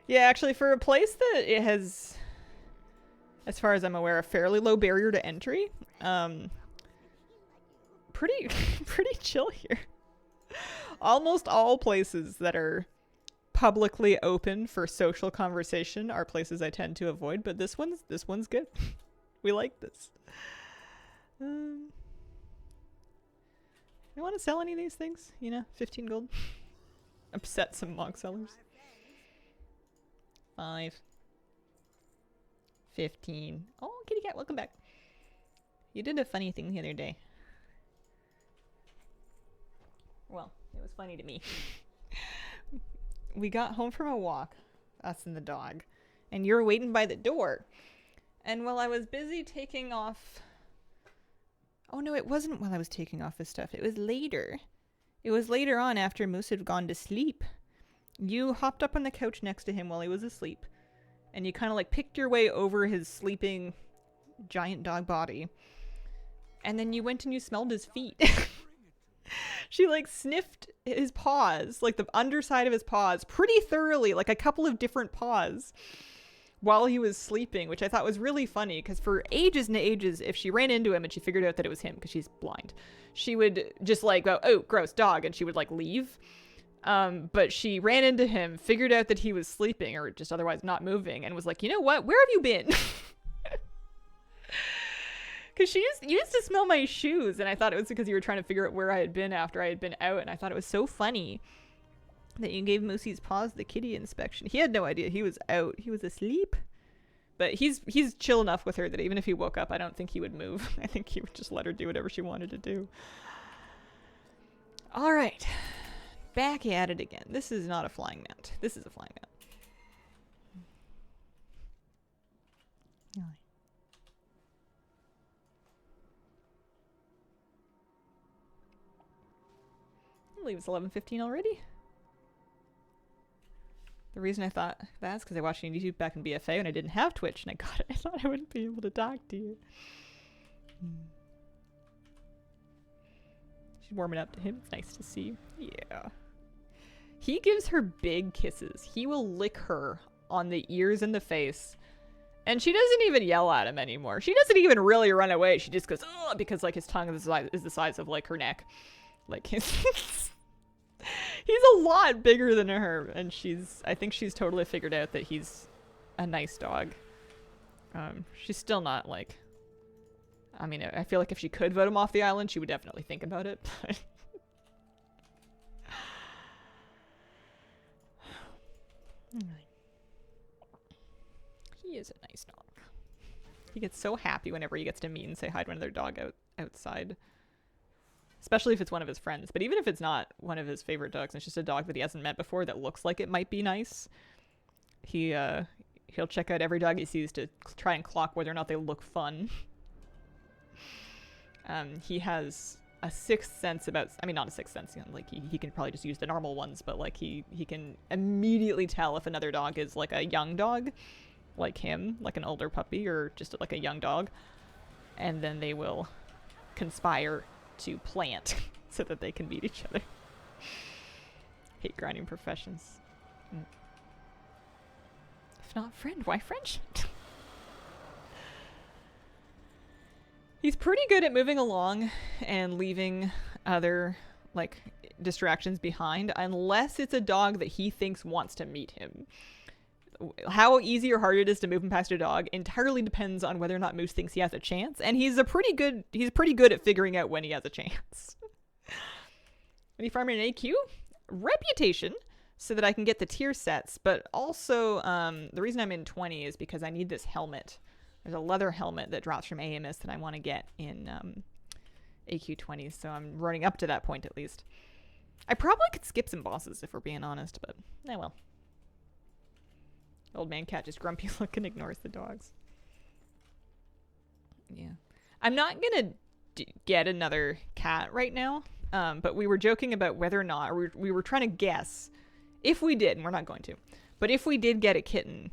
Yeah, actually, for a place that it has, as far as I'm aware, a fairly low barrier to entry, pretty chill here. Almost all places that are publicly open for social conversation are places I tend to avoid, but this one's good. We like this. You want to sell any of these things? 15 gold. Upset some monk sellers. 5. 15. Oh, kitty cat, welcome back. You did a funny thing the other day. Well, it was funny to me. We got home from a walk, us and the dog, and you were waiting by the door. And while I was busy taking off... Oh no, it wasn't while I was taking off his stuff. It was later. It was later on after Moose had gone to sleep. You hopped up on the couch next to him while he was asleep, and you kind of like picked your way over his sleeping giant dog body. And then you went and you smelled his feet. She like sniffed his paws, like the underside of his paws, pretty thoroughly, like a couple of different paws, while he was sleeping, which I thought was really funny because for ages and ages, if she ran into him and she figured out that it was him because she's blind, she would just like go, "Oh, gross dog," and she would like leave. But she ran into him, figured out that he was sleeping or just otherwise not moving, and was like, "You know what? Where have you been?" Because she used to smell my shoes, and I thought it was because you were trying to figure out where I had been after I had been out, and I thought it was so funny that you gave Moosey's paws the kitty inspection. He had no idea he was out. He was asleep. But he's chill enough with her that even if he woke up, I don't think he would move. I think he would just let her do whatever she wanted to do. All right. Back at it again. This is not a flying mount. This is a flying mount. I believe it's 11:15 already. The reason I thought that is because I watched YouTube back in BFA when I didn't have Twitch, and I got it. I thought I wouldn't be able to talk to you. She's warming up to him. It's nice to see. Yeah. He gives her big kisses. He will lick her on the ears and the face. And she doesn't even yell at him anymore. She doesn't even really run away. She just goes, "Ugh," because like his tongue is the size of like her neck. Like he's a lot bigger than her, and I think she's totally figured out that he's a nice dog. She's still not like, I mean, I feel like if she could vote him off the island, she would definitely think about it. But he is a nice dog. He gets so happy whenever he gets to meet and say hi to another dog outside. Especially if it's one of his friends. But even if it's not one of his favorite dogs, and it's just a dog that he hasn't met before that looks like it might be nice, he'll check out every dog he sees to try and clock whether or not they look fun. He has a sixth sense about, I mean, not a sixth sense, like he can probably just use the normal ones, but like he can immediately tell if another dog is like a young dog, like him, like an older puppy, or just like a young dog. And then they will conspire to plant so that they can meet each other. Hate grinding professions. If not friend, why friendship? He's pretty good at moving along and leaving other like distractions behind, unless it's a dog that he thinks wants to meet him. How easy or hard it is to move him past a dog entirely depends on whether or not Moose thinks he has a chance, and he's pretty good at figuring out when he has a chance. When you farm an AQ, reputation, so that I can get the tier sets, but also the reason I'm in 20 is because I need this helmet. There's a leather helmet that drops from AMS that I want to get in AQ 20, so I'm running up to that point at least. I probably could skip some bosses if we're being honest, but well. Old man cat just grumpy look and ignores the dogs. Yeah. I'm not gonna get another cat right now, but we were joking about whether or not, or we were trying to guess, if we did, and we're not going to, but if we did get a kitten,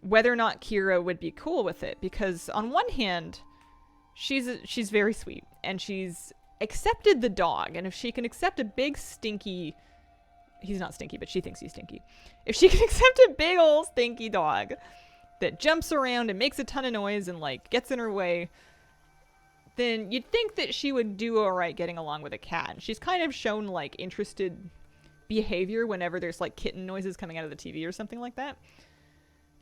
whether or not Kira would be cool with it. Because on one hand, she's very sweet, and she's accepted the dog, and if she can accept a big stinky, he's not stinky, but she thinks he's stinky, if she can accept a big old stinky dog that jumps around and makes a ton of noise and like gets in her way, then you'd think that she would do all right getting along with a cat. And she's kind of shown like interested behavior whenever there's like kitten noises coming out of the TV or something like that.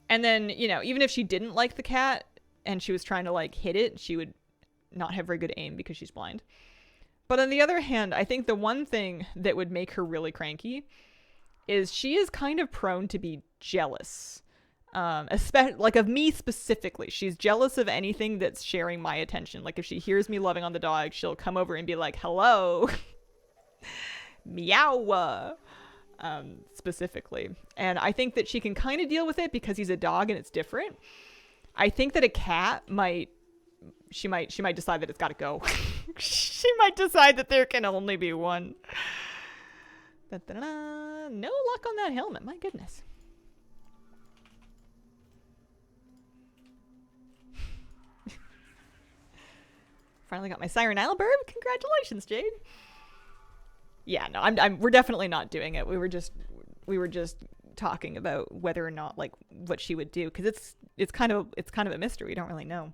And then, you know, even if she didn't like the cat and she was trying to like hit it, she would not have very good aim because she's blind. But on the other hand, I think the one thing that would make her really cranky is she is kind of prone to be jealous. Especially like of me specifically. She's jealous of anything that's sharing my attention. Like if she hears me loving on the dog, she'll come over and be like, hello. Meow. Specifically. And I think that she can kind of deal with it because he's a dog and it's different. I think that a cat she might decide that it's got to go. She might decide that there can only be one. Da-da-da. No luck on that helmet. My goodness. Finally got my Siren Albert. Congratulations, Jade. Yeah, no, we're definitely not doing it. We were just talking about whether or not like what she would do, because it's kind of a mystery. We don't really know.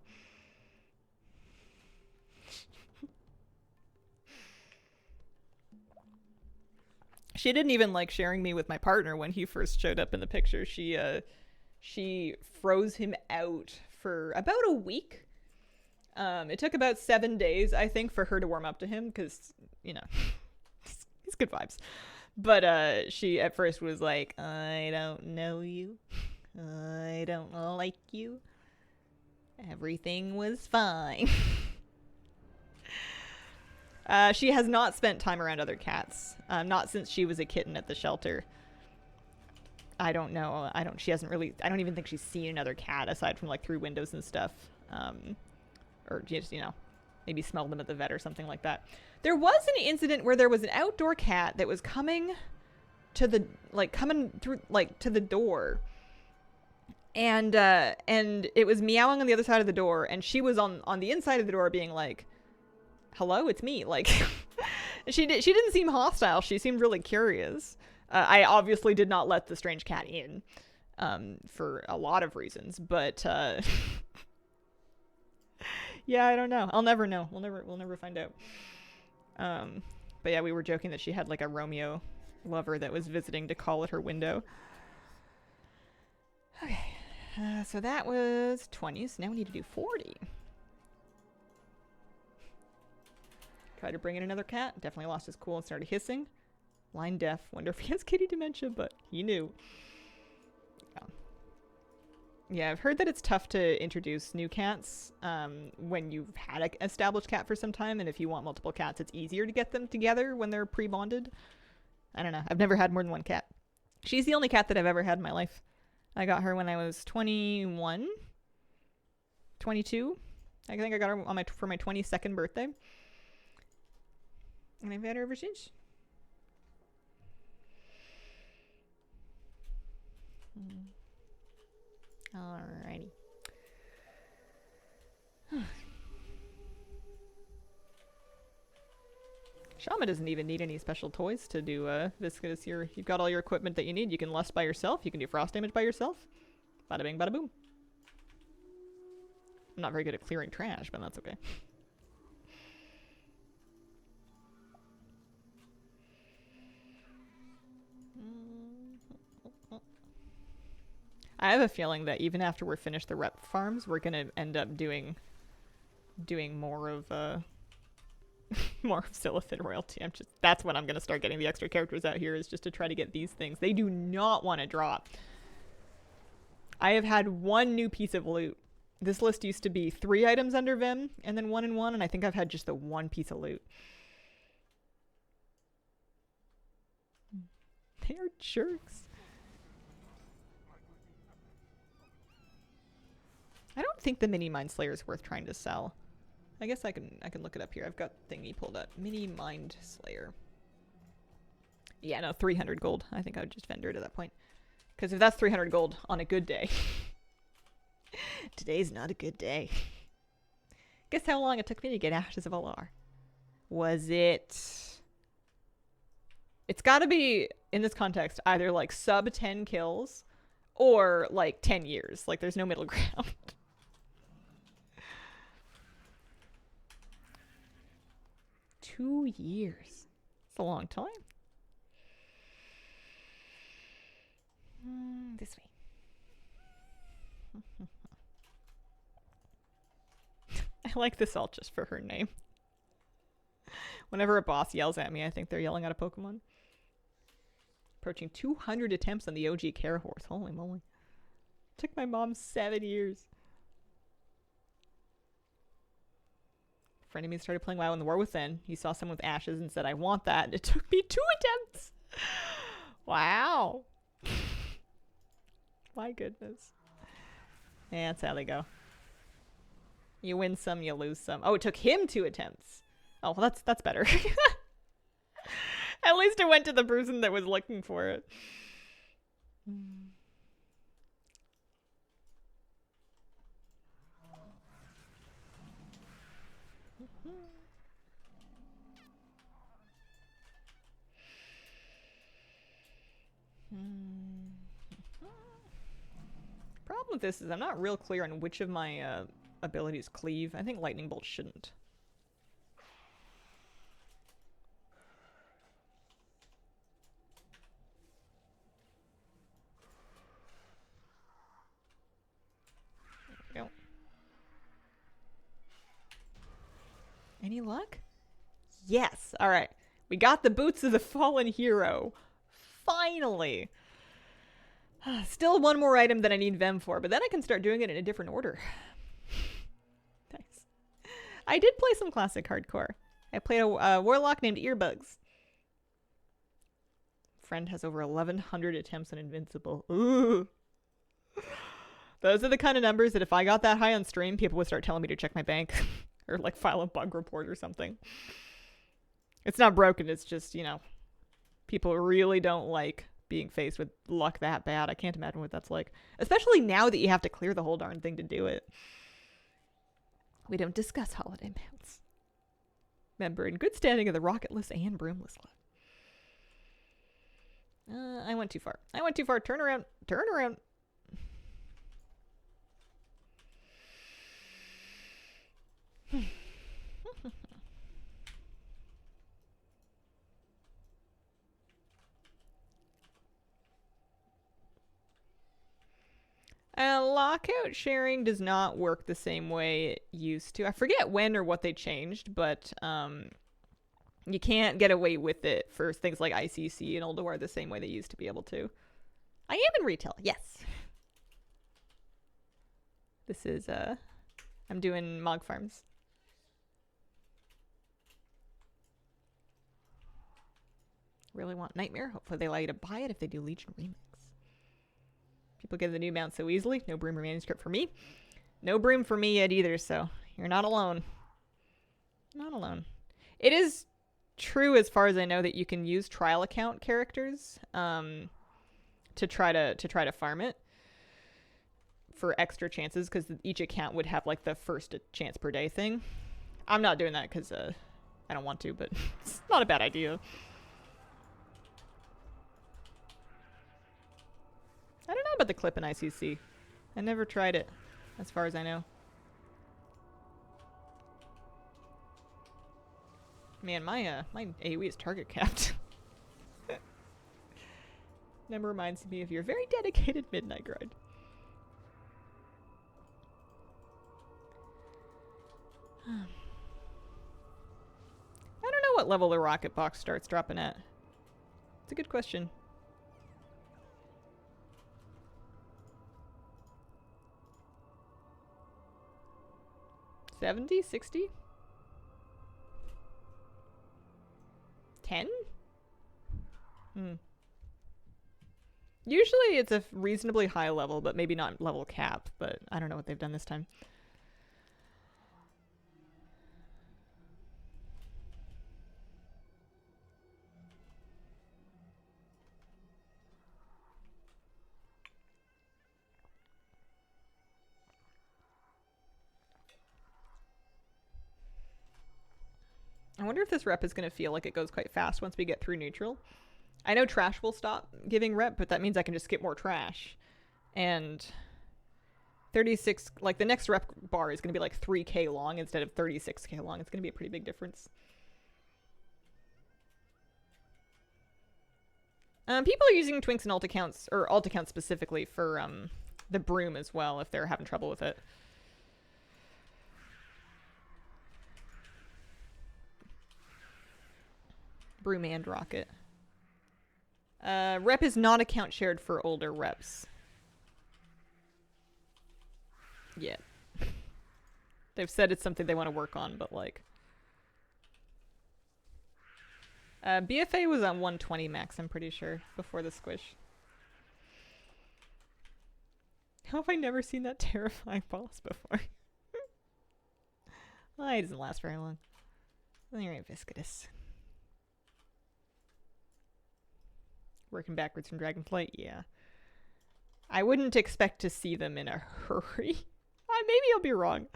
She didn't even like sharing me with my partner when he first showed up in the picture. She froze him out for about a week. It took about 7 days, I think, for her to warm up to him, because, you know, he's good vibes. But she at first was like, I don't know you. I don't like you. Everything was fine. She has not spent time around other cats. Not since she was a kitten at the shelter. I don't know. She hasn't really, I don't even think she's seen another cat aside from like through windows and stuff. Or just, you know, maybe smell them at the vet or something like that. There was an incident where there was an outdoor cat that was coming to the, like, coming through, like, to the door. And it was meowing on the other side of the door, and she was on the inside of the door being like, hello, it's me. Like, she didn't seem hostile. She seemed really curious. I obviously did not let the strange cat in, for a lot of reasons, but, yeah, I don't know. I'll never know. We'll never find out. But yeah, we were joking that she had like a Romeo lover that was visiting to call at her window. Okay. So that was 20. So now we need to do 40. Tried to bring in another cat. Definitely lost his cool and started hissing. Blind deaf. Wonder if he has kitty dementia, but he knew. Yeah, I've heard that it's tough to introduce new cats when you've had an established cat for some time, and if you want multiple cats, it's easier to get them together when they're pre-bonded. I don't know. I've never had more than one cat. She's the only cat that I've ever had in my life. I got her when I was 21, 22. I think I got her on for my 22nd birthday. And I've had her ever since. Alrighty. Shama doesn't even need any special toys to do this. You've got all your equipment that you need. You can lust by yourself. You can do frost damage by yourself. Bada bing, bada boom. I'm not very good at clearing trash, but that's okay. I have a feeling that even after we're finished the rep farms, we're gonna end up doing more of more of Silithid royalty. That's when I'm gonna start getting the extra characters out here, is just to try to get these things. They do not want to drop. I have had one new piece of loot. This list used to be 3 items under Vim and then 1 in 1, and I think I've had just the 1 piece of loot. They are jerks. think the mini mind slayer is worth trying to sell. I guess I can look it up here. I've got thingy pulled up. Mini mind slayer. Yeah, no, 300 gold. I think I would just vendor it at that point. Because if that's 300 gold on a good day. Today's not a good day. Guess how long it took me to get Ashes of Alar? Was it... It's gotta be, in this context, either like sub 10 kills or like 10 years. Like there's no middle ground. 2 years. It's a long time. This way. I like this alt just for her name. Whenever a boss yells at me, I think they're yelling at a Pokemon. Approaching 200 attempts on the OG Carahorse. Holy moly. Took my mom 7 years. Friend of me started playing WoW in the War Within. He saw someone with ashes and said, I want that. And it took me 2 attempts. Wow. My goodness. Yeah, that's how they go. You win some, you lose some. Oh, it took him 2 attempts. Oh, well, that's better. At least it went to the person that was looking for it. Problem with this is I'm not real clear on which of my abilities cleave. I think Lightning Bolt shouldn't. There we go. Any luck? Yes. All right. We got the Boots of the Fallen Hero. Finally. Still one more item that I need Vem for, but then I can start doing it in a different order. Nice. I did play some classic hardcore. I played a warlock named Earbugs. Friend has over 1,100 attempts on Invincible. Ooh. Those are the kind of numbers that if I got that high on stream, people would start telling me to check my bank. Or like file a bug report or something. It's not broken, it's just, you know, people really don't like being faced with luck that bad. I can't imagine what that's like. Especially now that you have to clear the whole darn thing to do it. We don't discuss holiday mounts. Member in good standing of the Rocketless and Broomless Club. I went too far. I went too far. Turn around. Turn around. Lockout sharing does not work the same way it used to. I forget when or what they changed, but you can't get away with it for things like ICC and Ulduar the same way they used to be able to. I am in retail, yes. This is, I'm doing Mog Farms. Really want Nightmare. Hopefully they allow you to buy it if they do Legion Remix. People get the new mount so easily. No Broom or Manuscript for me. No Broom for me yet either, so you're not alone. Not alone. It is true as far as I know that you can use trial account characters to try to farm it for extra chances, because each account would have like the first chance per day thing. I'm not doing that because I don't want to, but it's not a bad idea. I don't know about the clip in ICC. I never tried it, as far as I know. Man, my AoE is target capped. Never reminds me of your very dedicated midnight grind. I don't know what level the rocket box starts dropping at. It's a good question. 70? 60? 10? Usually it's a reasonably high level, but maybe not level cap, but I don't know what they've done this time. I wonder if this rep is going to feel like it goes quite fast once we get through neutral. I know trash will stop giving rep, but that means I can just skip more trash. And 36, like the next rep bar is going to be like 3k long instead of 36k long. It's going to be a pretty big difference. People are using Twinks and alt accounts, or alt accounts specifically, for the broom as well if they're having trouble with it. Broom and rocket. Rep is not account shared for older reps. Yeah. They've said it's something they want to work on, but like... BFA was on 120 max, I'm pretty sure, before the squish. How have I never seen that terrifying boss before? Well, it doesn't last very long. Alright, Viscidus. Working backwards from Dragonflight, yeah. I wouldn't expect to see them in a hurry. Maybe I'll be wrong.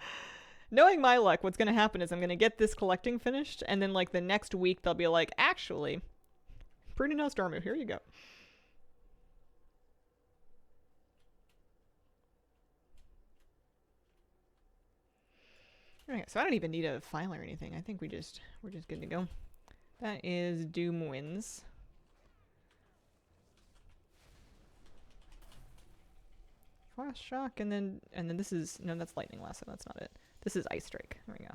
Knowing my luck, what's going to happen is I'm going to get this collecting finished, and then like the next week they'll be like, actually, pretty nice Dormu, here you go. Alright, so I don't even need a file or anything. I think we're just good to go. That is Doom wins. Frost Shock, and then this is, no, that's Lightning Lasso, that's not it. This is Ice Strike. There we go.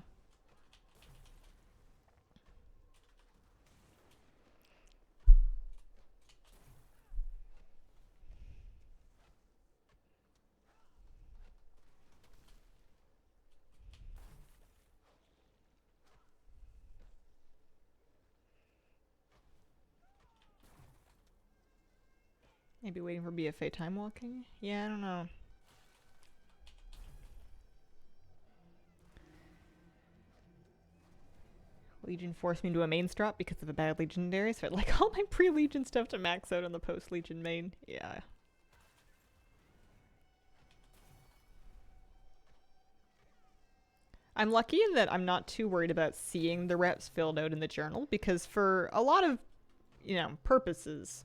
Maybe waiting for BFA time walking? Yeah, I don't know. Legion forced me into a main strop because of a bad legendary, so I'd like all my pre-Legion stuff to max out on the post-Legion main. Yeah. I'm lucky in that I'm not too worried about seeing the reps filled out in the journal, because for a lot of, you know, purposes,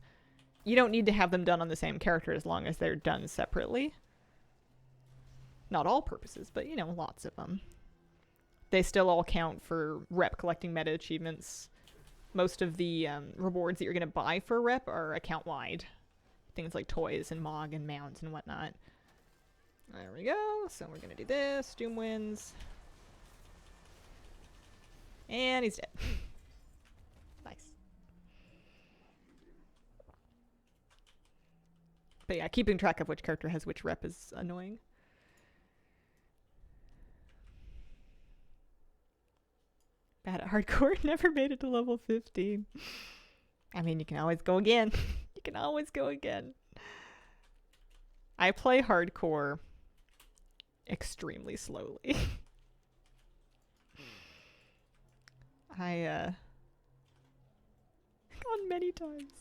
you don't need to have them done on the same character as long as they're done separately. Not all purposes, but, you know, lots of them. They still all count for rep collecting meta achievements. Most of the rewards that you're going to buy for rep are account-wide. Things like toys and Mog and mounts and whatnot. There we go. So we're going to do this. Doom wins. And he's dead. Nice. But yeah, keeping track of which character has which rep is annoying. Bad at hardcore, never made it to level 15. I mean, you can always go again. You can always go again. I play hardcore extremely slowly. Gone many times.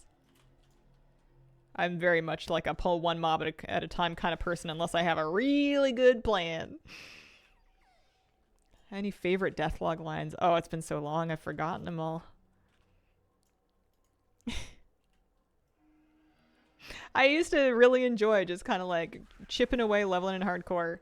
I'm very much like a pull one mob at a time kind of person unless I have a really good plan. Any favorite Deathlog lines? Oh, it's been so long, I've forgotten them all. I used to really enjoy just kind of like chipping away, leveling in hardcore,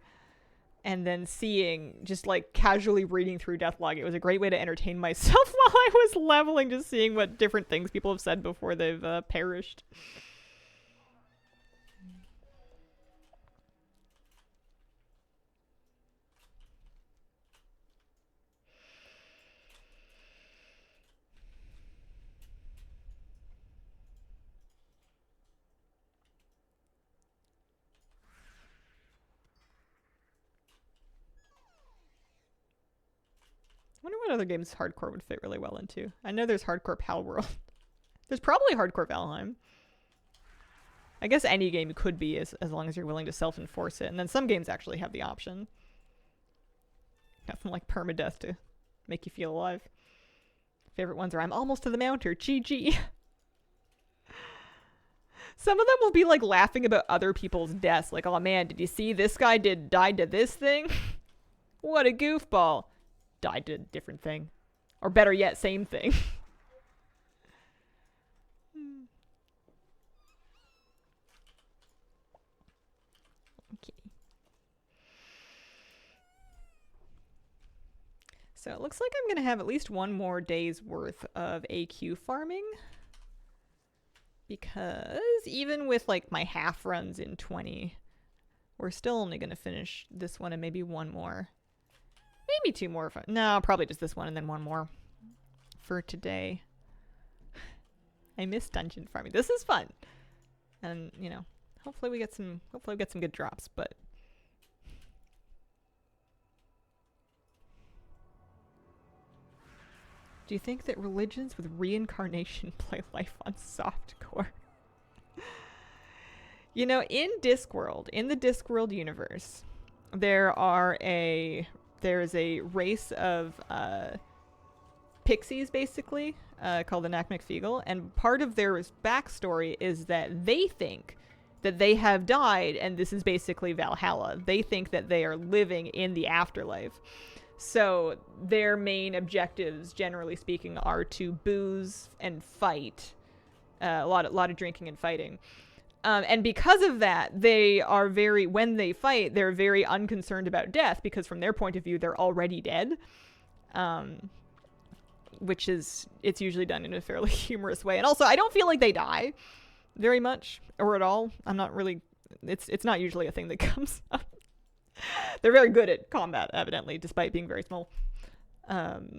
and then seeing, just like casually reading through Deathlog. It was a great way to entertain myself while I was leveling, just seeing what different things people have said before they've perished. I wonder what other games hardcore would fit really well into. I know there's hardcore Palworld. There's probably hardcore Valheim. I guess any game could be as long as you're willing to self-enforce it. And then some games actually have the option. Nothing like permadeath to make you feel alive. Favorite ones are I'm almost to the mount or GG. Some of them will be like laughing about other people's deaths. Like, oh man, did you see this guy died to this thing? What a goofball. Died to a different thing. Or better yet, same thing. Okay. So it looks like I'm going to have at least one more day's worth of AQ farming. Because even with like my half runs in 20, we're still only going to finish this one and maybe one more. Maybe two more. No, probably just this one and then one more for today. I miss dungeon farming. This is fun. And, you know, hopefully we get some good drops, but do you think that religions with reincarnation play life on softcore? You know, in Discworld, in the Discworld universe, there is a race of pixies, basically, called the Nakmekfeagle, and part of their backstory is that they think that they have died, and this is basically Valhalla. They think that they are living in the afterlife. So their main objectives, generally speaking, are to booze and fight. A lot of drinking and fighting. And because of that, when they fight, they're very unconcerned about death, because from their point of view, they're already dead. It's usually done in a fairly humorous way. And also, I don't feel like they die very much or at all. I'm not really, it's not usually a thing that comes up. They're very good at combat, evidently, despite being very small. But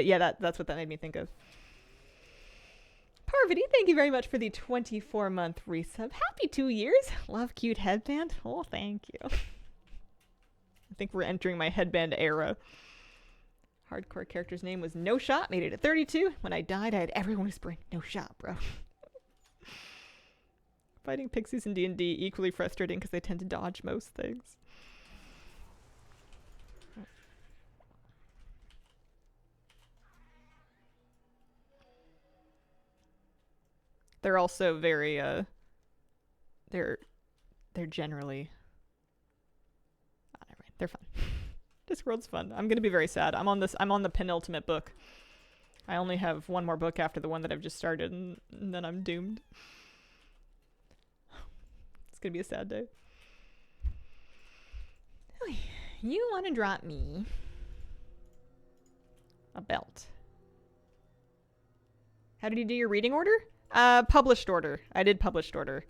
yeah, that's what that made me think of. Parvati, thank you very much for the 24-month resub. Happy 2 years. Love cute headband. Oh, thank you. I think we're entering my headband era. Hardcore character's name was No Shot. Made it at 32. When I died, I had everyone whispering, "No shot, bro." Fighting pixies in D&D equally frustrating because they tend to dodge most things. They're also very they're generally never mind. They're fun. Discworld's fun. I'm gonna be very sad. I'm on the penultimate book. I only have one more book after the one that I've just started, and then I'm doomed. It's gonna be a sad day. You want to drop me a belt? How did you do your reading order? Published order. I did published order.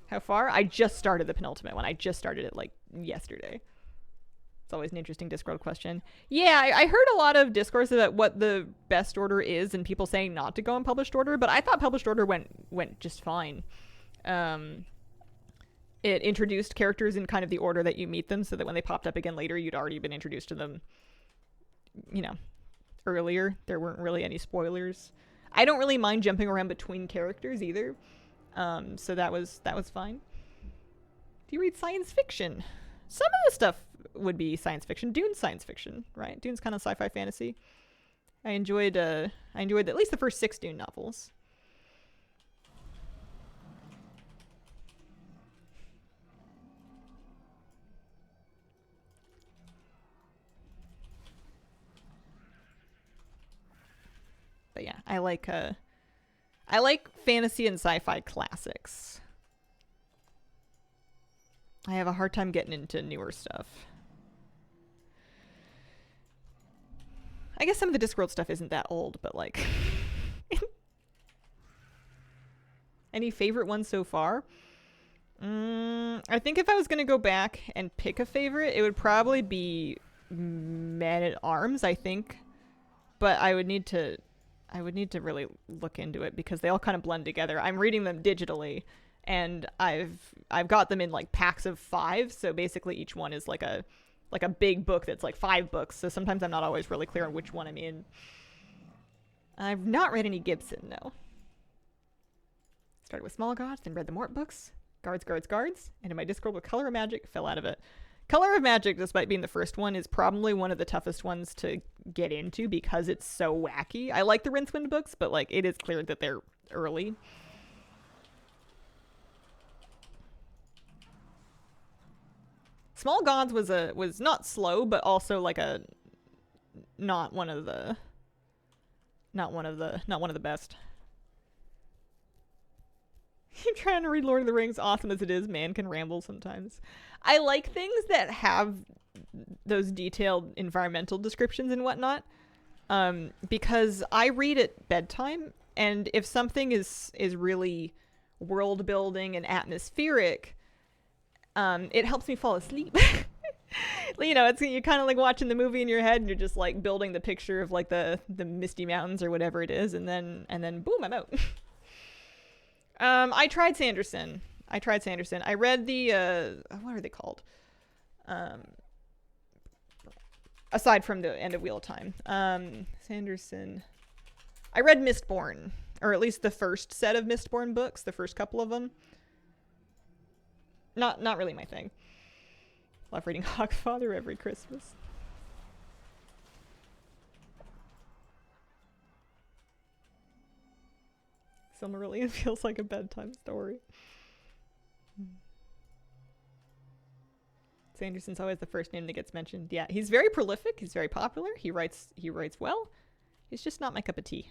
How far? I just started the penultimate one. I just started it like yesterday. It's always an interesting Discord question. Yeah, I heard a lot of discourse about what the best order is and people saying not to go in published order, but I thought published order went just fine. It introduced characters in kind of the order that you meet them, so that when they popped up again later, you'd already been introduced to them, you know, earlier. There weren't really any spoilers. I don't really mind jumping around between characters either. So that was fine. Do you read science fiction? Some of the stuff would be science fiction. Dune's science fiction, right? Dune's kind of sci-fi fantasy. I enjoyed at least the first 6 Dune novels. But yeah, I like fantasy and sci-fi classics. I have a hard time getting into newer stuff. I guess some of the Discworld stuff isn't that old, but like any favorite ones so far? I think if I was gonna go back and pick a favorite, it would probably be Man at Arms, I think. But I would need to really look into it because they all kind of blend together. I'm reading them digitally, and I've got them in like packs of 5, so basically each one is like a big book that's like 5 books, so sometimes I'm not always really clear on which one I'm in. I've not read any Gibson, no. Started with Small Gods, then read the Mort books, Guards, and in my Discord with Color of Magic, fell out of it. Color of Magic, despite being the first one, is probably one of the toughest ones to get into because it's so wacky. I like the Rincewind books, but like it is clear that they're early. Small Gods was not slow, but also like a not one of the best. I'm trying to read Lord of the Rings, awesome as it is, man can ramble sometimes. I like things that have those detailed environmental descriptions and whatnot, because I read at bedtime, and if something is really world building and atmospheric, it helps me fall asleep. You know, it's you're kind of like watching the movie in your head, and you're just like building the picture of like the misty mountains or whatever it is, and then boom, I'm out. I tried Sanderson. I read the what are they called? Aside from the end of Wheel of Time, Sanderson. I read Mistborn, or at least the first set of Mistborn books, the first couple of them. Not really my thing. Love reading Hogfather every Christmas. Silmarillion feels like a bedtime story. Sanderson's always the first name that gets mentioned. Yeah, he's very prolific. He's very popular. He writes well. He's just not my cup of tea.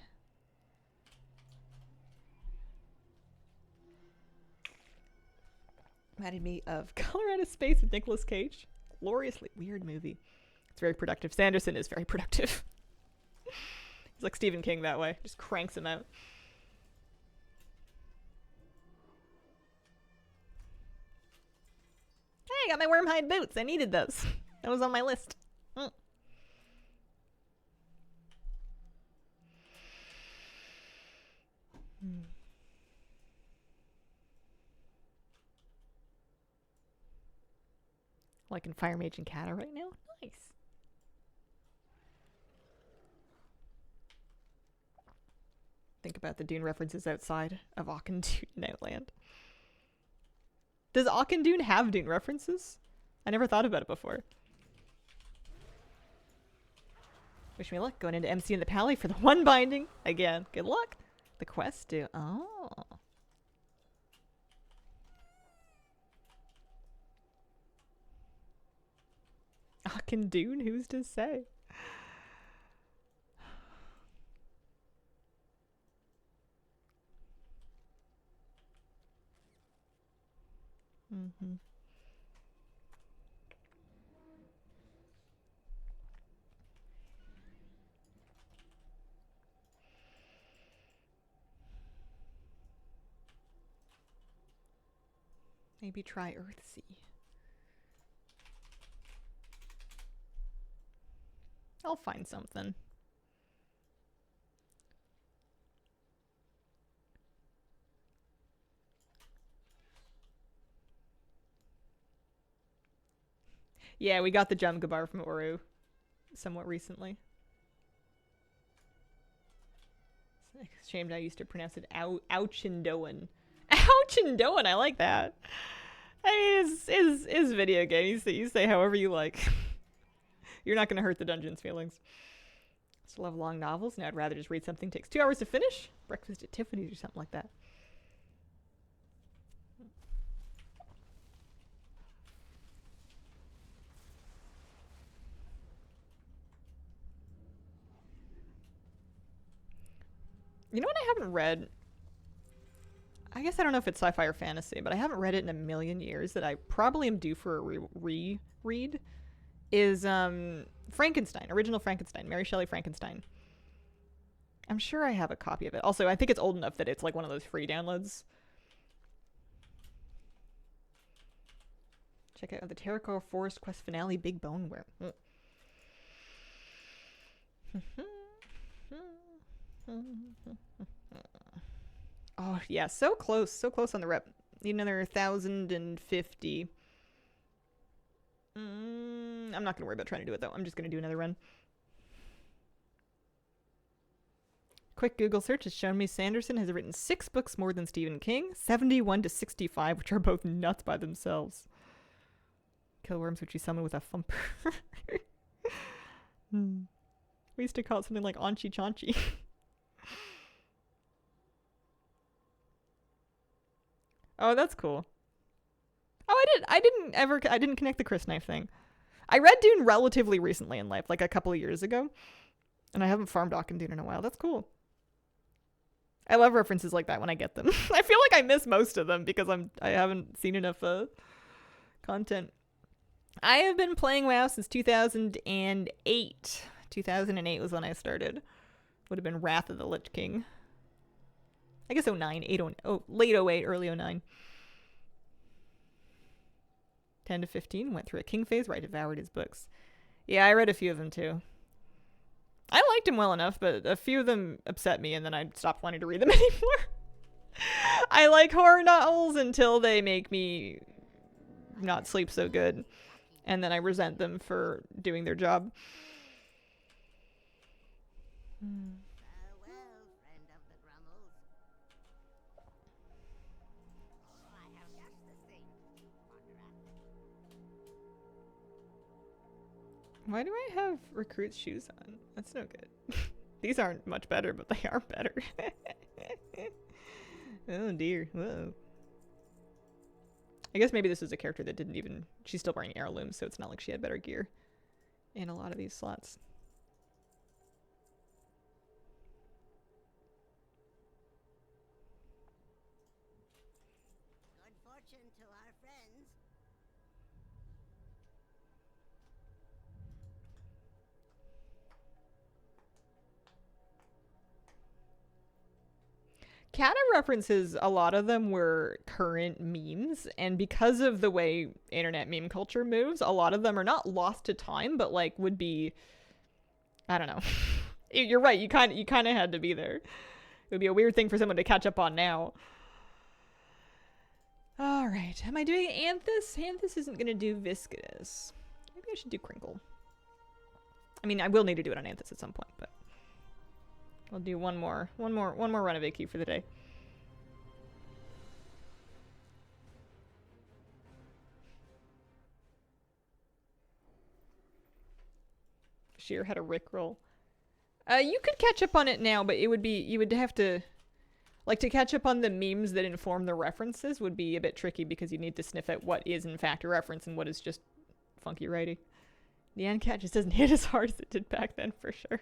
Reminded me of Color Out of Space with Nicolas Cage. Gloriously weird movie. It's very productive. Sanderson is very productive. He's like Stephen King that way. Just cranks him out. Hey, I got my wormhide boots. I needed those. That was on my list. Like in Fire Mage and Kata right now? Nice. Think about the Dune references outside of Auchindoun and Outland. Does Auchindoun have Dune references? I never thought about it before. Wish me luck going into MC in the Pally for the one binding. Again, good luck. The quest do. Oh. Auchindoun? Who's to say? Mm-hmm. Maybe try Earthsea. I'll find something. Yeah, we got the Jumgabar from Oru somewhat recently. It's a shame I used to pronounce it Auchindoun. Auchindoun, I like that. I mean, it's video game. You say however you like. You're not going to hurt the dungeon's feelings. Still love long novels. Now I'd rather just read something that takes 2 hours to finish. Breakfast at Tiffany's or something like that. You know what I haven't read? I guess I don't know if it's sci-fi or fantasy, but I haven't read it in a million years that I probably am due for a reread. Is Frankenstein, original Frankenstein, Mary Shelley Frankenstein. I'm sure I have a copy of it. Also, I think it's old enough that it's like one of those free downloads. Check out the Terracotta Forest Quest finale, Big Bone Worm. Oh yeah, so close on the rep. Need another 1,050. I'm not gonna worry about trying to do it though. I'm just gonna do another run. Quick Google search has shown me Sanderson has written 6 books more than Stephen King, 71 to 65, which are both nuts by themselves. Kill worms which you summon with a thumper. We used to call it something like Anchi Chanchi. Oh, that's cool. Oh, I didn't connect the Chris Knife thing. I read Dune relatively recently in life, like a couple of years ago, and I haven't farmed Ock and Dune in a while. That's cool. I love references like that when I get them. I feel like I miss most of them because I haven't seen enough content. I have been playing WoW since 2008. 2008 was when I started. Would have been Wrath of the Lich King. I guess 09, late 08, early 09. 10 to 15, went through a king phase where I devoured his books. Yeah, I read a few of them too. I liked him well enough, but a few of them upset me and then I stopped wanting to read them anymore. I like horror novels until they make me not sleep so good. And then I resent them for doing their job. Farewell, friend of the Grummles. Oh, I have just the thing. Wander at Why do I have recruit's shoes on? That's no good. These aren't much better, but they are better. Oh dear. Whoa. I guess maybe this is a character that didn't even... She's still wearing heirlooms, so it's not like she had better gear in a lot of these slots. good fortune to our friends. Canon references, a lot of them were current memes, and because of the way internet meme culture moves, a lot of them are not lost to time, but like would be, I don't know. You're right, you kind of had to be there. It would be a weird thing for someone to catch up on now. All right, am I doing Anthus? Anthus isn't gonna do Viscous. Maybe I should do Crinkle. I mean, I will need to do it on Anthus at some point, but I'll do one more run of AQ for the day. Sheer had a Rickroll. You could catch up on it now, but it would be, you would have to, like, to catch up on the memes that inform the references would be a bit tricky because you need to sniff out what is in fact a reference and what is just funky writing. The Cat just doesn't hit as hard as it did back then, for sure.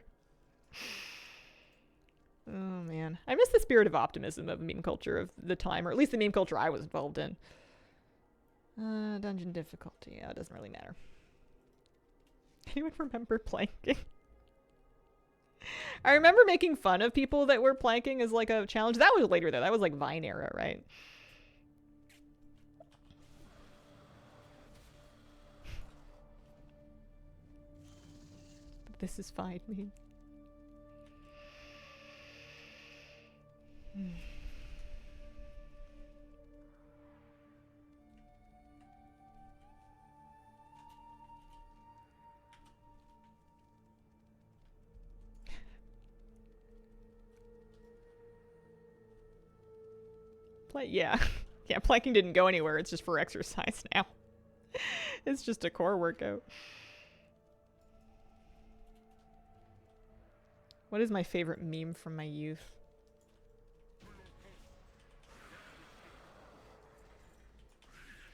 Oh man, I miss the spirit of optimism of meme culture of the time, or at least the meme culture I was involved in. Dungeon difficulty, yeah, it doesn't really matter. Anyone remember planking? I remember making fun of people that were planking as like a challenge. That was later though, that was like Vine era, right? But this is fine, me. Yeah. Yeah, planking didn't go anywhere. It's just for exercise now. It's just a core workout. What is my favorite meme from my youth?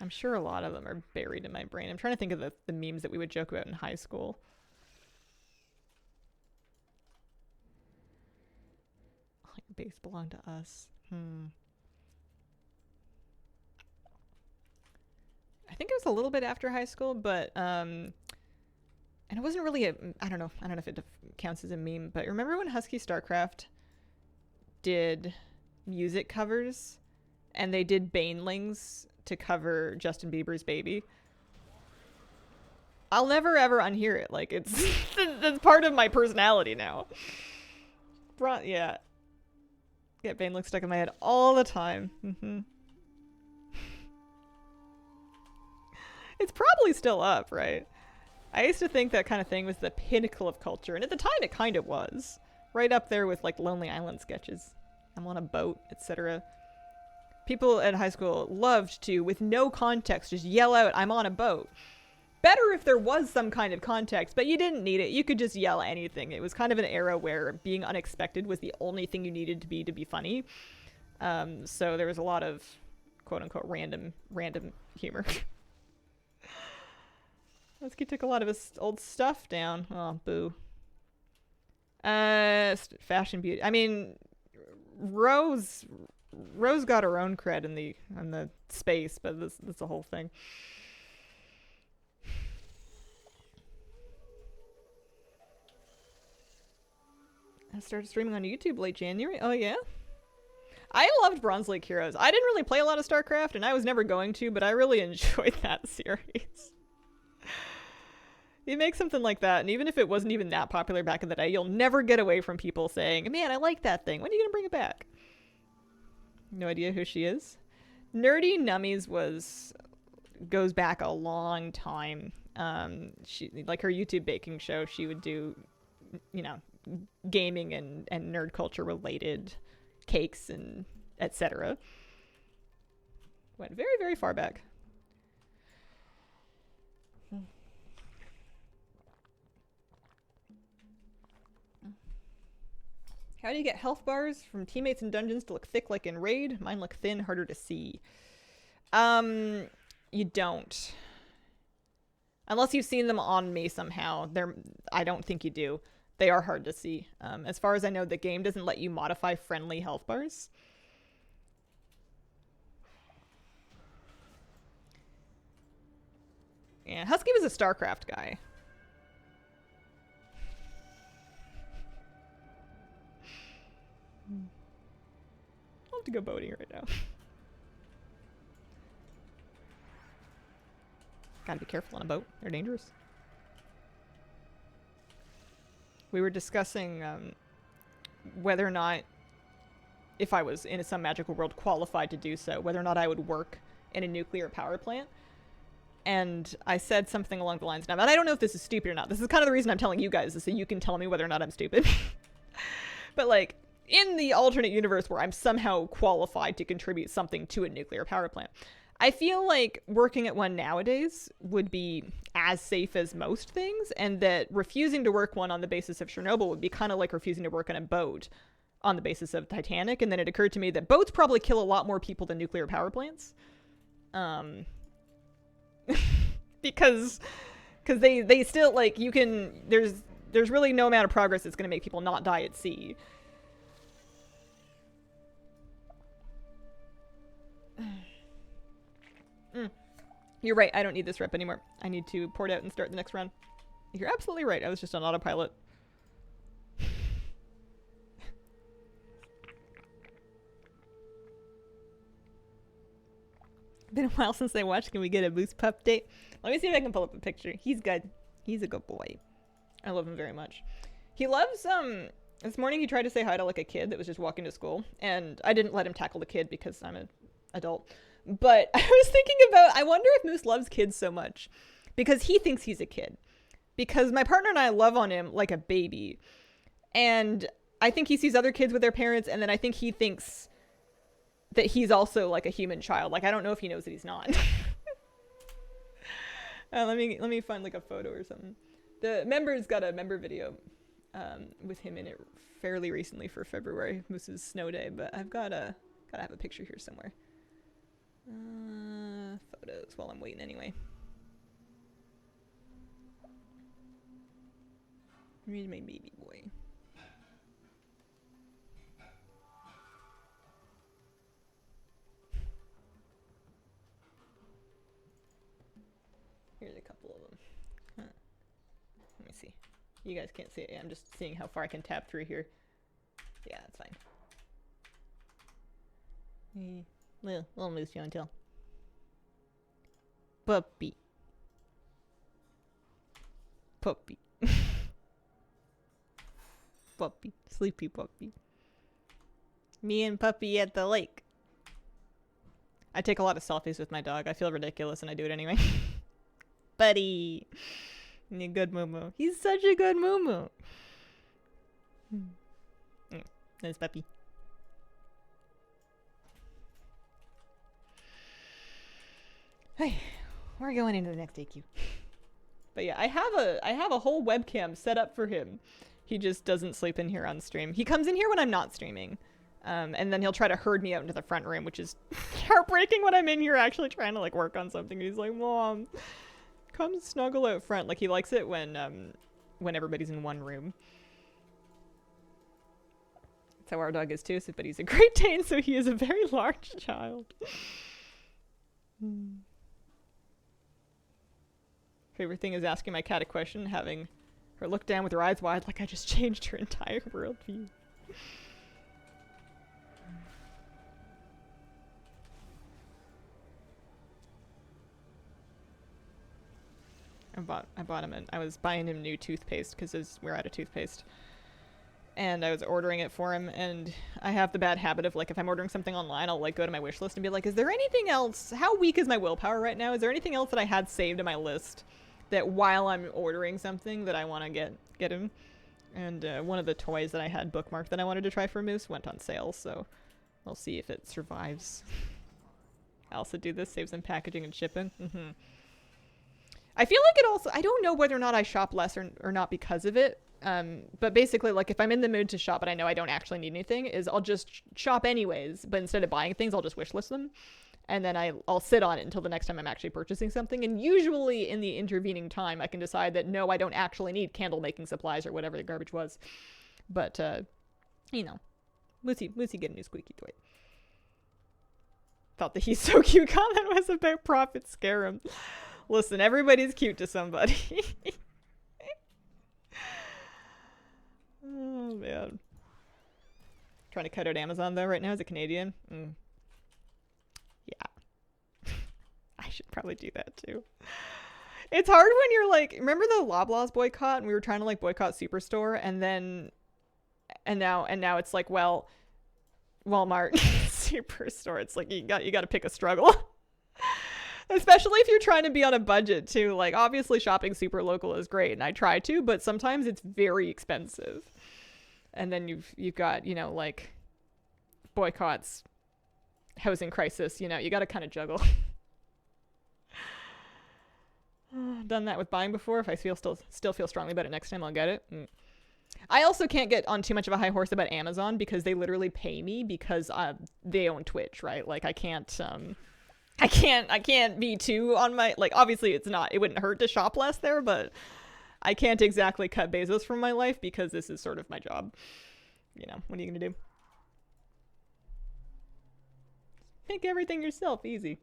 I'm sure a lot of them are buried in my brain. I'm trying to think of the memes that we would joke about in high school. Like, base belonged to us. I think it was a little bit after high school, but and it wasn't really a, I don't know if it counts as a meme, but remember when Husky Starcraft did music covers and they did Banelings to cover Justin Bieber's Baby? I'll never ever unhear it. Like, it's part of my personality now. Yeah. Get Baneling stuck in my head all the time. It's probably still up, right? I used to think that kind of thing was the pinnacle of culture, and at the time it kind of was. Right up there with like Lonely Island sketches. I'm on a boat, etc. People at high school loved to, with no context, just yell out, "I'm on a boat." Better if there was some kind of context, but you didn't need it. You could just yell anything. It was kind of an era where being unexpected was the only thing you needed to be funny. So there was a lot of quote unquote random humor. Husky took a lot of his old stuff down. Oh, boo. Fashion beauty. I mean, Rose got her own cred in the space, but that's a whole thing. I started streaming on YouTube late January. Oh yeah? I loved Bronze Lake Heroes. I didn't really play a lot of StarCraft, and I was never going to, but I really enjoyed that series. You make something like that, and even if it wasn't even that popular back in the day, you'll never get away from people saying, man, I like that thing. When are you gonna bring it back? No idea who she is. Nerdy Nummies goes back a long time. She, like, her YouTube baking show, she would do, you know, gaming and nerd culture related cakes and etc. Went very, very far back. How do you get health bars from teammates in dungeons to look thick like in Raid? Mine look thin, harder to see. You don't. Unless you've seen them on me somehow. I don't think you do. They are hard to see. As far as I know, the game doesn't let you modify friendly health bars. Yeah, Husky was a StarCraft guy. I'll have to go boating right now. Gotta be careful on a boat. They're dangerous. We were discussing whether or not, if I was in some magical world qualified to do so, whether or not I would work in a nuclear power plant. And I said something along the lines of, and I don't know if this is stupid or not. This is kind of the reason I'm telling you guys, is so you can tell me whether or not I'm stupid. But like, in the alternate universe where I'm somehow qualified to contribute something to a nuclear power plant, I feel like working at one nowadays would be as safe as most things, and that refusing to work one on the basis of Chernobyl would be kind of like refusing to work on a boat on the basis of Titanic. And then it occurred to me that boats probably kill a lot more people than nuclear power plants. Because they still, like, you can, there's really no amount of progress that's going to make people not die at sea. You're right, I don't need this rep anymore. I need to port out and start the next run. You're absolutely right, I was just on autopilot. Been a while since I watched. Can we get a Moose Pup date? Let me see if I can pull up a picture. He's good. He's a good boy. I love him very much. He loves, this morning he tried to say hi to like a kid that was just walking to school, and I didn't let him tackle the kid because I'm an adult. But I was thinking about, I wonder if Moose loves kids so much because he thinks he's a kid. Because my partner and I love on him like a baby. And I think he sees other kids with their parents, and then I think he thinks that he's also like a human child. Like, I don't know if he knows that he's not. Let me find like a photo or something. The members got a member video with him in it fairly recently for February, Moose's snow day, but I've gotta have a picture here somewhere. Photos while I'm waiting anyway. Here's my baby boy. Here's a couple of them. Huh. Let me see. You guys can't see it. I'm just seeing how far I can tap through here. Yeah, that's fine. Little Moose show and tell. Puppy. Puppy. Puppy. Sleepy puppy. Me and Puppy at the lake. I take a lot of selfies with my dog. I feel ridiculous and I do it anyway. Buddy. You're a good moo-moo. He's such a good moo-moo. There's Puppy. Hey, we're going into the next AQ. But yeah, I have a whole webcam set up for him. He just doesn't sleep in here on stream. He comes in here when I'm not streaming. And then he'll try to herd me out into the front room, which is heartbreaking when I'm in here actually trying to like work on something. He's like, Mom, come snuggle out front. Like he likes it when everybody's in one room. That's how our dog is too, but he's a Great Dane, so he is a very large child. Favorite thing is asking my cat a question, having her look down with her eyes wide like I just changed her entire worldview. I bought him I was buying him new toothpaste because we're out of toothpaste. And I was ordering it for him, and I have the bad habit of, like, if I'm ordering something online, I'll, like, go to my wish list and be like, is there anything else? How weak is my willpower right now? Is there anything else that I had saved in my list that while I'm ordering something that I want to get him? And one of the toys that I had bookmarked that I wanted to try for Moose went on sale, so I'll see if it survives. I also do this, save some packaging and shipping. I feel like it also, I don't know whether or not I shop less or not because of it. But basically, like, if I'm in the mood to shop but I know I don't actually need anything, is I'll just shop anyways, but instead of buying things, I'll just wishlist them. And then I'll sit on it until the next time I'm actually purchasing something. And usually in the intervening time, I can decide that, no, I don't actually need candle making supplies or whatever the garbage was. But, you know, Lucy get a new squeaky toy. Thought the he's so cute comment was about Profit Scare him. Listen, everybody's cute to somebody. Oh, man. Trying to cut out Amazon, though, right now as a Canadian. Yeah. I should probably do that, too. It's hard when you're, like... Remember the Loblaws boycott? And we were trying to, like, boycott Superstore? And then... And now it's like, well... Walmart, Superstore. It's like, you got to pick a struggle. Especially if you're trying to be on a budget, too. Like, obviously shopping super local is great, and I try to, but sometimes it's very expensive. And then you've got, you know, like, boycotts, housing crisis, you know, you got to kind of juggle. Done that with buying before. If I still feel strongly about it next time, I'll get it. I also can't get on too much of a high horse about Amazon because they literally pay me because they own Twitch, right? Like, I can't be too on my, like, obviously it wouldn't hurt to shop less there, but I can't exactly cut Bezos from my life because this is sort of my job. You know, what are you gonna do? Make everything yourself easy.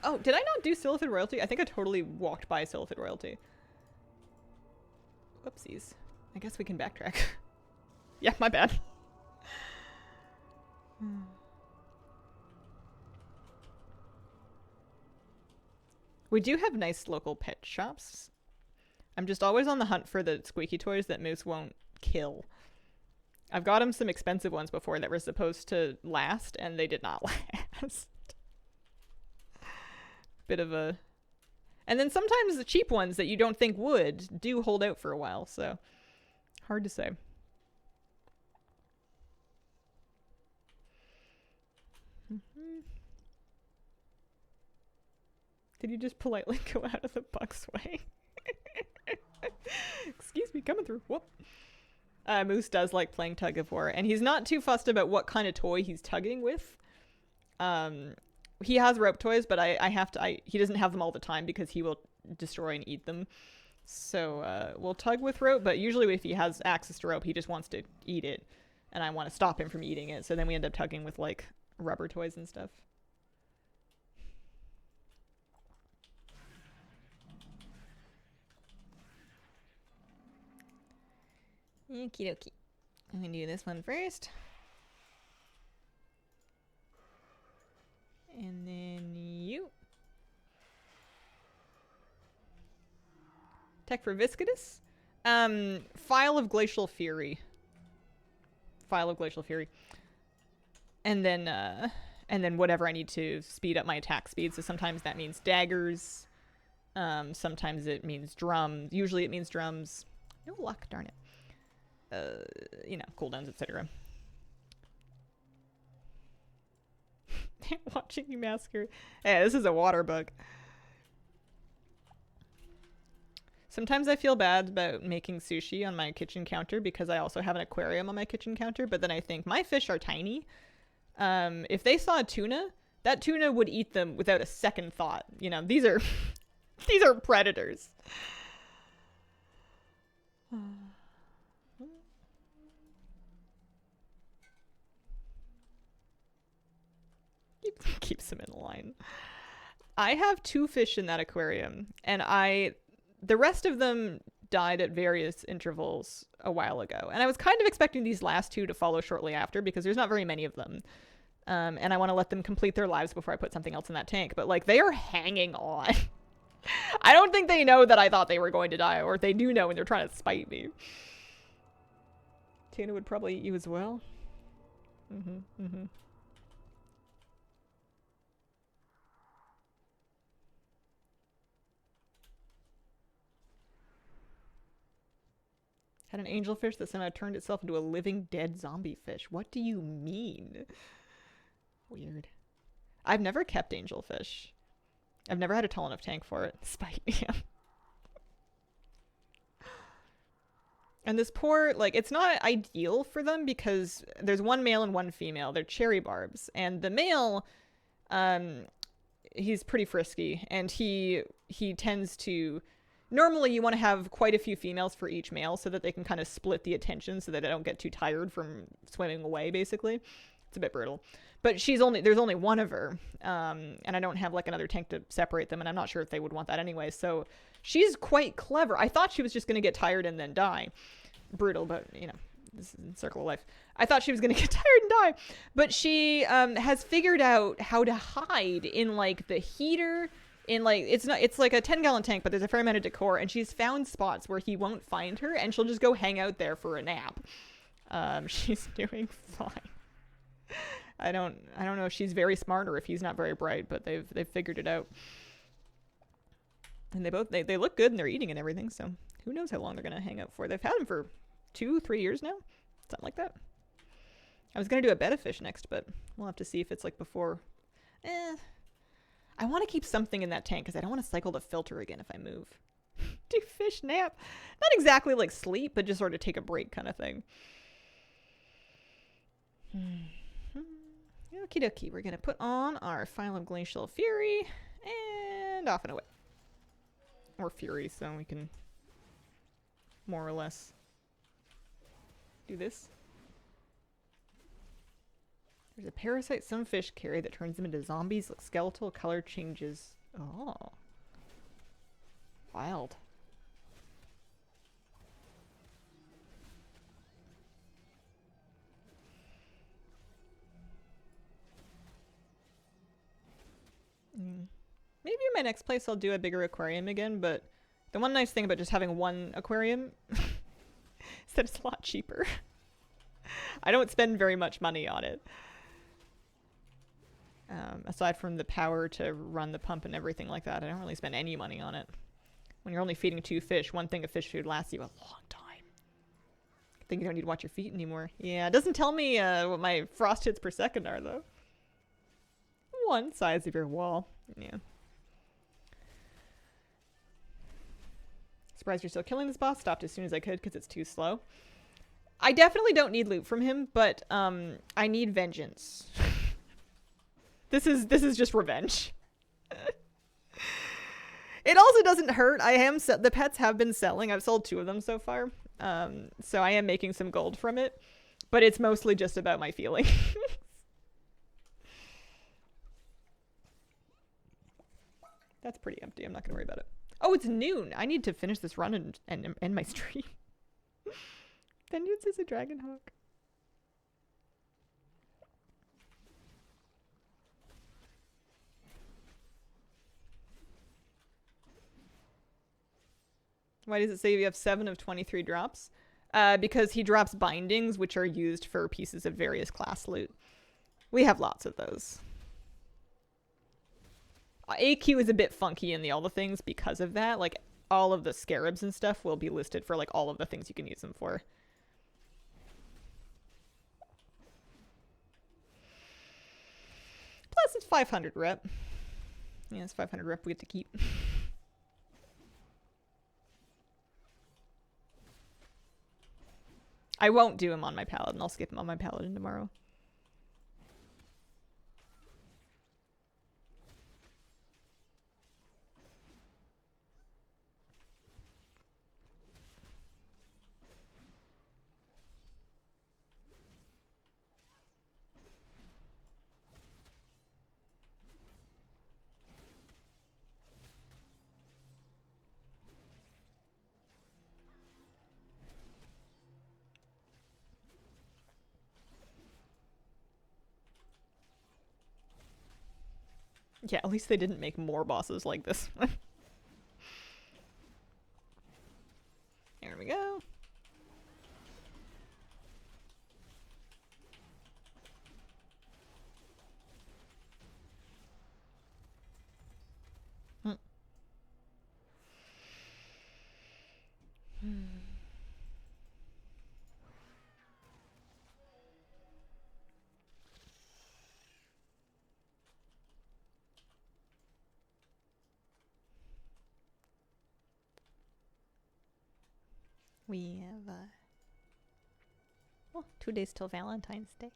Oh, did I not do Silithid Royalty? I think I totally walked by Silithid Royalty. Whoopsies. I guess we can backtrack. Yeah, my bad. We do have nice local pet shops. I'm just always on the hunt for the squeaky toys that Moose won't kill. I've got him some expensive ones before that were supposed to last, and they did not last. Bit of a... And then sometimes the cheap ones that you don't think would do hold out for a while, so hard to say. Did you just politely go out of the Buck's way? Excuse me, coming through. Whoop. Moose does like playing tug of war, and he's not too fussed about what kind of toy he's tugging with. He has rope toys, but he doesn't have them all the time because he will destroy and eat them. So we'll tug with rope, but usually if he has access to rope, he just wants to eat it, and I want to stop him from eating it. So then we end up tugging with like rubber toys and stuff. Okie dokie. I'm gonna do this one first. And then you. Tech for Viscidus. File of Glacial Fury. File of Glacial Fury. And then whatever I need to speed up my attack speed. So sometimes that means daggers. Sometimes it means drums. Usually it means drums. No luck, darn it. you know, cooldowns, etc. Watching you massacre. Hey, this is a water bug. Sometimes I feel bad about making sushi on my kitchen counter because I also have an aquarium on my kitchen counter, but then I think my fish are tiny. If they saw a tuna, that tuna would eat them without a second thought. You know, these are these are predators. Keeps them in line. I have 2 fish in that aquarium, and the rest of them died at various intervals a while ago. And I was kind of expecting these last 2 to follow shortly after because there's not very many of them. And I want to let them complete their lives before I put something else in that tank. But, like, they are hanging on. I don't think they know that I thought they were going to die, or if they do know and they're trying to spite me. Tuna would probably eat you as well. Had an angelfish that somehow turned itself into a living dead zombie fish. What do you mean? Weird. I've never kept angelfish. I've never had a tall enough tank for it. Spite me. And this poor, like, it's not ideal for them because there's 1 male and 1 female. They're cherry barbs. And the male, he's pretty frisky. And he tends to... Normally, you want to have quite a few females for each male so that they can kind of split the attention so that they don't get too tired from swimming away, basically. It's a bit brutal. But there's only 1 of her, and I don't have, like, another tank to separate them, and I'm not sure if they would want that anyway. So she's quite clever. I thought she was just going to get tired and then die. Brutal, but, you know, this is the circle of life. I thought she was going to get tired and die. But she has figured out how to hide in, like, the heater... it's like a 10-gallon tank, but there's a fair amount of decor, and she's found spots where he won't find her, and she'll just go hang out there for a nap. She's doing fine. I don't know if she's very smart or if he's not very bright, but they've figured it out. And they look good and they're eating and everything, so who knows how long they're gonna hang out for. They've had him for 2-3 years now, something like that. I was gonna do a betta fish next, but we'll have to see if it's like before. I want to keep something in that tank because I don't want to cycle the filter again if I move. Do fish nap? Not exactly like sleep, but just sort of take a break kind of thing. Okie dokie, we're going to put on our Phial of Glacial Fury and off and away. Or Fury, so we can more or less do this. There's a parasite some fish carry that turns them into zombies. Like skeletal color changes. Oh. Wild. Maybe in my next place I'll do a bigger aquarium again, but the one nice thing about just having 1 aquarium is that it's a lot cheaper. I don't spend very much money on it. Aside from the power to run the pump and everything like that, I don't really spend any money on it. When you're only feeding 2 fish, 1 thing of fish food lasts you a long time. I think you don't need to watch your feet anymore. Yeah, it doesn't tell me what my frost hits per second are, though. 1 size of your wall. Yeah. Surprised you're still killing this boss. Stopped as soon as I could because it's too slow. I definitely don't need loot from him, but I need vengeance. This is just revenge. It also doesn't hurt. The pets have been selling. I've sold 2 of them so far. So I am making some gold from it, but it's mostly just about my feelings. That's pretty empty. I'm not gonna worry about it. Oh, it's noon. I need to finish this run and end my stream. Vengeance is a dragon hawk. Why does it say you have 7 of 23 drops? Because he drops bindings, which are used for pieces of various class loot. We have lots of those. AQ is a bit funky in all the things because of that. Like, all of the scarabs and stuff will be listed for, like, all of the things you can use them for. 500 rep. Yeah, it's 500 rep we get to keep. I won't do him on my paladin. I'll skip him on my paladin tomorrow. Yeah, at least they didn't make more bosses like this one. There we go. We have, well, 2 days till Valentine's Day.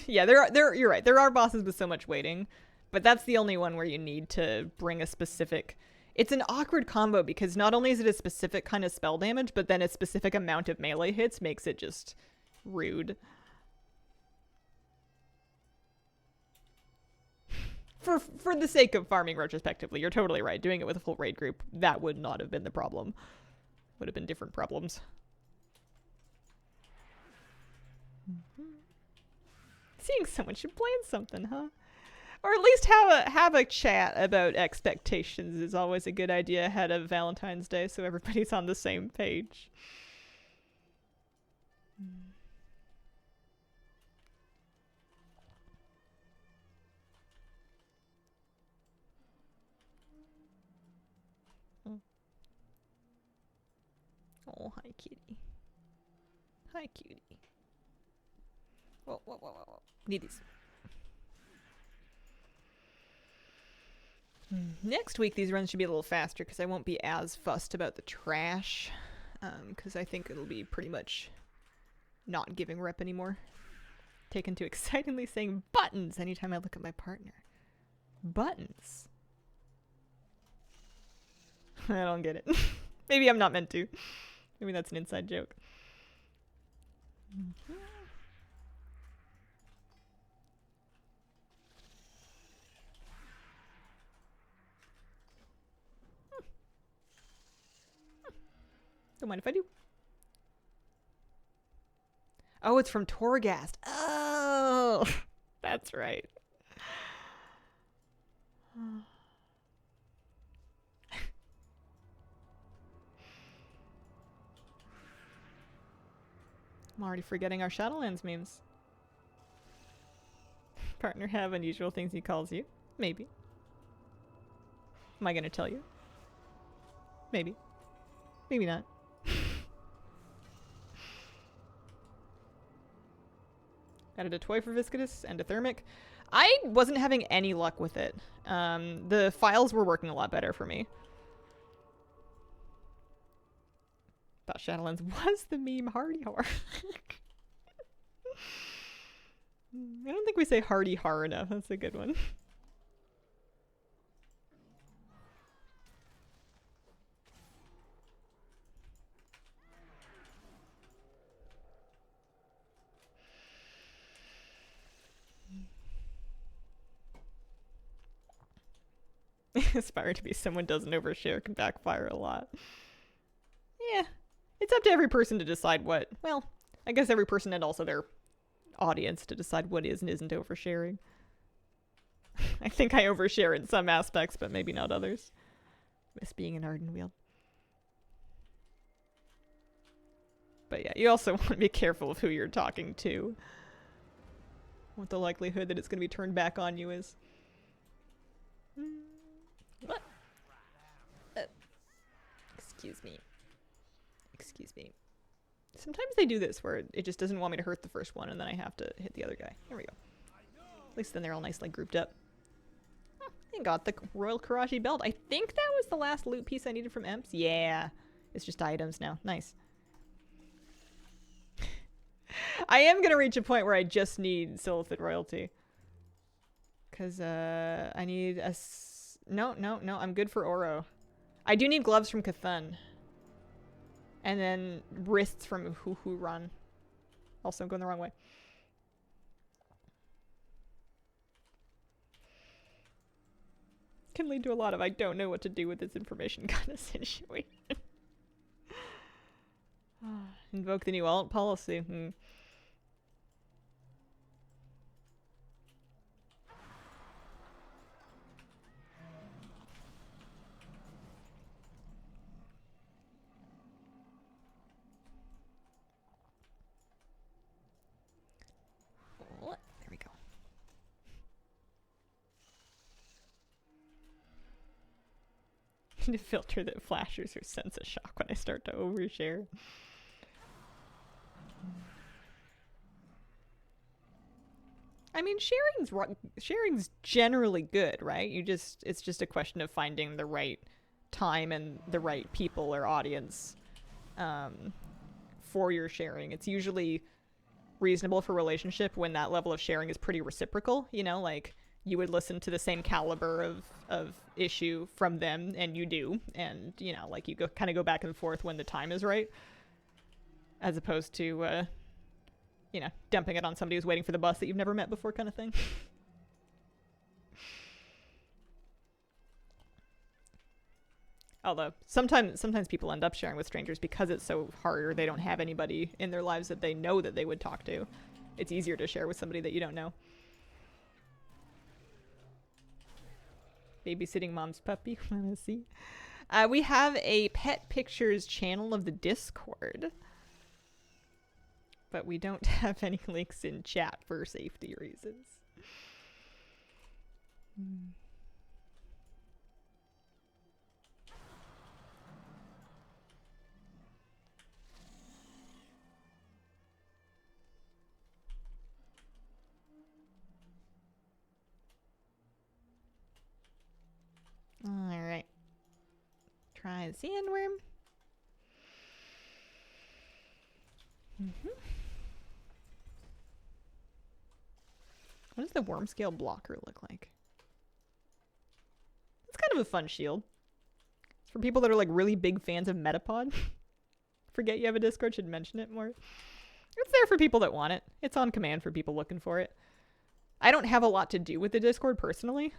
Yeah, you're right. There are bosses with so much waiting, but that's the only one where you need to bring a specific... It's an awkward combo because not only is it a specific kind of spell damage, but then a specific amount of melee hits makes it just rude. For the sake of farming retrospectively, you're totally right. Doing it with a full raid group, that would not have been the problem. Would have been different problems. Seeing someone should plan something, huh? Or at least have a chat about expectations is always a good idea ahead of Valentine's Day, so everybody's on the same page. Oh, hi, kitty. Hi, cutie. Whoa, whoa, whoa, whoa. Need these. Next week, these runs should be a little faster because I won't be as fussed about the trash. Because I think it'll be pretty much not giving rep anymore. Taken to excitingly saying buttons anytime I look at my partner. Buttons. I don't get it. Maybe I'm not meant to. Maybe that's an inside joke. Don't mind if I do. Oh, it's from Torghast. Oh, that's right. I'm already forgetting our Shadowlands memes. Partner have unusual things he calls you? Maybe. Am I gonna tell you? Maybe. Maybe not. Added a toy for Viscidus and a Thermic. I wasn't having any luck with it. The files were working a lot better for me. Thought Shadowlands was the meme Hardy Har. I don't think we say Hardy Har enough. That's a good one. Aspire to be someone doesn't overshare can backfire a lot. Yeah. It's up to every person to decide what... Well, I guess every person and also their audience to decide what is and isn't oversharing. I think I overshare in some aspects, but maybe not others. Miss being an Ardenweald. But yeah, you also want to be careful of who you're talking to. What the likelihood that it's going to be turned back on you is. What? Excuse me. Excuse me. Sometimes they do this where it just doesn't want me to hurt the first one and then I have to hit the other guy. Here we go. At least then they're all nicely grouped up. I got the Royal Karaji belt. I think that was the last loot piece I needed from Emps. Yeah. It's just items now. Nice. I am going to reach a point where I just need Silithid royalty. Because I need a... No. I'm good for Oro. I do need gloves from Cthulhu. And then wrists from Huhu Run. Also, I'm going the wrong way. Can lead to a lot of I don't know what to do with this information kind of situation. Invoke the new alt policy. Oh, there we go. To filter that flashes or sense a shock when I start to overshare. I mean, sharing's generally good, right? It's just a question of finding the right time and the right people or audience for your sharing. It's usually reasonable for a relationship when that level of sharing is pretty reciprocal, you know, like you would listen to the same caliber of issue from them, and you do, and you know, like you kind of go back and forth when the time is right, as opposed to you know, dumping it on somebody who's waiting for the bus that you've never met before, kind of thing. Although sometimes people end up sharing with strangers because it's so hard, or they don't have anybody in their lives that they know that they would talk to. It's easier to share with somebody that you don't know. Babysitting mom's puppy. Wanna see? We have a pet pictures channel of the Discord, but we don't have any links in chat for safety reasons. All right. Try the sandworm. What does the worm scale blocker look like? It's kind of a fun shield. It's for people that are like really big fans of Metapod. Forget you have a Discord, should mention it more. It's there for people that want it. It's on command for people looking for it. I don't have a lot to do with the Discord personally.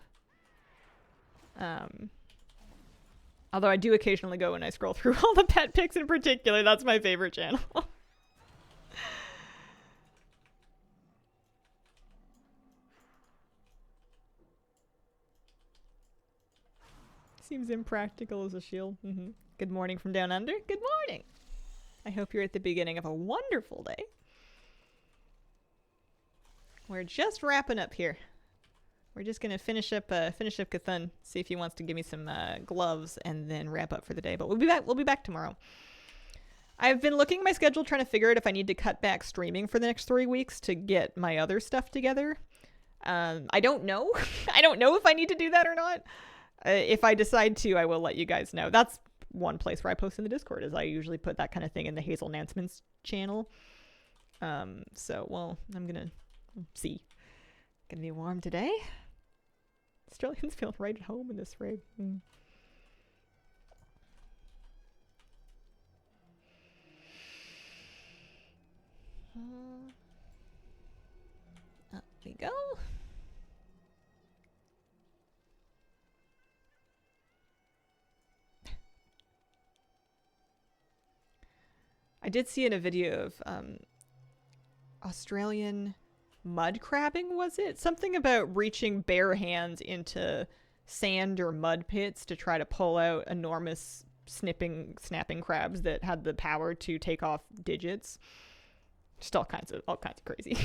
Although I do occasionally go and I scroll through all the pet pics in particular. That's my favorite channel. Seems impractical as a shield. Good morning from down under. Good morning. I hope you're at the beginning of a wonderful day. We're just wrapping up here. We're just gonna finish up Cthulhu, see if he wants to give me some gloves, and then wrap up for the day. But we'll be back tomorrow. I've been looking at my schedule, trying to figure out if I need to cut back streaming for the next 3 weeks to get my other stuff together. I don't know. I don't know if I need to do that or not. If I decide to, I will let you guys know. That's one place where I post in the Discord, is I usually put that kind of thing in the Hazel Nancements channel. So, well, I'm gonna see. Gonna be warm today. Australians feel right at home in this raid. Up we go. I did see in a video of Australian mud crabbing, was it? Something about reaching bare hands into sand or mud pits to try to pull out enormous snapping crabs that had the power to take off digits. Just all kinds of crazy.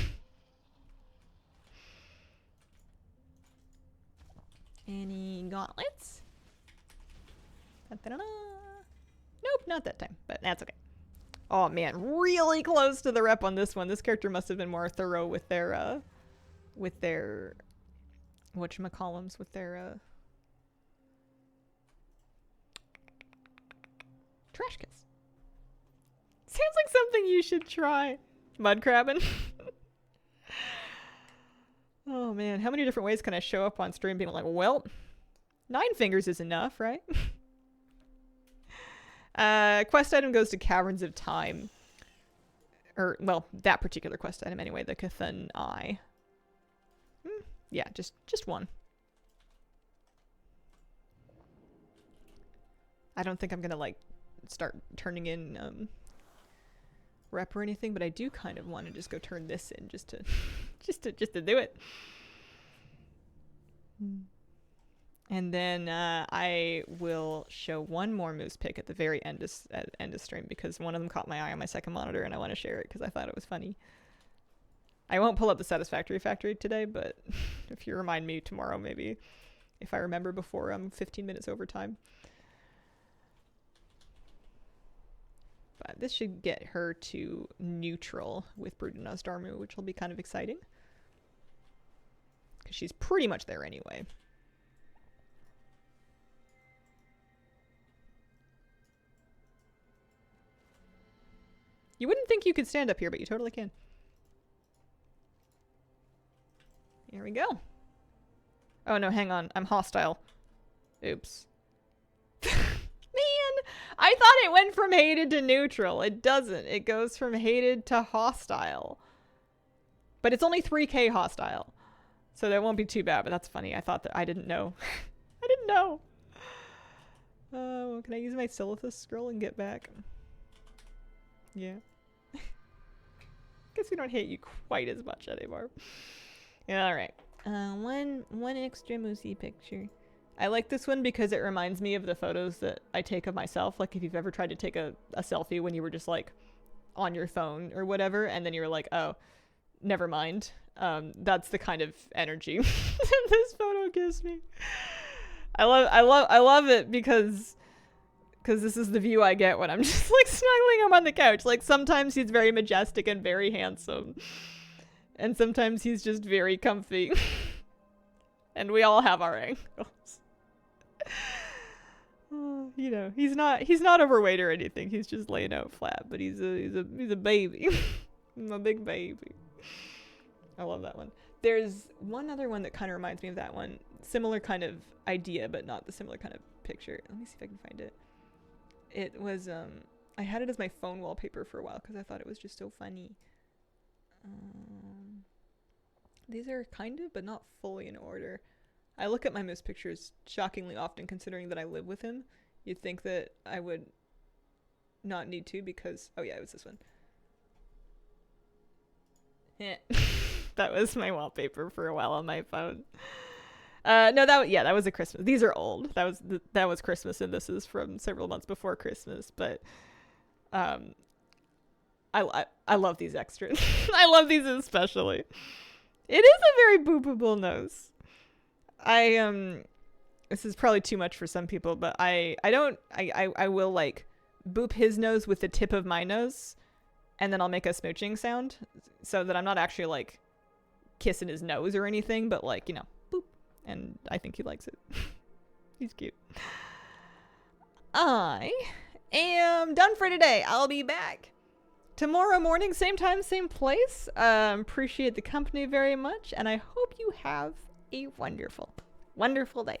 Any gauntlets? Da-da-da-da. Nope, not that time, but that's okay. Oh man, really close to the rep on this one. This character must have been more thorough with their with their whatchamacallums, with their trash cans. Sounds like something you should try. Mud crabbing. Oh man, how many different ways can I show up on stream being like, well, 9 fingers is enough, right? Quest item goes to Caverns of Time. Or, well, that particular quest item anyway, the Cthulhu Eye. Yeah, just one. I don't think I'm gonna like start turning in rep or anything, but I do kind of want to just go turn this in just to just to do it. And then I will show one more moose pic at the very end of stream because one of them caught my eye on my second monitor and I want to share it because I thought it was funny. I won't pull up the Satisfactory Factory today, but if you remind me tomorrow, maybe if I remember before I'm 15 minutes over time. But this should get her to neutral with Brood and Nosdarmu, which will be kind of exciting. Because she's pretty much there anyway. You wouldn't think you could stand up here, but you totally can. Here we go. Oh no, hang on. I'm hostile. Oops. Man, I thought it went from hated to neutral. It doesn't. It goes from hated to hostile. But it's only 3K hostile. So that won't be too bad, but that's funny. I thought that I didn't know. I didn't know. Can I use my Silithus scroll and get back? Yeah. Guess we don't hate you quite as much anymore. Yeah, alright. One extra moosey picture. I like this one because it reminds me of the photos that I take of myself. Like if you've ever tried to take a selfie when you were just like on your phone or whatever, and then you were like, oh, never mind. That's the kind of energy this photo gives me. I love it because this is the view I get when I'm just like snuggling him on the couch. Like sometimes he's very majestic and very handsome. And sometimes he's just very comfy. And we all have our angles. You know, he's not overweight or anything. He's just laying out flat, but he's a baby. A big baby. I love that one. There's one other one that kind of reminds me of that one. Similar kind of idea, but not the similar kind of picture. Let me see if I can find it. It was I had it as my phone wallpaper for a while because I thought it was just so funny. These are kind of, but not fully in order. I look at my moose pictures shockingly often, considering that I live with him. You'd think that I would not need to because... Oh yeah, it was this one. That was my wallpaper for a while on my phone. No, that was a Christmas. These are old. That was Christmas, and this is from several months before Christmas. But I love these extras. I love these especially. It is a very boopable nose. This is probably too much for some people, but I will like boop his nose with the tip of my nose, and then I'll make a smooching sound so that I'm not actually like kissing his nose or anything, but like, you know, boop. And I think he likes it. He's cute. I am done for today. I'll be back tomorrow morning, same time, same place. Appreciate the company very much, and I hope you have a wonderful, wonderful day.